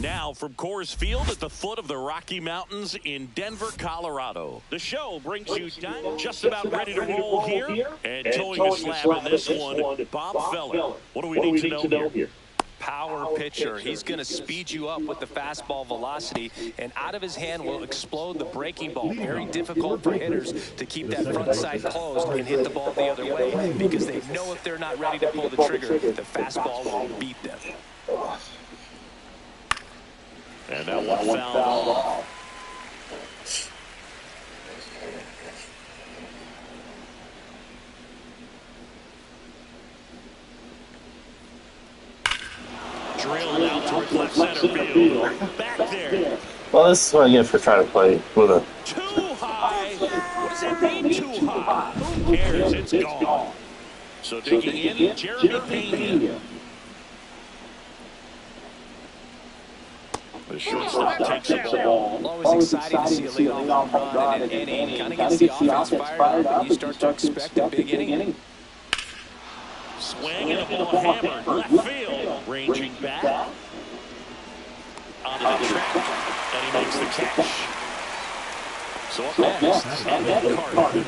Now from Coors Field at the foot of the Rocky Mountains in Denver, Colorado. The show brings you down just about ready to roll here. And towing a slab in this one, Bob Feller. What do we need to know here? Power pitcher. He's going to speed you up with the fastball velocity, and out of his hand will explode the breaking ball. Very difficult for hitters to keep that front side closed and hit the ball the other way, because they know if they're not ready to pull the trigger, the fastball will beat them. And that one fouled off. Drilled out towards left center field. Back there. Well, this is what I get for trying to play with a... Too high. What does that mean, too high? Who cares? It's gone. So digging in, Jeremy Pena. The shortstop takes the ball. Always exciting to see a leadoff home run in an inning. Kind of gets the offense fired up, and you start to expect a big inning. Swing and a ball hammered left field. Ranging back onto the track, and he makes the catch. So up next, Evan Carter.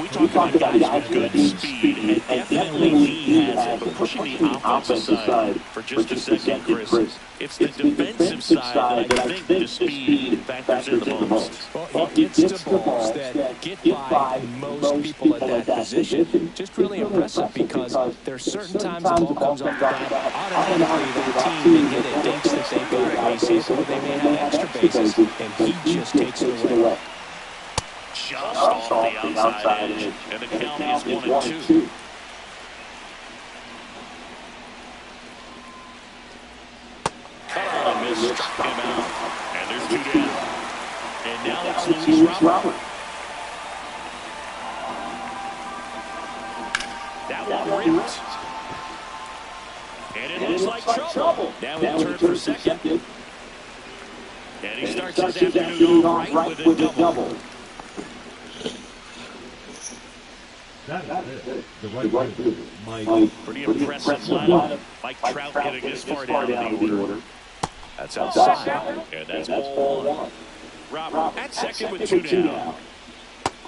We talk about guys with good speed, and definitely he has it, but pushing the offensive side for just a second, Chris, it's the defensive side that I think the speed factors in the most. Well, he gets to balls that get by most people at that position. Just really impressive because there are certain times the ball comes off the bat, automatically that team may hit it, thinks that they've got a base hit, or they may have extra bases, and he just takes it away. Just off the outside edge, and the count is 1-2. Cut on a miss, struck him out, and there's 2 down. And now it's Luis Robert. That one ripped. And it looks like trouble. Now he'll turn for second. And he starts his afternoon off right with a double. The right Mike. Pretty impressive lineup. Mike Trout getting this far down in the order. That's outside. And that's ball 1. Robert at second with 2 down.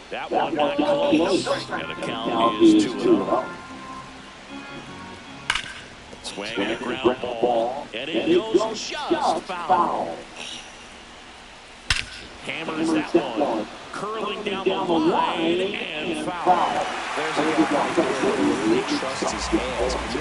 That one not close. And the count is 2-0. Swing and a ground ball. And it goes just foul. Hammers that one. Curling down the line and foul. There's a guy right there who really trusts his hands. He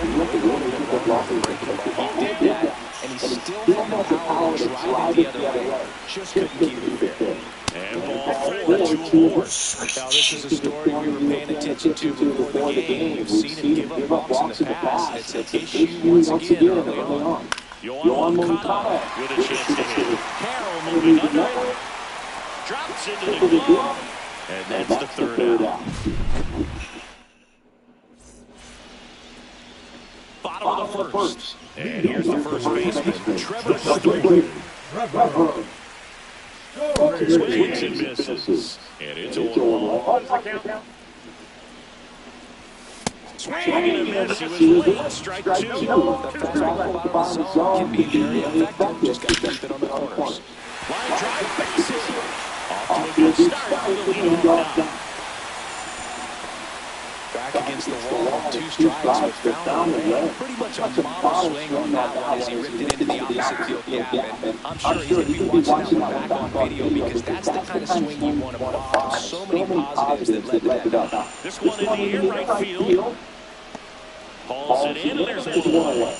did that, and he still had the power to drive it the other way. Just couldn't keep it fair. And ball 4, 2 more. Now, this is a story we were paying attention to before the game. We've seen him give up walks in the past. It's an issue once again early on. Yohan Moncada with a chance to hit. Carroll moving under it. Drops into the glove, and that's the 3rd out. Bottom of the first. And here's the first baseman, Trevor Story. Swings and misses. And it's 0-1. Swing and a miss. He was late. Strike 2. The fastball out of the zone can be very effective. Just got to keep it on the corners. Line drive, base hit. Off to a good start with the leadoff knock. Back against the wall, 2 strikes, but found the way. Pretty much a model swing on that one as he ripped it into the opposite field gap. And I'm sure he's going to be watching that one back on video because that's the kind of swing you want to put off. So many positives that led to that knock. This one in the air, right field. Hauls it in, and there's 1-away.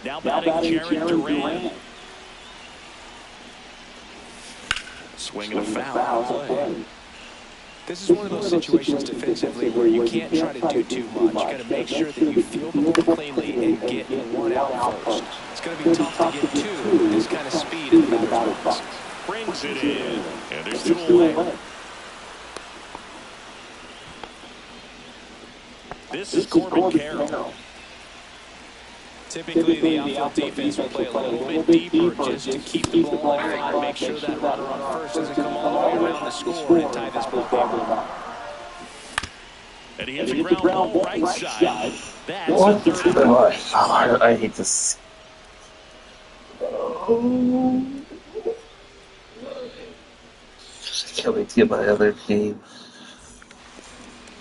Now batting Jared Duran. Swinging a foul play. This is one of those situations defensively where you can't try to do too much. You got to make sure that you field the ball cleanly and get 1 out first. It's going to be tough to get 2 with this kind of speed in the batter's box. Brings it in, and there's 2 away. This is Corbin Carroll. Typically, the outfield defense will play a little bit deeper just to keep the ball in front and make sure that runner on first doesn't come all the way around the score and tie this ball game. And he hits a ground ball right side. That's What? the 3rd. Oh, I hate this. Oh. I can't wait to get my other game.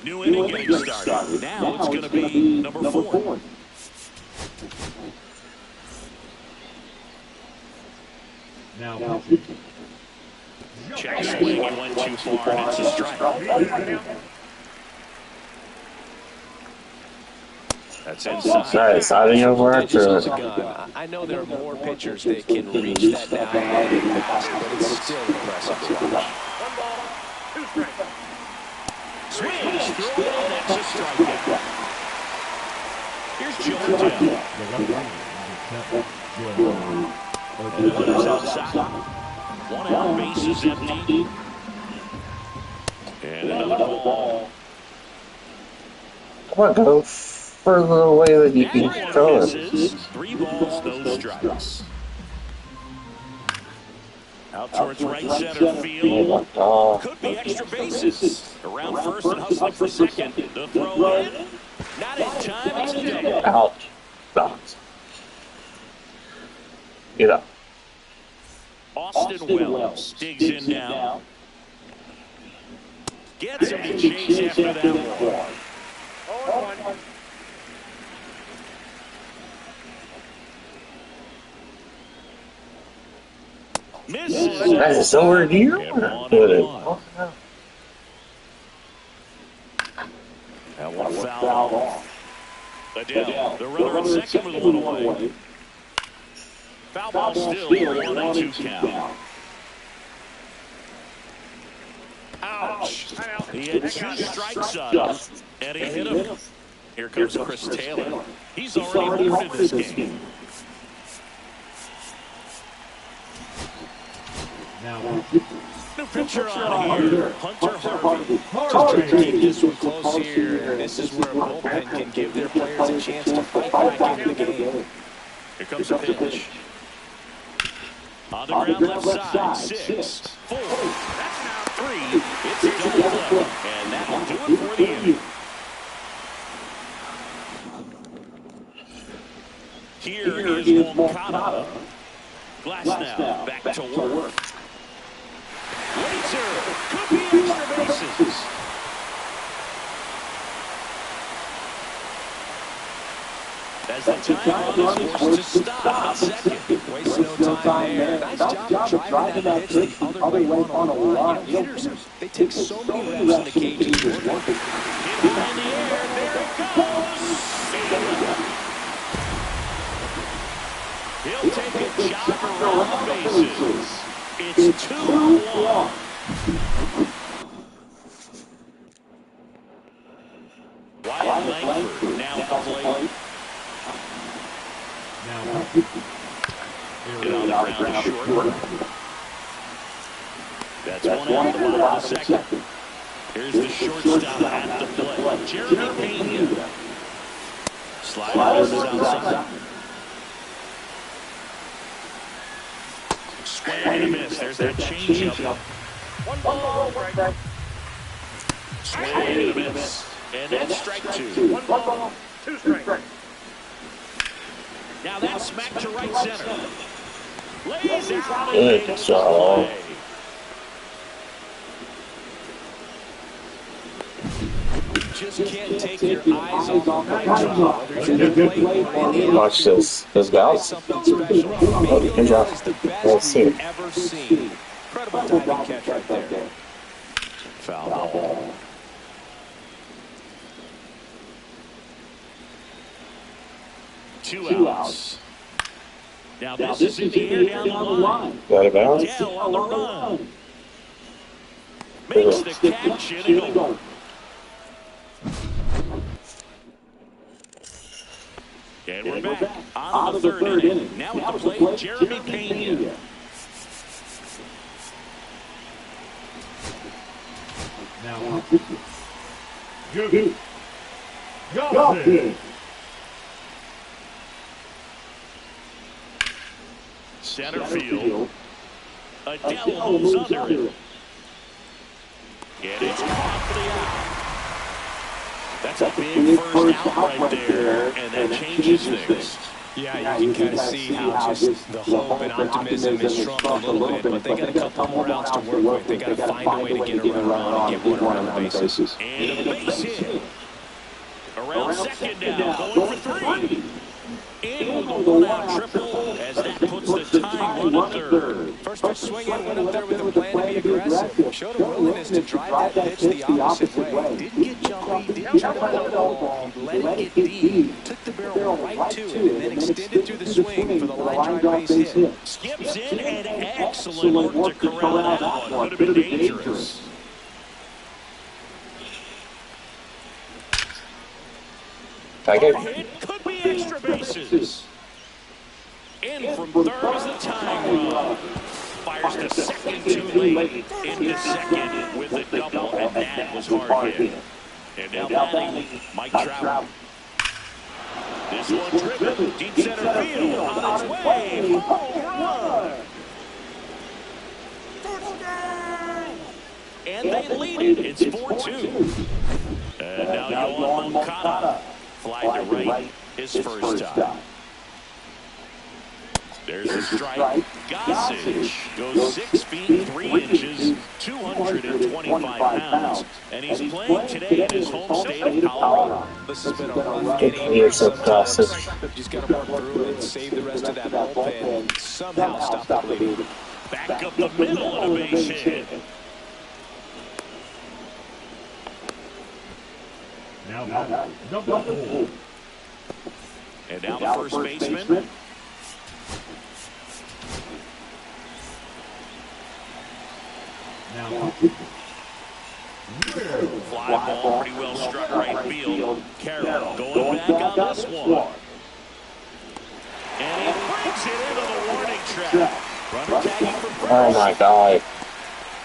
New inning getting started. Now it's going to be number 4. Now, Check swing, he went too far, and it's a strike. That's inside. Sorry, signing over Pitches after. a gun. I know there are more pitchers that can reach that now in the past, but it's still impressive to watch. Swings through it, and that's a strikeout. Here's Joe and the runner's outside. 1 out, base is empty. And another ball. Come on, go further away than you can throw it. 3 balls, no strikes. Out towards right center field. Could be extra bases. Around first and hustling for second. The throw in. Not in time. It's a double. Out. Out. You know. Austin Wells digs in now. Gets him to chase after that one. 0-1. Misses. That is over here. And 1-1. That one fouled off. Adele, the runner at second with one away. Foul ball still, 1-2 count. Ouch. He had 2 strikes on him, and he hit him. Here comes Chris Taylor. He's already moved in this game. Now, New pitcher on here, Hunter Harvey. Just trying to keep this one close here, and this is where a bullpen can give their players a chance to fight back into the game. Here comes a pitch. On the ground left side, 6, 4. That's now 3. It's a double play, and that'll do it for the inning. Here is Moncada. Glass now, back to work. Laser, could be extra bases. As the time run is forced to stop at second. Waste no time there. Nice job driving that pitch the other way on a line. You know, hitters, they take so many reps in the cage each work. Hit high in the air, there it goes. He'll take a jog around the bases. It's 2-1. Wyatt Langford now at the plate. now, Get on the ground short. That's one out of the bottom of the second. Here's the shortstop at the plate, Jeremy Pena. Slider misses outside. Swing and a miss. There's that changeup. 1 ball, strike. Swing and a miss. And that's strike 2. 1 ball, 2 strikes. Now that's smack to right center. Lays out Good and makes job. the play. Just can't take your eyes off the backdrop. Whether it's in the plate or in the Watch this. This guys. something special. Maybe Good job. it's the Let's best see. we've ever seen. Incredible diving catch right there. Foul ball. Two outs. Now this is in the air down the line. Got it bounce. Dell on the run. Makes the catch and a goal. And we're back on the third inning. Now at the plate, Jeremy Pena. now, go it. Center field. Adele moves under it. And it's caught for the out. That's a big first out right there, and that changes things. Yeah, you can kind of see how just the hope and optimism is shrunk a little bit, but they got a couple more outs to work with. They got to find a way to get a run on and get one around the bases. And a base hit. Around second now, going for 3. In with a one-out triple, as that puts the tying run at third. First pitch swinging, went up there with a plan to be aggressive. Showed a willingness to drive that pitch the opposite way. Didn't get jumpy, didn't try to let the ball. He let it get deep, took the barrel right to it, and then extended through the swing for the line drive base hit. Skips in, and excellent work to corral that one. Could have been dangerous. Hit could be extra bases. In from third is the tying run. Fires to second too late. Into second with a double, and that was hard hit. And now batting, Mike Trout. This one driven deep center field on its way. Home run. And they lead it. It's 4-2. And now Yohan Moncada. Fly to right, his first time. There's a strike. Gossage goes 6 feet 3 inches, 225 pounds, and he's playing today in his home state of Colorado. This has been a rough Good inning. years of Sometimes Gossage. you just got to work through it and save the rest of that bullpen and somehow stop the bleeding. Back up the middle and a base hit. Now batter, number 4. And now the first baseman. Now, Fly ball pretty well struck right field. Carroll going back on this one. And he brings it into the warning track. Runner tagging for first. Oh my God.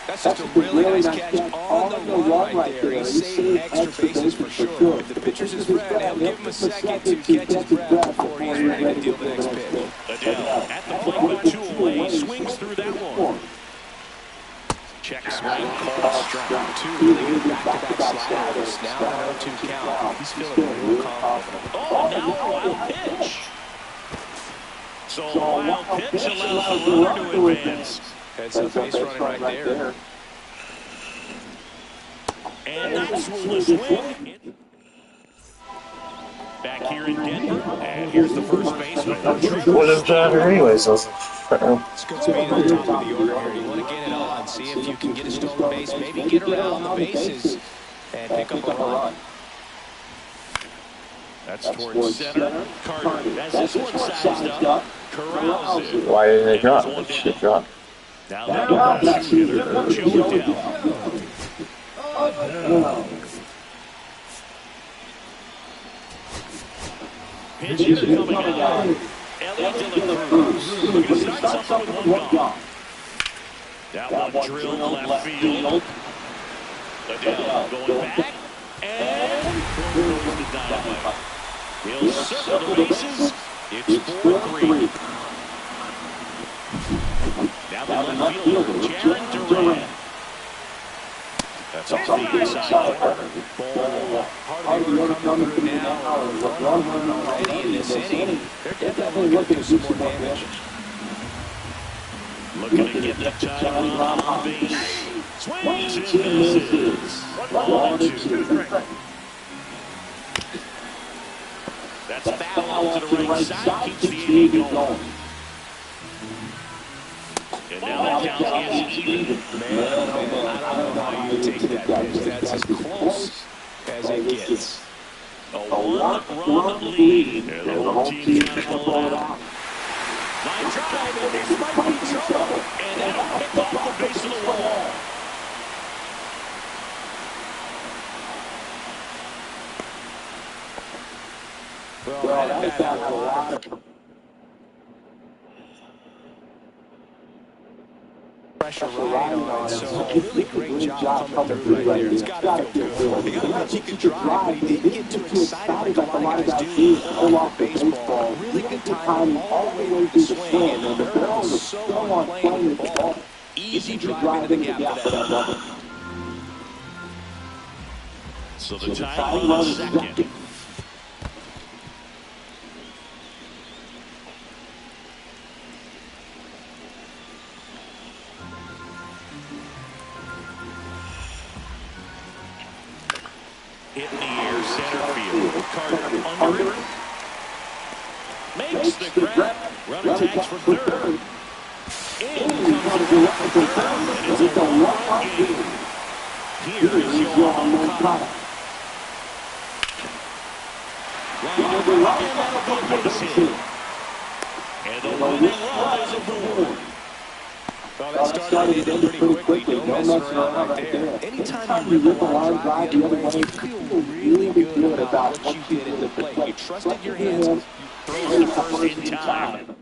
That's just a really nice catch on the run right there. He's saving extra bases for sure. If the pitcher's his friend, he'll give him a second to catch his breath before he's ready to deal the next pitch. Adele at the plate with 2 away. Swings through that one. Check swing, call strike. 2 really good back-to-back sliders. Now an 0-2 count. He's feeling real confident. Oh, now a wild pitch. So a wild pitch allows the runner to advance. Heads up base running right there. And that's the swing. Back here in Denver. And here's the first baseman. What is that anyways? It's good speed on top of the order here. You want to get it on, see if you can get a stolen base, maybe get around the bases and pick up a run. That's towards center. Carter has this one sized up. Corrals it. Why didn't they drop? It should drop. Now that hitter, Joe Adele. Pitch hitter coming out. Ellie De La Cruz. Looking to start something with one gone. That one drilled left field. Adele going back. And goes the dynamite. He'll circle the bases. It's 4-3. Now the left fielder, Jaron Duran. That's off the inside corner. Ball. Part of the order coming through now. Run already in this inning. They're definitely looking to do some more damage. Looking to get the time run on base. Swings and misses. 1-2. That's foul to the right side. Keeps the inning going. And now that count is even. Man, I don't know how you take that pitch. That's as close as it gets. A 1-run lead. And the home team trying to pull it out. Line drive, and this might be trouble. And it'll pick off the base of the wall. Well, that had a lot of pressure right on it, so a really great job coming through right there. It's got to feel good. The guy thought he could drive, but he didn't get too excited like a lot of guys do. Pull off the baseball. Really good timing all the way with the swing, and the barrel was so on playing the ball. Easy drive into the gap for that run. So the tying run is second. Hit in the air, center field. Carter under it. Makes the grab. Runner tags for third. In comes the run for third. And it's a one-run game. Here is your Okada. Line over and that'll be a base hit. And the winning run is aboard. Well, that started pretty quickly. No messing around right there. Anytime you rip a line drive the other way, you feel really good about what you did at the plate. You trusted your hands. You Throws the first in time.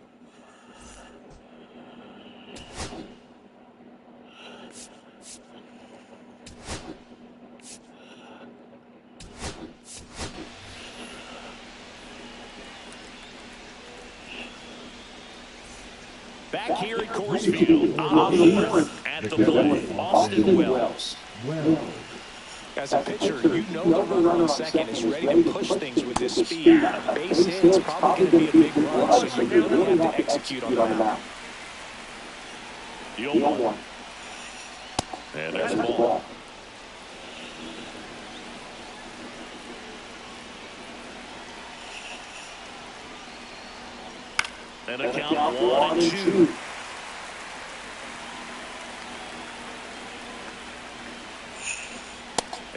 Back here at Coors Field, on the fourth, at the plate, Austin Wells. As a pitcher, you know the runner on second is ready to push things with this speed. A base hit is probably going to be a big run, so you really have to execute on the mound. The 0-1. And there's the ball. And a count 1-2.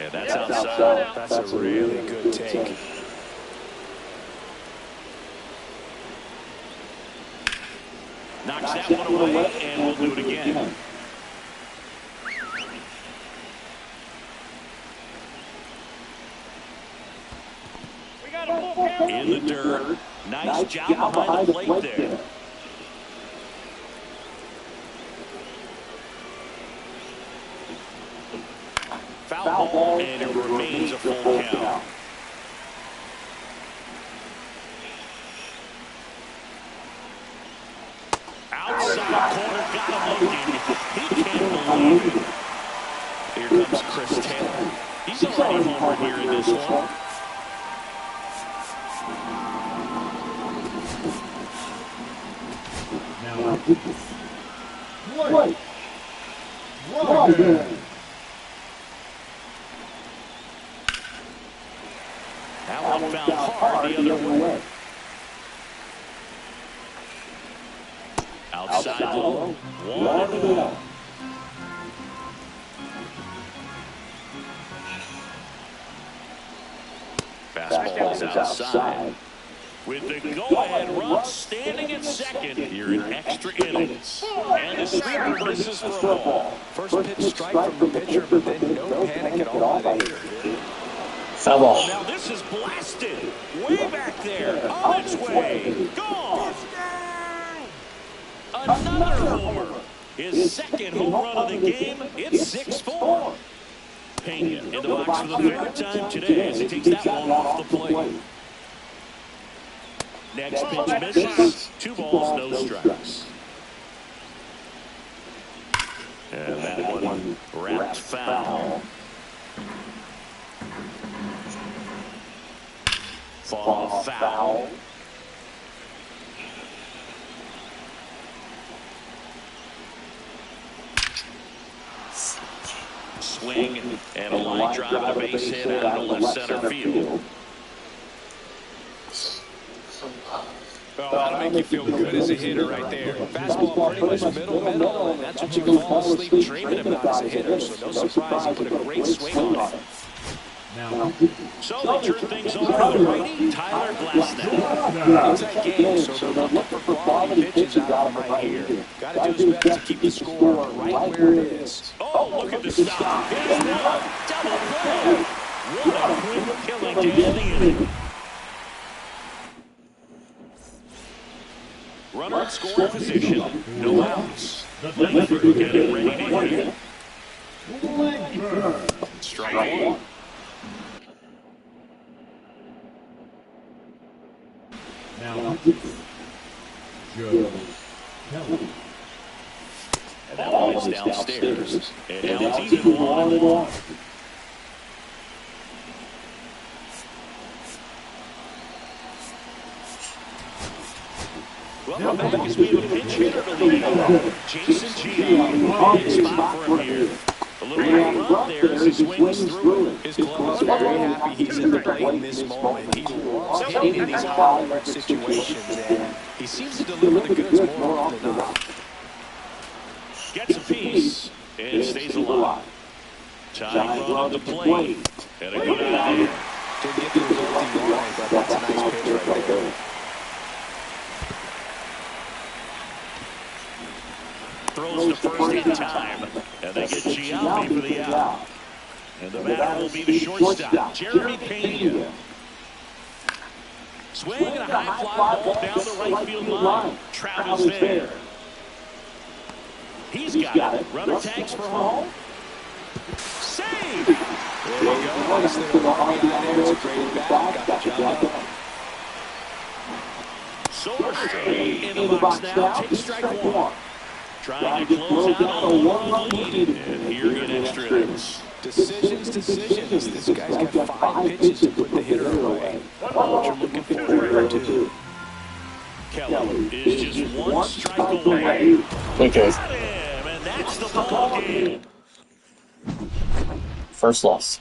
And that's outside. That's a really good take. Knocks that one away, and we'll do it again. We got a full count. In the dirt. Nice job behind the plate there. Foul ball, and it remains a full count. Outside corner, got him looking. He can't believe it. Here comes Chris Taylor. He's already homered here in this one. Now, Roger. That one found hard the other way. Outside low. 1-1. Fastball is outside. With the go-ahead run standing at second here in extra innings. And the sweeper misses for a ball. First pitch strike from the pitcher, but then no panic at all by the hitter. Foul ball. Now this is blasted. Way back there. On its way. Gone. Another homer. His second home run of the game. It's 6-4. Pena in the box for the third time today as he takes that one off the plate. Next pitch misses. 2 balls, no strikes. And that one wrapped foul. Fall foul. Swing and a line drive and a base hit out of left center field. Oh, that'll make you feel good as a hitter right there. Fastball pretty much middle, and that's what you fall asleep dreaming about as a hitter. So no surprise, he put a great swing on it. Now, So they turn things over to the righty, Tyler Glasnow. It's that game, so they're looking for quality pitches out of him right here. Got to do his best to keep the score right where it is. Oh, look at the stop. Here's one. Double play. What a quick killing to end the inning. Runner in scoring position. No outs. Langford getting ready to hit. Strike one. now, Joe Kelly. And that one is downstairs. And now it's even 1-1. Welcome back as we have a pinch hitter to lead off. Jason Giambi. Big spot for him here. A little run there as he swings through it. His club is very happy he's in the plate in this moment. He loves hitting in these high-leverage situations, and he seems to deliver the goods more often than not. Gets a piece and stays alive. Tying run on the plate. And a good eye. Didn't get the result he wanted, but that's a nice pitch right there. Throws the first in time. And they get Giambi for the out. And the batter will be the shortstop, Jeremy Pena. Swing and a high fly ball down the right field line. Trout is there. He's got it. Runner tags for home. Save! There you go. Nice little RBI there. It's a great at bat. Got the job done. Soderstrom in the box now. Takes strike one. Trying to close out a 1-run lead. And here in extra innings. Decisions. This guy's got 5 pitches to put the hitter away. What you're looking for here, too. Kelly is just one strike away. Okay. Got him, and that's the ball game. First loss.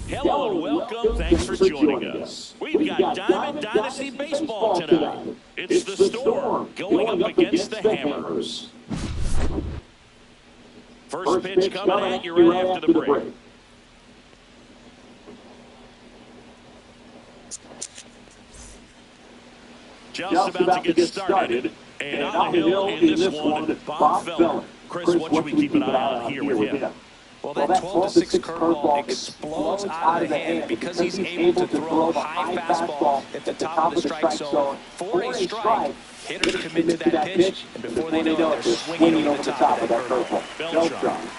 Hello and welcome. Thanks for joining us. We've got Diamond Dynasty Baseball tonight. It's the Storm going up against the Hammers. First pitch coming at you right after the break. Just about to get started. And on the hill in this one, Bob Feller. Chris, what should we keep an eye on here with him? Well, that 12-6 curveball explodes out of the hand because he's able to throw a high fastball at the top of the strike zone for a strike. Hitters commit to that pitch, and before they know it, they're swinging over the top of that curveball. Beltran.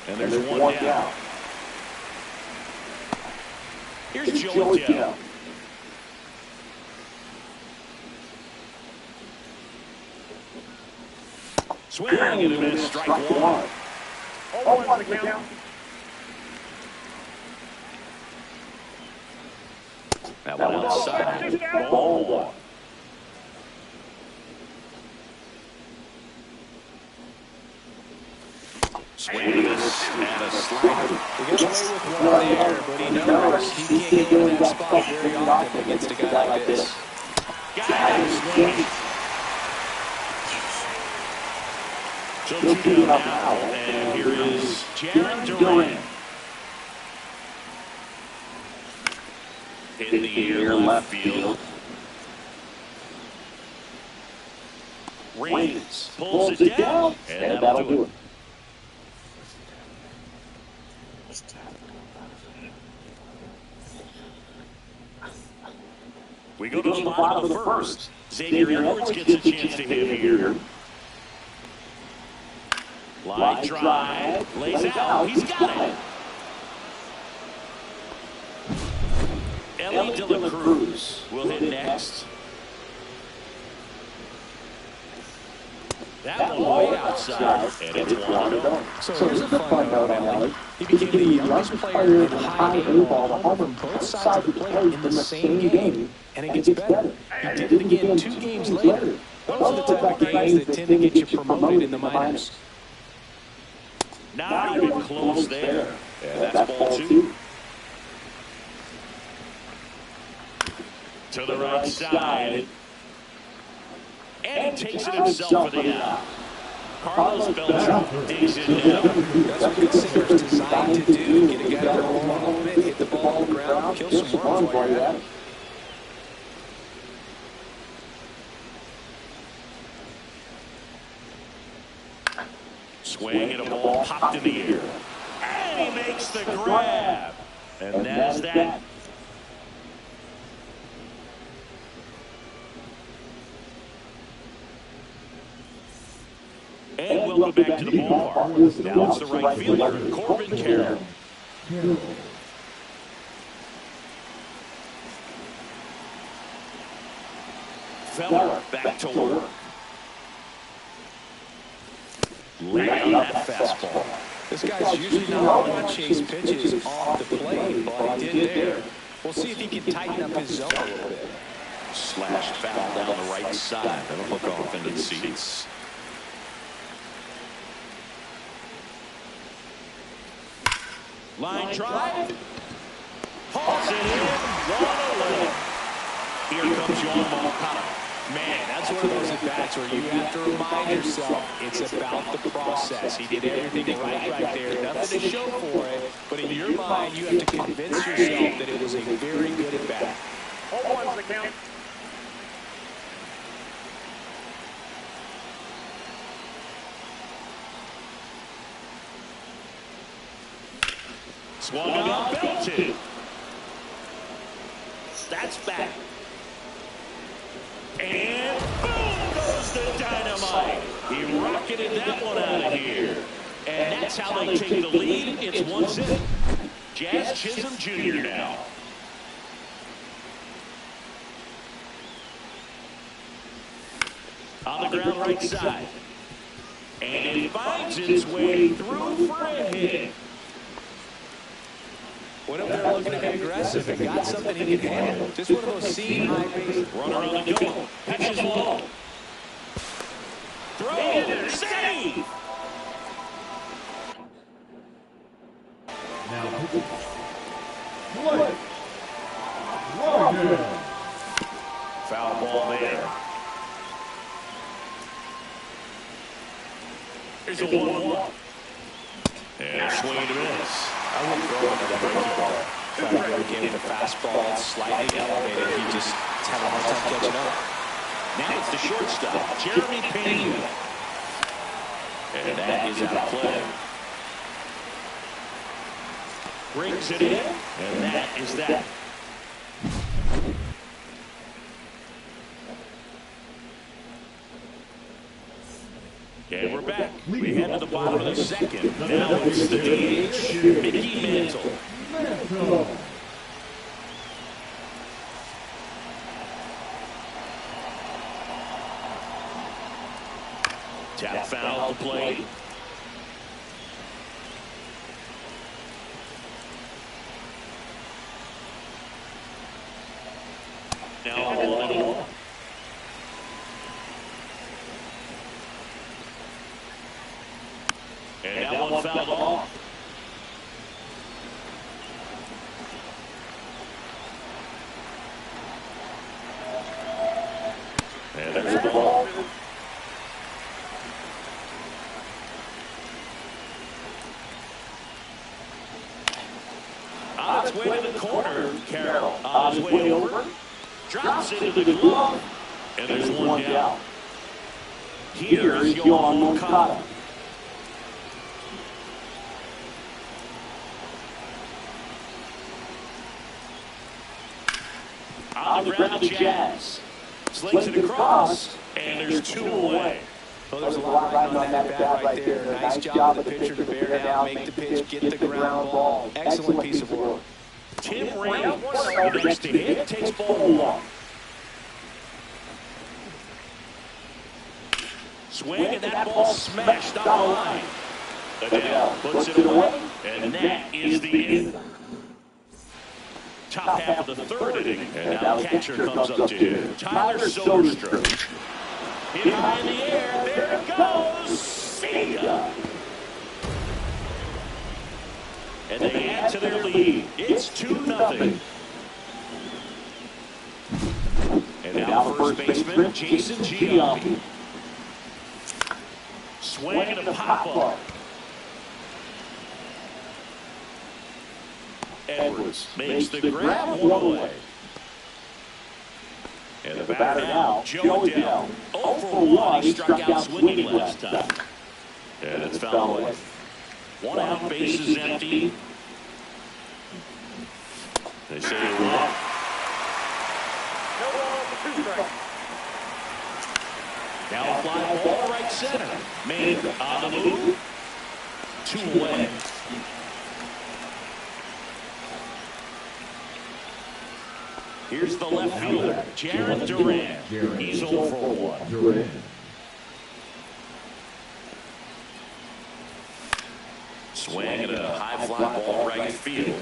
And there's one down. Here's Joey Dell. Swing and a miss, strike one. Oh, the count. That one outside. Ball one. Swing and a slider. He gets away with one there, but he knows he can't get in that spot very often against a guy like this. Got it. Swing. So 2 down now, and here is Jaron Duran. In the air, left field. Reigns pulls it down, and that'll do it. We go to the bottom of the first. Xavier Edwards gets a chance to hit here. Line drive, lays out, he's got it. Ellie De La Cruz will hit next. That one way outside, and it's 1-0. So here's a fun note on Ellie. He became the youngest player in high A ball to home from both sides of the plate in the same game, and it gets better. He did it again 2 games later. Those are the type of games that tend to get you promoted in the minors. Not even close there. And that's ball 2. To the right side. And he takes it himself for the out. Carlos Beltran digs in now. That's what good singer's designed to do. Get a guy to roll a little bit, hit the ball on the ground, kill some runs while you're at it. Swing and a ball popped in the air. And he makes the grab. And that's that. And welcome back to the ballpark. Now it's the right fielder, Corbin Carroll. Feller back to work. Late on that fastball. This guy's usually not one to chase pitches off the plate, but he did there. We'll see if he can tighten up his zone a little bit. Slash foul down the right side. That'll look off into the seats. Line drive. Hauls it in. 1 away. Here comes Yohan Moncada. Man, that's one of those at-bats where you have to remind yourself it's about the process. He did everything right there. Nothing to show for it, but in your mind, you have to convince yourself that it was a very good at-bat. 0-1's the count. Swung on, belted. That's back. And boom goes the dynamite. He rocketed that one out of here. And that's how they take the lead. It's 1-0. Jazz Chisholm Jr. now. On the ground right side. And it finds its way through for a hit. Went up there looking to be aggressive and got something he can handle. Just one of those seam high base. Runner on the go. Pitches low. Throw. Save. Now pitching. Play. Logan. Foul ball there. Here's a 1-1. And a swing and a miss. I wouldn't throw him another breaking ball. Try to go again with a fastball. It's slightly elevated. He just had a hard time catching up. Now it's the shortstop, Jeremy Pena. And that is out of play. Brings it in, and that is that. Okay, we're back. We head to the bottom of the second. Now it's the DH, Mickey Mantle. Tap foul to play. Now 1-1. And that one fouled off. And there's the ball. On its way to the corner, Carroll on his way over. Drops into the glove. And there's one down. Here's Yohan Moncada. On the ground, the Jazz. Slings it across, and there's 2 away. Well, there's a lot riding on that bat right there. Nice job of the pitcher to bear down, make the pitch, get the ground ball. Excellent piece of work. Tim Raines, the next to hit, takes ball 1. Swing, and that ball smashed on the line. Adele puts it away, and that is the end. Top half of the third inning, and now the catcher comes up to him. Tyler Soderstrom. Hit high in the air, there it goes. See ya. And they add to their lead. It's 2-0. And now first baseman Jason Giambi. swing and a pop-up. Edwards makes the grab one away. And the batter now, Joe Adele. 0 for 1. He struck out swinging last time. And it's foul away. 1 out, bases empty. They say it won. Now a fly ball right center. Made on the move. 2 away. Here's the left fielder, Jared Duran. He's 0 for 1. Duran. Swing at a high fly ball right field.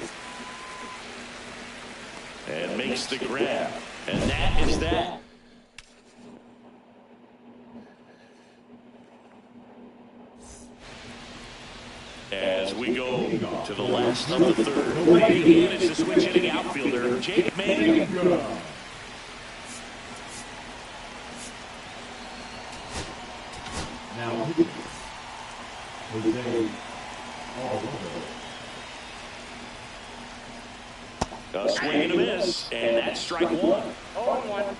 And makes the grab. And that is that. As we go to the last of the third. Waiting in is the switch hitting outfielder, Jake Manning. Now, Jose A swing and a miss, and that's strike 1. 0-1.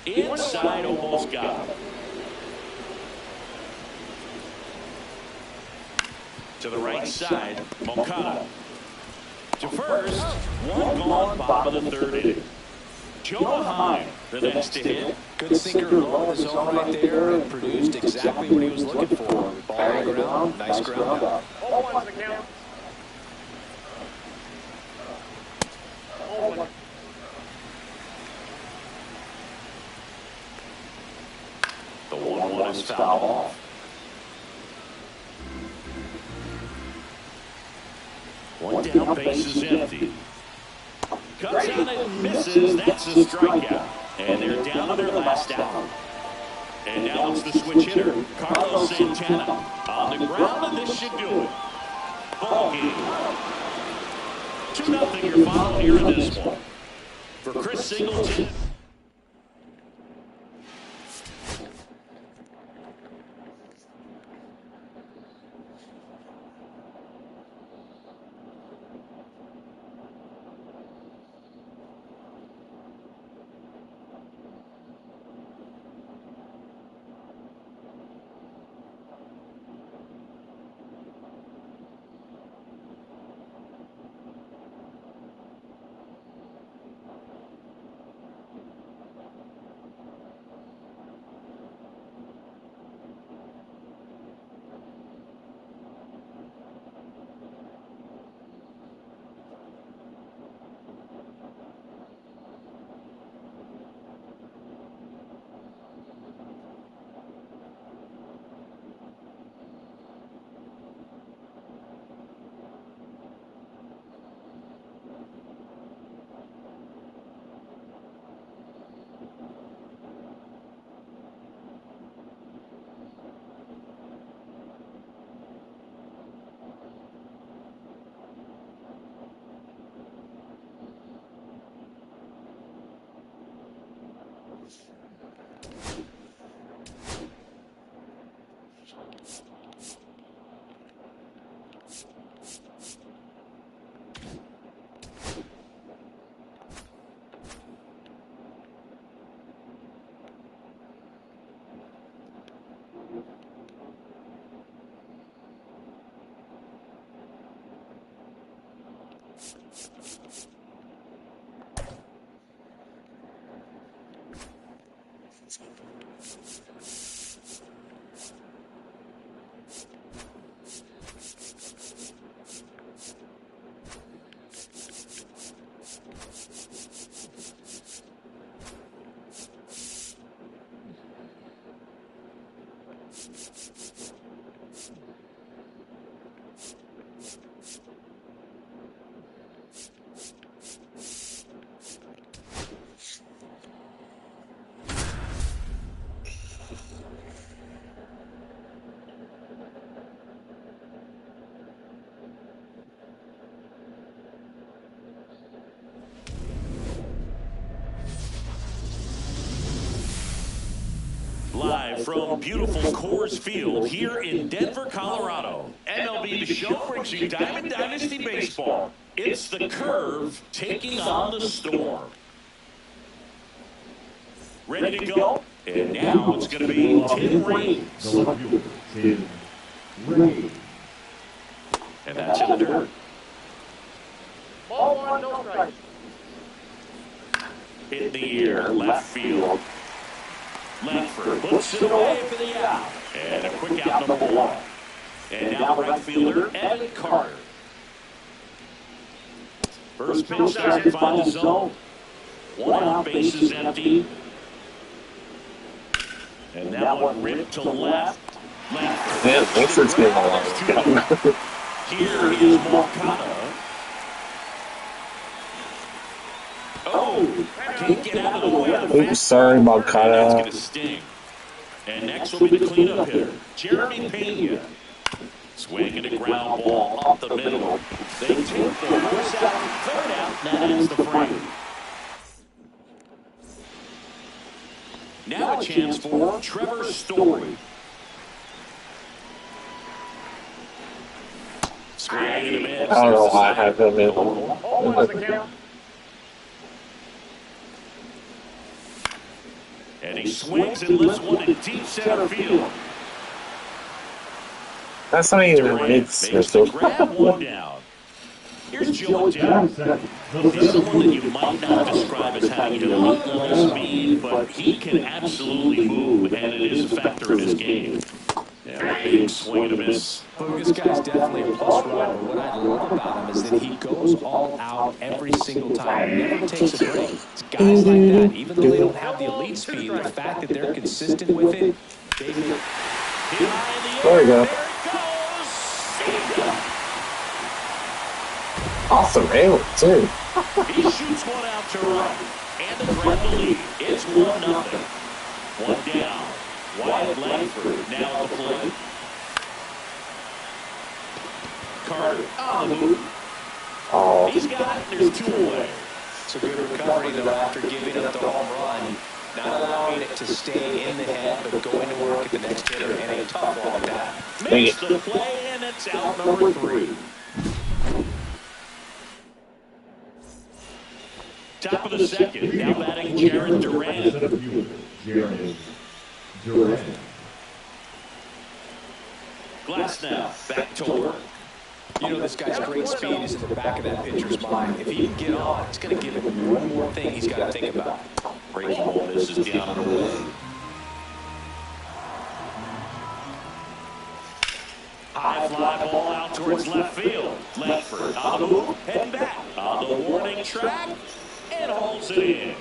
Inside, almost got him. To the right side, Moncada. To first, 1 gone, bottom of the third inning. Joe Heim, the next to hit. Good sinker low in the zone right there and produced exactly what he was looking for. Ball on the ground, nice ground out. 0-1's the count. 0-1. The 1-1 is foul off. One down, bases empty. Comes on and misses. That's a strikeout. And they're down to their last out. And now it's the switch hitter, Carlos Santana. On the ground, and this should do it. Ball game. 2-0 your final here in this one. For Chris Singleton. Live from beautiful Coors Field here in Denver, Colorado, MLB The Show brings you Diamond Dynasty Baseball. It's the Curve taking on the Storm. Ready to go? And now it's going to be Tim Raines. And that's in the dirt. Ball one, no strikes. In the air, left field. Langford puts it away for the out. And a quick out number one. And now the right fielder, Evan Carter. First pitch doesn't find the zone. One out, bases empty. And that one ripped to left. Langford. Yeah, Langford's getting a lot. Here is Moncada. Oh, can't get out of the way of the Oops, sorry, Moncada. That's going to sting. And next will be the cleanup hitter, Jeremy Pena. Swinging a ground ball up the middle. They take the horse out, third out, that ends the frame. Now a chance for Trevor Story. Swinging a miss. I don't know why I have him in. Ball one's the count. And he swings and lifts one in deep center field. That's not even a Makes mid the grab one down. Here's Joe Adele. He's someone that you might not describe as having elite level speed, but he can absolutely move, and it is a factor in his game. Yeah, big swing and a miss. Look, this guy's definitely a plus rider. What I love about him is that he goes all out every single time. Never takes a break. It's guys like that, even though they don't have the elite speed, the fact that they're consistent with it, they make. There we go. Awesome angle, too. He shoots one out to right, and the grab the lead. It's 1-0. One down. Wyatt Langford now at the plate. Carter on the move. Oh, He's got it. There's two away. It's a good recovery, though, after giving up the home run. Not allowing it to stay in the head, but going to work at the next hitter, and a tough one at that. Makes the play, and it's out number 3. Top of the second. Now batting Jared Durant. Glass now. Back to work. You know, this guy's great speed is in the back of that pitcher's mind. If he can get on, it's going to give him one more thing he's got to think about. Breaking ball misses down and away. High fly ball out towards left field. Langford on the move, heading back on the warning track, and holds it in.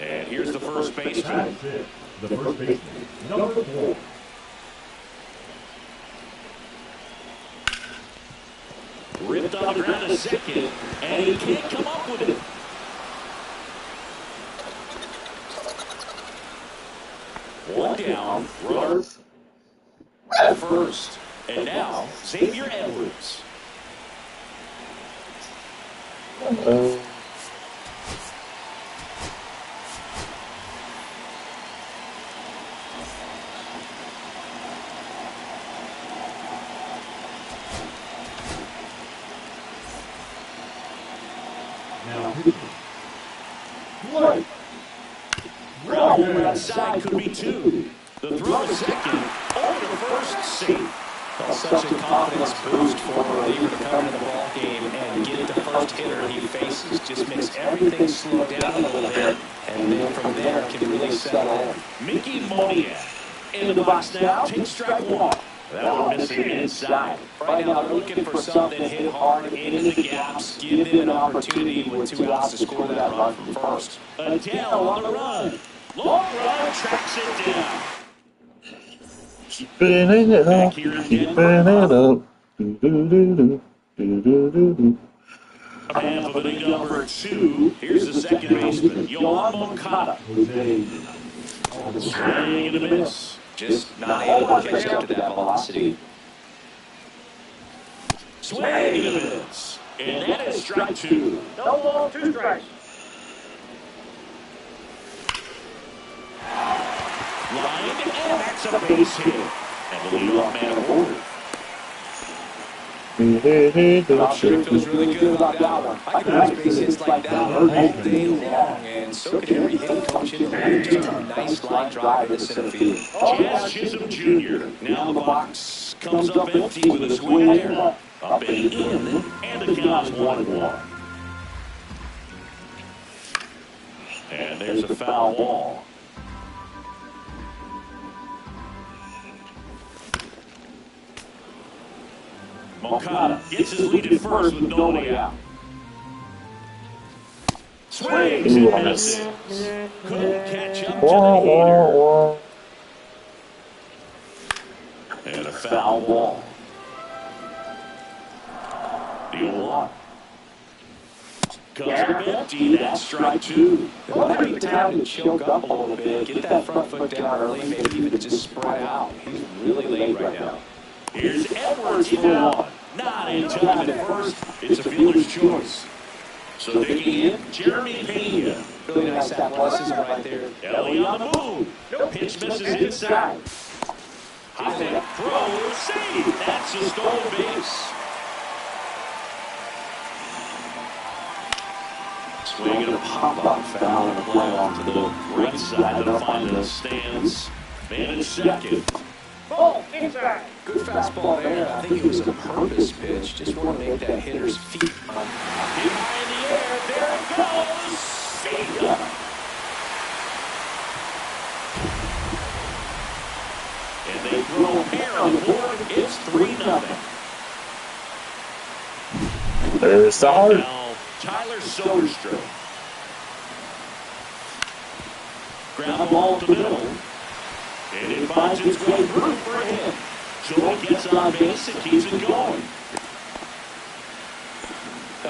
And here's the first baseman. The first baseman, number 4. Ripped on the ground to second, and he can't come up with it. One down, runner at first. And now, Xavier Edwards. Over outside could be 2. The throw to second, over to first, safe. Such a confidence boost for a reliever to come into the ball game and get the first hitter he faces. Just makes everything slow down a little bit, and then from there can really settle in. Mickey Moniak into the box now, takes strike 1. That one missing inside. Right now, they're looking for something that hit hard into the gaps, give them an opportunity with 2 outs to score that run from first. Adele on the run. Long run, tracks it down. keeping it up, keeping it up. Half of inning number 2. Here's the second baseman, Yohan Moncada. Swing and a miss. Just not able to catch up to that velocity. Swing and a miss. And that is strike 2. No ball, 2 strikes. Line, and that's a base hit. And the leadoff man aboard. I'm sure he feels really good about that one. I can produce base hits like that all day long, and so can every hitting coach in the league. Just a nice line drive into center field. Jazz Chisholm Jr. Now the box comes up empty with a swing there. Up and in, and the count is 1-1. And there's a foul ball. Moncada gets his lead at first with nobody out. Swings and misses. Couldn't catch up to the heater. And a foul ball. The 0-1. Comes up empty. That's strike two. It might be time to choke up a little bit, get that front foot down early, maybe even just spread out. He's really late right now. Here's Edwards for one. Not in time at first. It's a fielder's choice. So digging in, Jeremy Pena. Really nice athleticism right there. Ellie on the move. No pitch misses inside. High left throw, save. That's a stolen base. Swing and a pop-up foul and a play off to the right side. They'll find the stands. Man in second. Ball inside. Good fastball there. I think it was a purpose pitch. Just want to make that hitter's feet on. Hit high in the air. There it goes. See ya. And they throw a pair on the board. It's 3-0. There's the heart. Now, Tyler Soderstrom. Ground ball to the middle. And it finds its way through for a hit. Joey gets on base and keeps it going.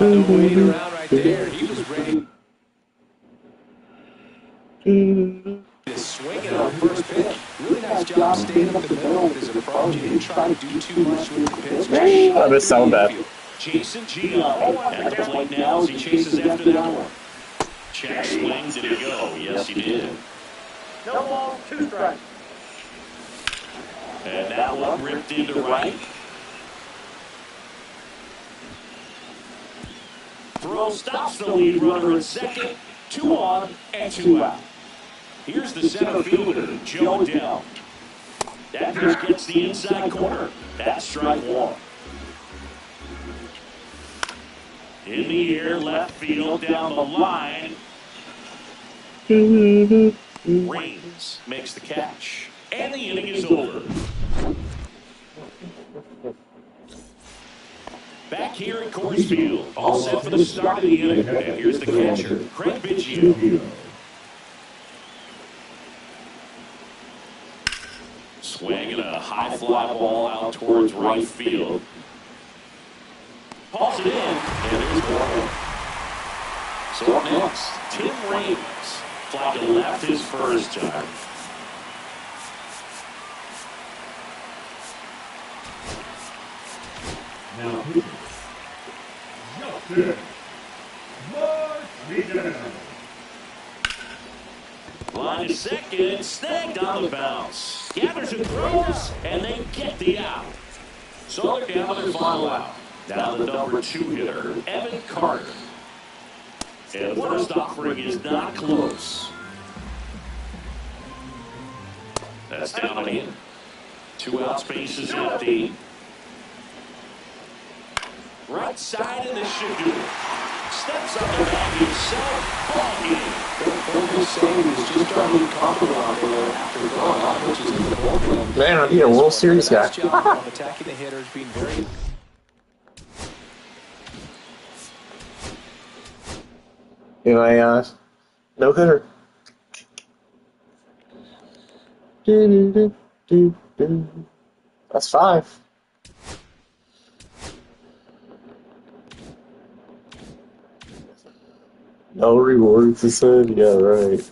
No waiting around right there. He was ready to swing it on first pitch. Really nice job staying up the middle with his approach. He didn't try to do too much with the pitch. I missed so bad. Jason Giammo at the plate now as he chases after that one. Check swing, did he go? Yes, he did. No ball, 2 strikes. And that one ripped into right. Throw stops the lead runner at second. 2 on and 2 out. Here's the center fielder, Joe Adell. That pitch gets the inside corner. That's strike 1. In the air, left field, down the line. Reigns makes the catch. And the inning is over. Back here at Coors Field, all set for the start of the inning. And here's the catcher, Craig Biggio. Swinging a high fly ball out towards right field. Pulls it in, and there's the one. So up next, Tim Raines. Fly to left his first time. Now pitching. Justin Martinez. Line to second, snagged on the bounce. Gathers and throws, and they get the out. So they're down to their final out. Now the number 2 hitter, Evan Carter. And the first offering is not close. That's down and in. 2 out, spaces empty. Right side, and this should do it. Steps up the bag himself. Ball game. Don't say he's just trying to be comfortable out there after going out, which is in the bullpen. Man, I need a World Series guy. Nice job on attacking the hitters, being very. Anyway, no hitter. That's 5. No rewards, he said? Yeah, right.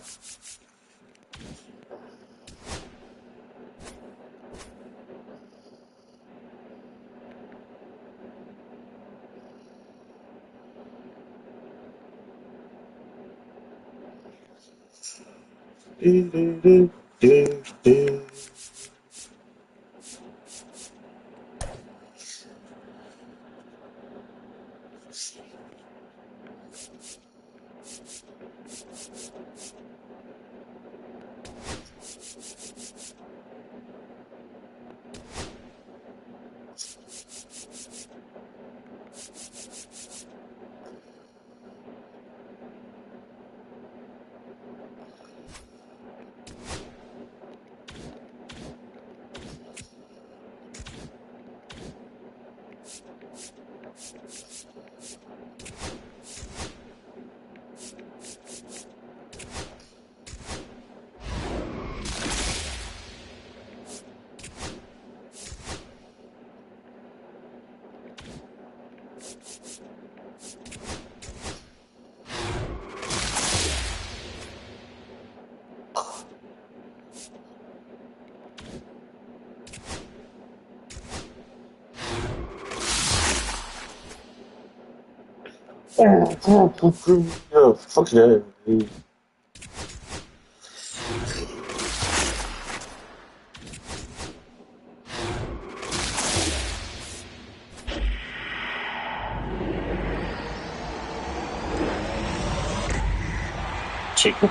Oh, fuck that. Chicken.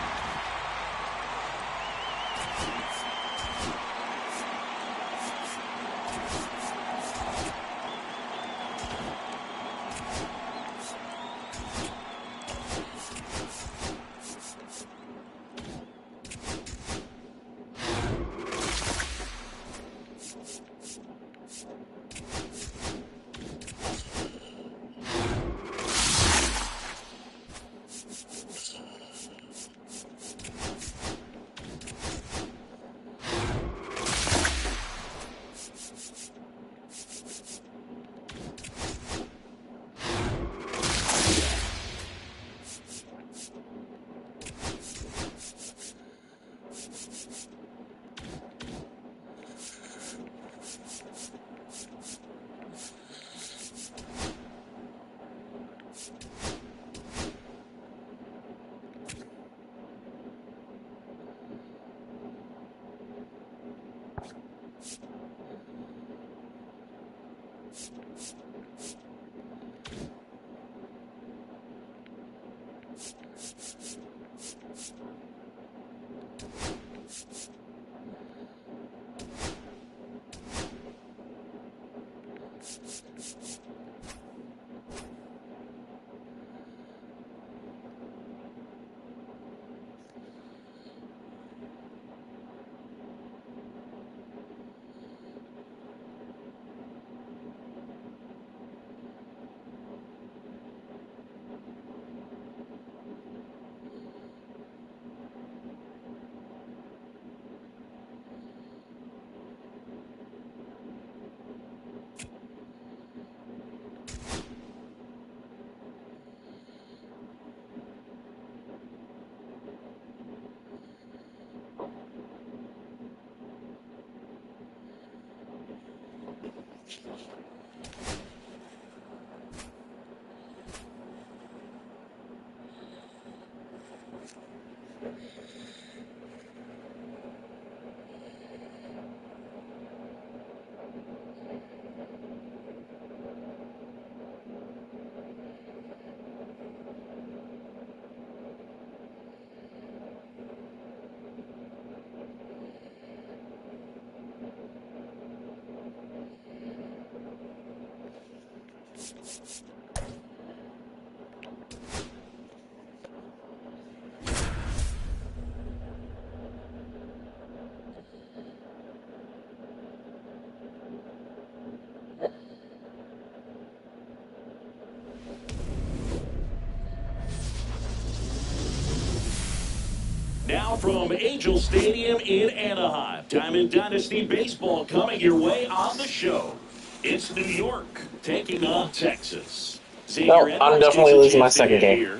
Now from Angel Stadium in Anaheim, Diamond Dynasty Baseball coming your way on the show. It's New York taking on Texas. No, I'm definitely losing my second game. Here.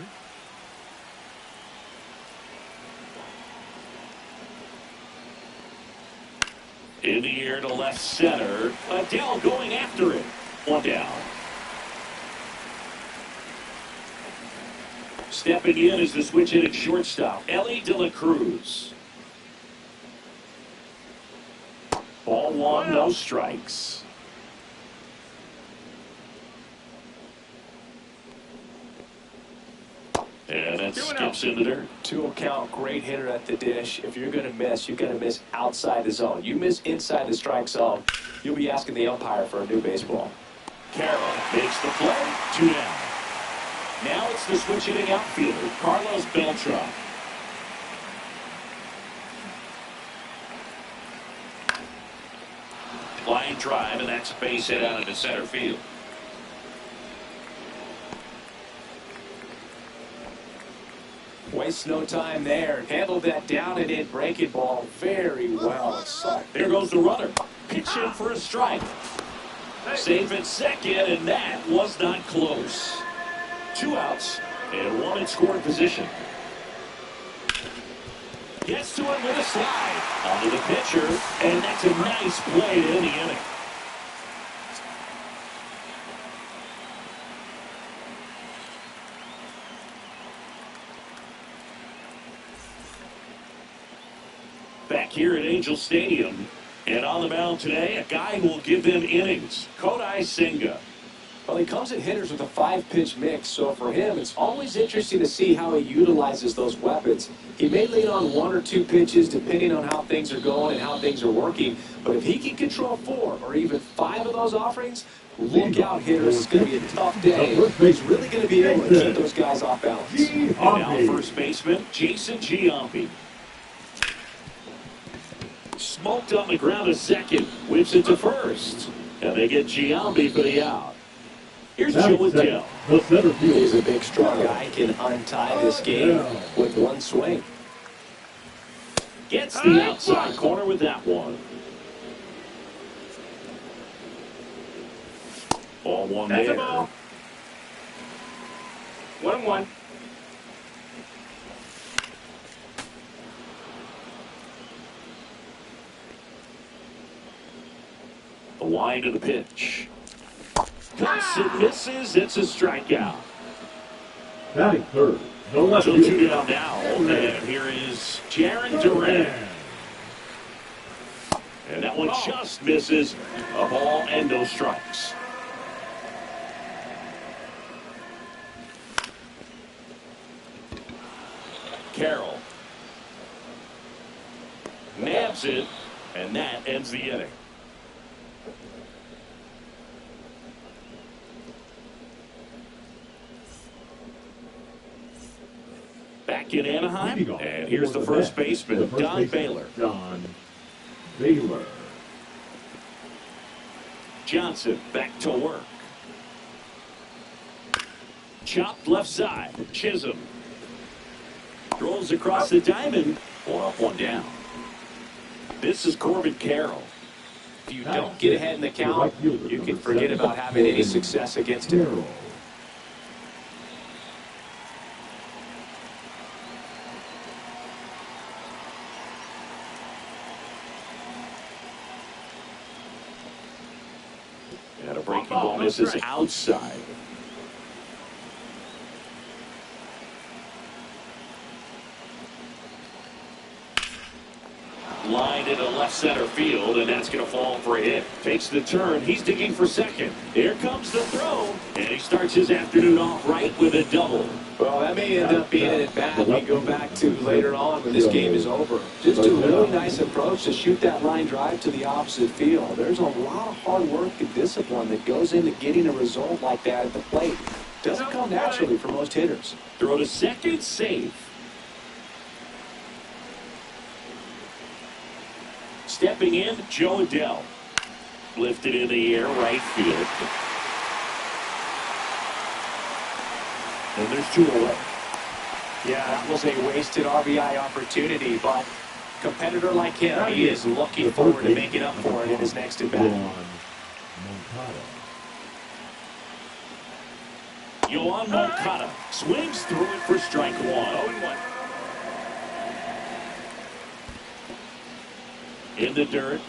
In the air to left center. Adele going after it. One down. Stepping in is the switch-hitting shortstop, Ellie De La Cruz. Ball one, no strikes. And that skips into there. 2-0 count, great hitter at the dish. If you're going to miss, you've got to miss outside the zone. You miss inside the strike zone, you'll be asking the umpire for a new baseball. Carroll makes the play, 2 down. Now it's the switch hitting outfielder, Carlos Beltran. Line drive, and that's a base hit out into center field. Waste no time there. Handled that down and in breaking ball very well. There goes the runner. Pitch in for a strike. Safe at second, and that was not close. 2 outs and 1 in scoring position. Gets to it with a slide onto the pitcher, and that's a nice play to end the inning. Back here at Angel Stadium, and on the mound today, a guy who will give them innings, Kodai Senga. Well, he comes at hitters with a 5-pitch mix, so for him, it's always interesting to see how he utilizes those weapons. He may lean on 1 or 2 pitches depending on how things are going and how things are working, but if he can control 4 or even 5 of those offerings, look out, hitters. It's going to be a tough day. He's really going to be able to keep those guys off balance. And now first baseman, Jason Giambi. Smoked on the ground to second, whips it to first, and they get Giambi for the out. Here's Joe Adele. He's a big, strong guy. Can untie this game with 1 swing. Gets the outside corner with that one. Ball 1 That's there. a ball. 1-1. The line of the pitch. Cuts and misses. It's a strikeout. Batting third. No left So field. 2 down now. And here is Jaron Duran. And that one just misses. A ball and no strikes. Carroll nabs it, and that ends the inning. Back in Anaheim, and here's the first baseman, Don Baylor. Don Baylor. Johnson back to work. Chopped left side. Chisholm throws across the diamond. 1 up, 1 down. This is Corbin Carroll. If you don't get ahead in the count, you can forget about having any success against him. And a breaking ball misses outside. Line into left center field, and that's going to fall for a hit. Takes the turn. He's digging for second. Here comes the throw, and he starts his afternoon off right with a double. Well, that may end up being an at-bat we go back to later on when this game is over. Just a really nice approach to shoot that line drive to the opposite field. There's a lot of hard work and discipline that goes into getting a result like that at the plate. Doesn't come naturally for most hitters. Throw to second, safe. Stepping in, Joe Adele. Lifted in the air, right field. And there's 2 away. Yeah, that was a wasted RBI opportunity, but competitor like him, he is looking forward to making up for it in his next at-bat. Yohan Moncada swings through it for strike 1. 0-1. In the dirt,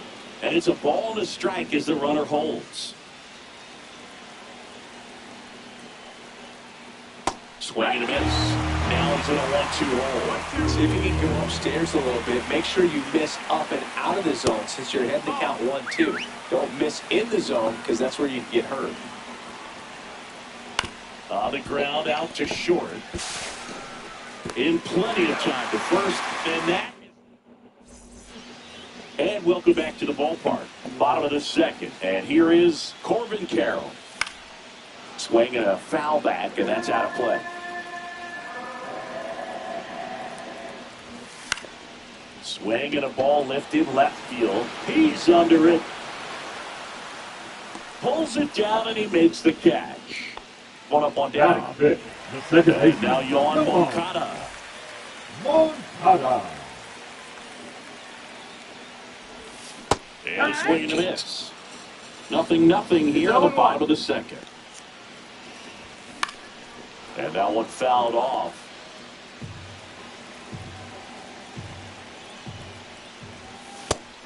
and it's a ball and a strike as the runner holds. Swing and a miss. Now swings in a 1-2 hole. See if you can go upstairs a little bit. Make sure you miss up and out of the zone since you're heading to count 1-2. Don't miss in the zone because that's where you get hurt. On the ground, out to short. In plenty of time to first, and welcome back to the ballpark. Bottom of the second, and here is Corbin Carroll. Swinging a foul back, and that's out of play. Swinging a ball lifted left field. He's under it. Pulls it down, and he makes the catch. One up, one down. The second And now Yohan Moncada. Moncada. And a swing and a miss. 0-0 here on the bottom of the second. And that one fouled off.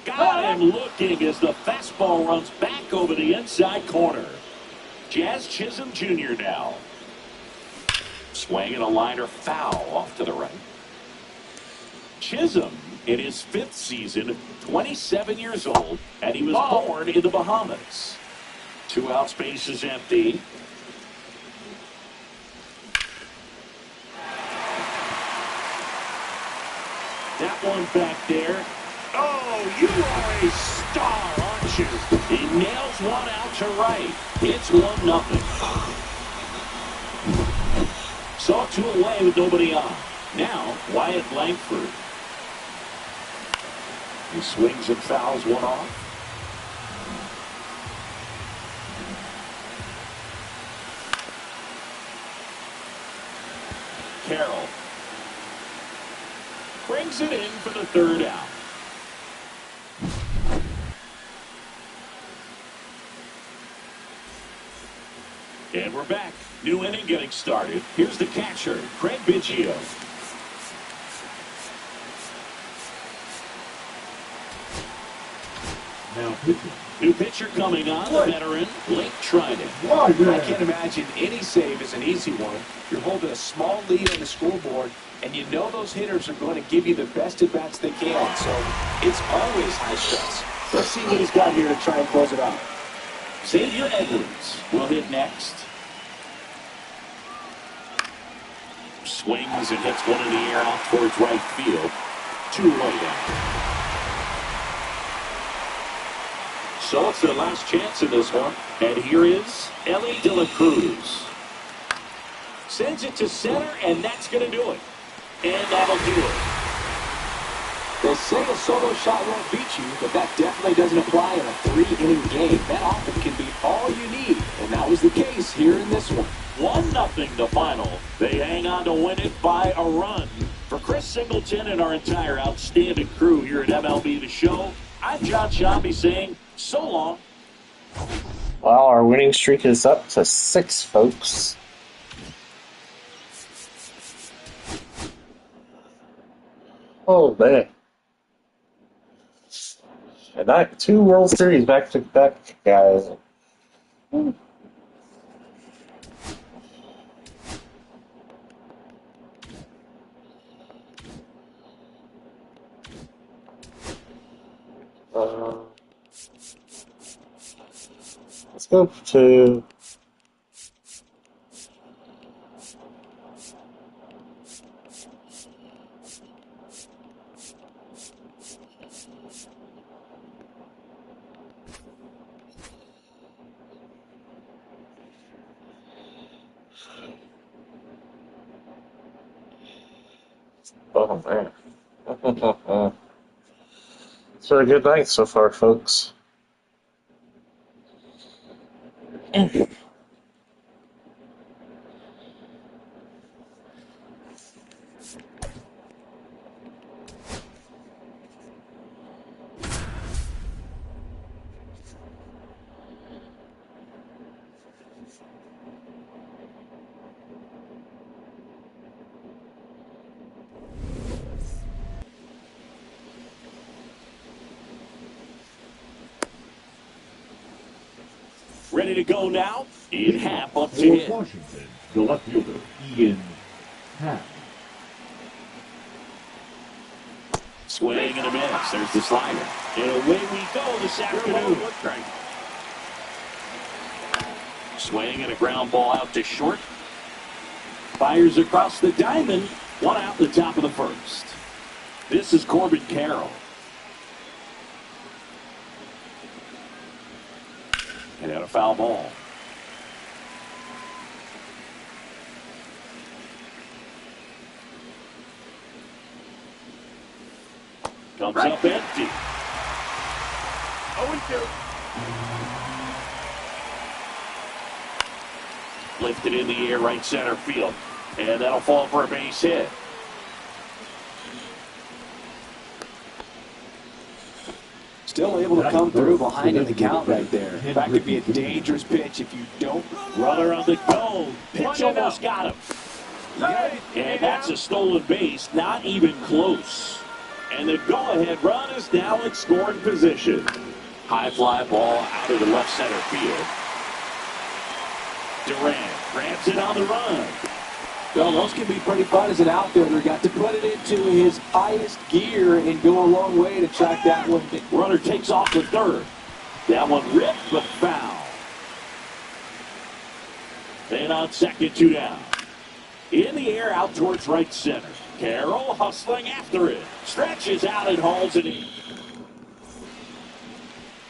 Got him looking as the fastball runs back over the inside corner. Jazz Chisholm Jr. now. Swinging a liner foul off to the right. Chisholm, in his 5th season, 27 years old, and he was born in the Bahamas. 2 outs, bases empty. That one back there. Oh, you are a star, aren't you? He nails one out to right. It's 1-0. Saw 2 away with nobody on. Now, Wyatt Langford. He swings and fouls one off. Carroll brings it in for the 3rd out. And we're back. New inning getting started. Here's the catcher, Craig Biggio. Now pitching. New pitcher coming on, the veteran, Blake Trinan. I can't imagine any save is an easy one. You're holding a small lead on the scoreboard, and you know those hitters are going to give you the best at-bats they can, so it's always high stress. Let's see what he's got here to try and close it out. Xavier Edwards will hit next. Swings and hits one in the air out towards right field. 2 away down. So it's their last chance in this one. And here is Ellie De La Cruz. Sends it to center, and that's going to do it. And that'll do it. They say a solo shot won't beat you, but that definitely doesn't apply in a 3-inning game. That often can be all you need, and that was the case here in this one. 1-0 the final. They hang on to win it by a run. For Chris Singleton and our entire outstanding crew here at MLB The Show, I'm John Shambi saying so long. Well, our winning streak is up to 6, folks. Oh, man. And that 2 World Series back-to-back, guys. Let's go to oh man. It's been a good night so far, folks. Ready to go now? In half up to For hit. Washington, the left fielder, Ian Happ. Swing and a miss. There's the slider. And away we go this afternoon. Swing and a ground ball out to short. Fires across the diamond. One out the top of the first. This is Corbin Carroll. And out a foul ball. Comes up empty. 0-2. Lifted in the air, right center field. And that'll fall for a base hit. Still able to come through behind in the count right there. That could be a dangerous pitch if you don't. Runner on the go. Pitch almost got him. And that's a stolen base. Not even close. And the go-ahead run is now in scoring position. High fly ball out of the left center field. Durant grabs it on the run. Well, those can be pretty fun as an outfielder. Got to put it into his highest gear and go a long way to track that one. Runner takes off the third. That one ripped but foul. Then on second, 2 down. In the air out towards right center. Carroll hustling after it. Stretches out and hauls it in.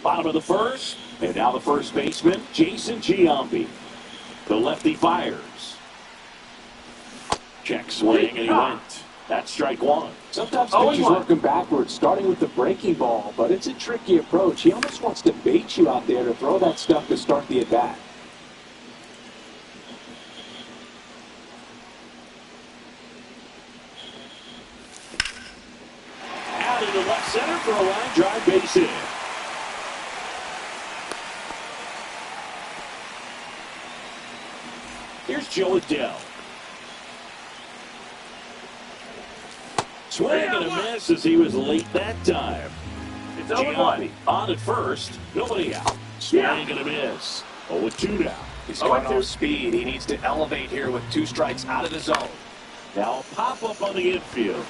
Bottom of the first. And now the first baseman, Jason Giambi. The lefty fires. Check swing and he went. That's strike one. Sometimes pitchers work him backwards, starting with the breaking ball, but it's a tricky approach. He almost wants to bait you out there to throw that stuff to start the at-bat. Out into left center for a line drive base hit. Here's Joe Adele. Swing and a miss as he was late that time. It's Giambi on at first. Nobody out. Swing and a miss. 0-2 now. He's going off speed. He needs to elevate here with 2 strikes out of the zone. Now a pop-up on the infield.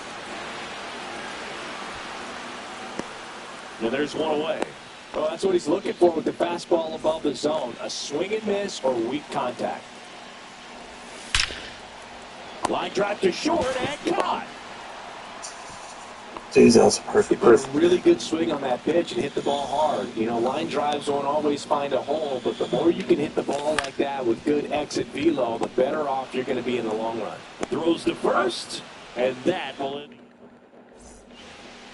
And there's one away. Well, that's what he's looking for with the fastball above the zone. A swing and miss or weak contact. Line drive to short and caught. Jeez, that was perfect. He put a really good swing on that pitch and hit the ball hard. You know, line drives won't always find a hole, but the more you can hit the ball like that with good exit velo, the better off you're going to be in the long run. Throws to first, and that will end.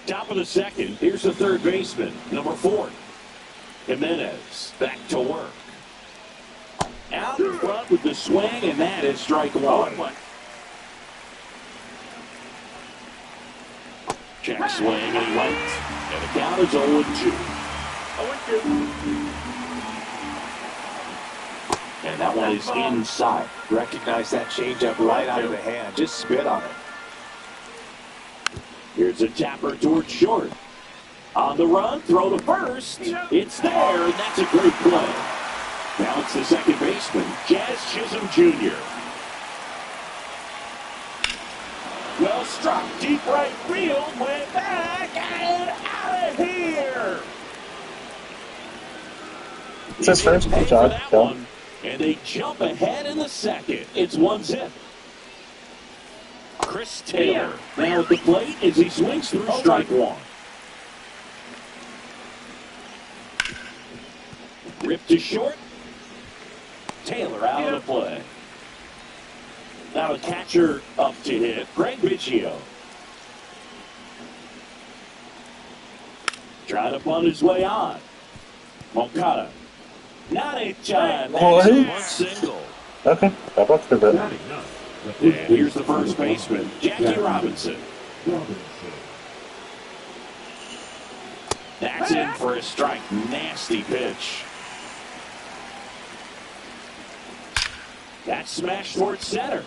Top of the second, here's the third baseman, number 4. Jimenez back to work. Out in front with the swing, and that is strike one. Check swing, and he went. And the count is 0-2. 0-2. And that one is inside. Recognize that changeup right out of the hand. Just spit on it. Here's a tapper towards short. On the run, throw to first. It's there, and that's a great play. Now it's the second baseman, Jazz Chisholm Jr. Well struck, deep right field, went back, and out of here. It's his first good job, Phil. And they jump ahead in the second. It's 1-0. Chris Taylor now at the plate as he swings through strike one. Ripped to short. Taylor out of the play. Now the catcher up to hit, Greg Biggio. Trying to punt his way on. Moncada. Not a time. What? One single. Okay, that works for a bit. And here's the first baseman, Jackie Robinson. That's in for a strike. Nasty pitch. That's smashed towards center.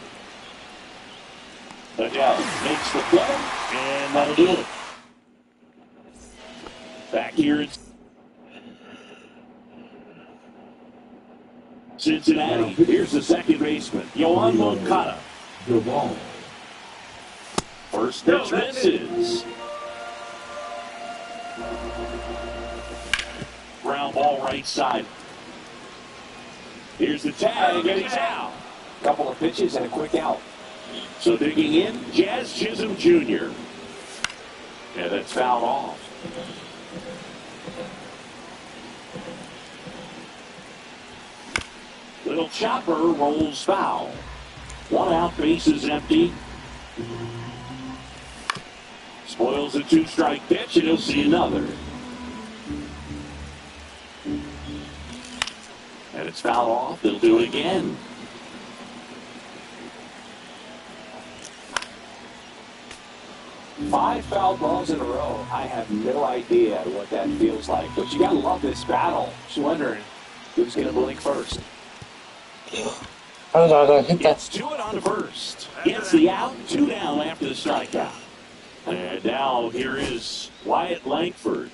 Adele makes the play, and that'll do it. Back here in Cincinnati. Here's the second baseman, Yohan Moncada. First pitch misses. ball right side. Here's the tag, and he's out. Couple of pitches and a quick out. So digging in, Jazz Chisholm Jr. And that's fouled off. Little chopper rolls foul. 1 out, base is empty. Spoils a 2-strike pitch, and he'll see another. And it's fouled off. They'll do it again. Five foul balls in a row. I have no idea what that feels like, but you gotta love this battle. Just wondering who's gonna blink first. How did I hit that? Gets to it on the first. Gets the out, 2 down after the strikeout. And now here is Wyatt Langford.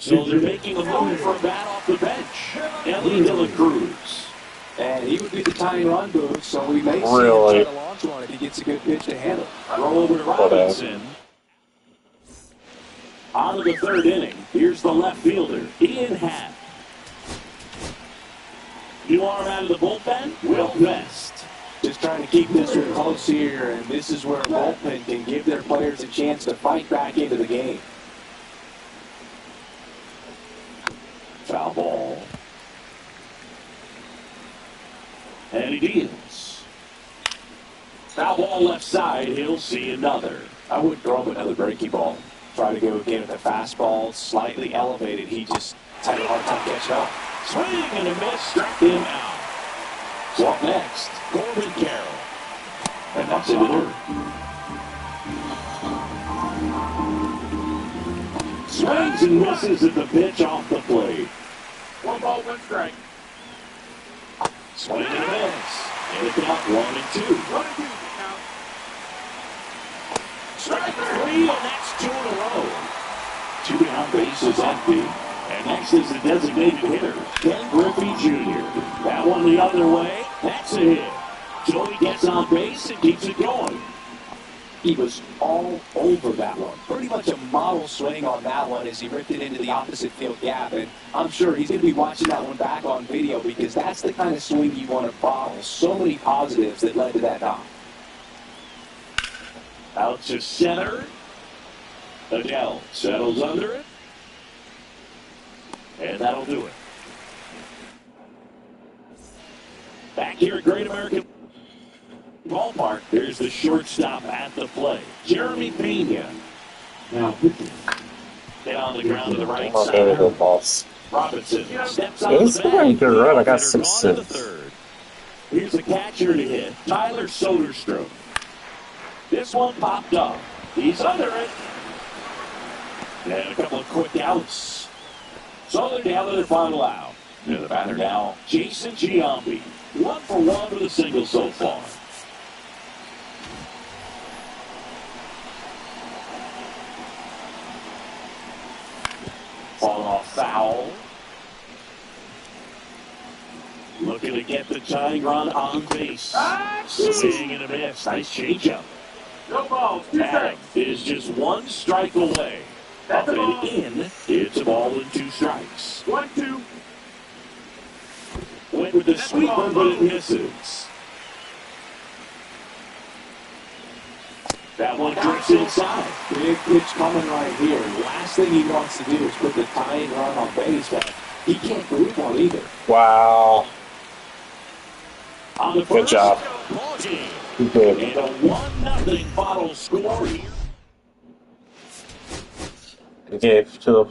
So they're making a move for a bat off the bench. Ellie De La Cruz. And he would be the tying run booth, so we may see him Really? try to launch one if he gets a good pitch to handle. Throw over to Robinson. On to the 3rd inning. Here's the left fielder, Ian Happ. You want him out of the bullpen? Will West. Just trying to keep this one close here, and this is where a bullpen can give their players a chance to fight back into the game. Foul ball. And he deals. Foul ball left side. He'll see another. I wouldn't throw him another breaky ball. Try to go again with a fastball, slightly elevated. He just had a hard time catching up. Swing and a miss. Struck him out. So up next, Corbin Carroll. And that's in the dirt. Swings and misses at the pitch off the plate. 1 ball, 1 strike. Swing and a miss. And it's out 1 and 2. 1 and 2 count. Strike 3, and that's 2 in a row. 2 down, base is empty. And next is the designated hitter, Ken Griffey Jr. That one the other way. That's a hit. So he gets on base and keeps it going. He was all over that one. Pretty much a model swing on that one as he ripped it into the opposite field gap. And I'm sure he's going to be watching that one back on video because that's the kind of swing you want to bottle. So many positives that led to that knock. Out to center. Adele settles under it. And that'll do it. Back here at Great American Ballpark, there's the shortstop at the plate, Jeremy Pena. Now, Get on the ground to the right Oh, there we go, side. boss. Robinson steps on It the was a bag. pretty good run. I got Hitter 6 gone to the cents. 3rd. Here's the catcher to hit, Tyler Soderstrom. This one popped up. He's under it. And a couple of quick outs. So they're down to their final out. And the batter now, Jason Giambi. 1 for 1 with a single so far. Falling off foul. Looking to get the tying run on base. Swing and a miss. Nice changeup. No balls, 2 Adam strikes. is just 1 strike away. Up and in, it's a ball and 2 strikes. 1, 2. Went with the sweeper, but it misses. That one drifts inside. Big pitch coming right here. Last thing he wants to do is put the tying run on base, but he can't group one either. Wow. On the Good first, job. ball game. You did. And a 1-0 final score here. He gave to the.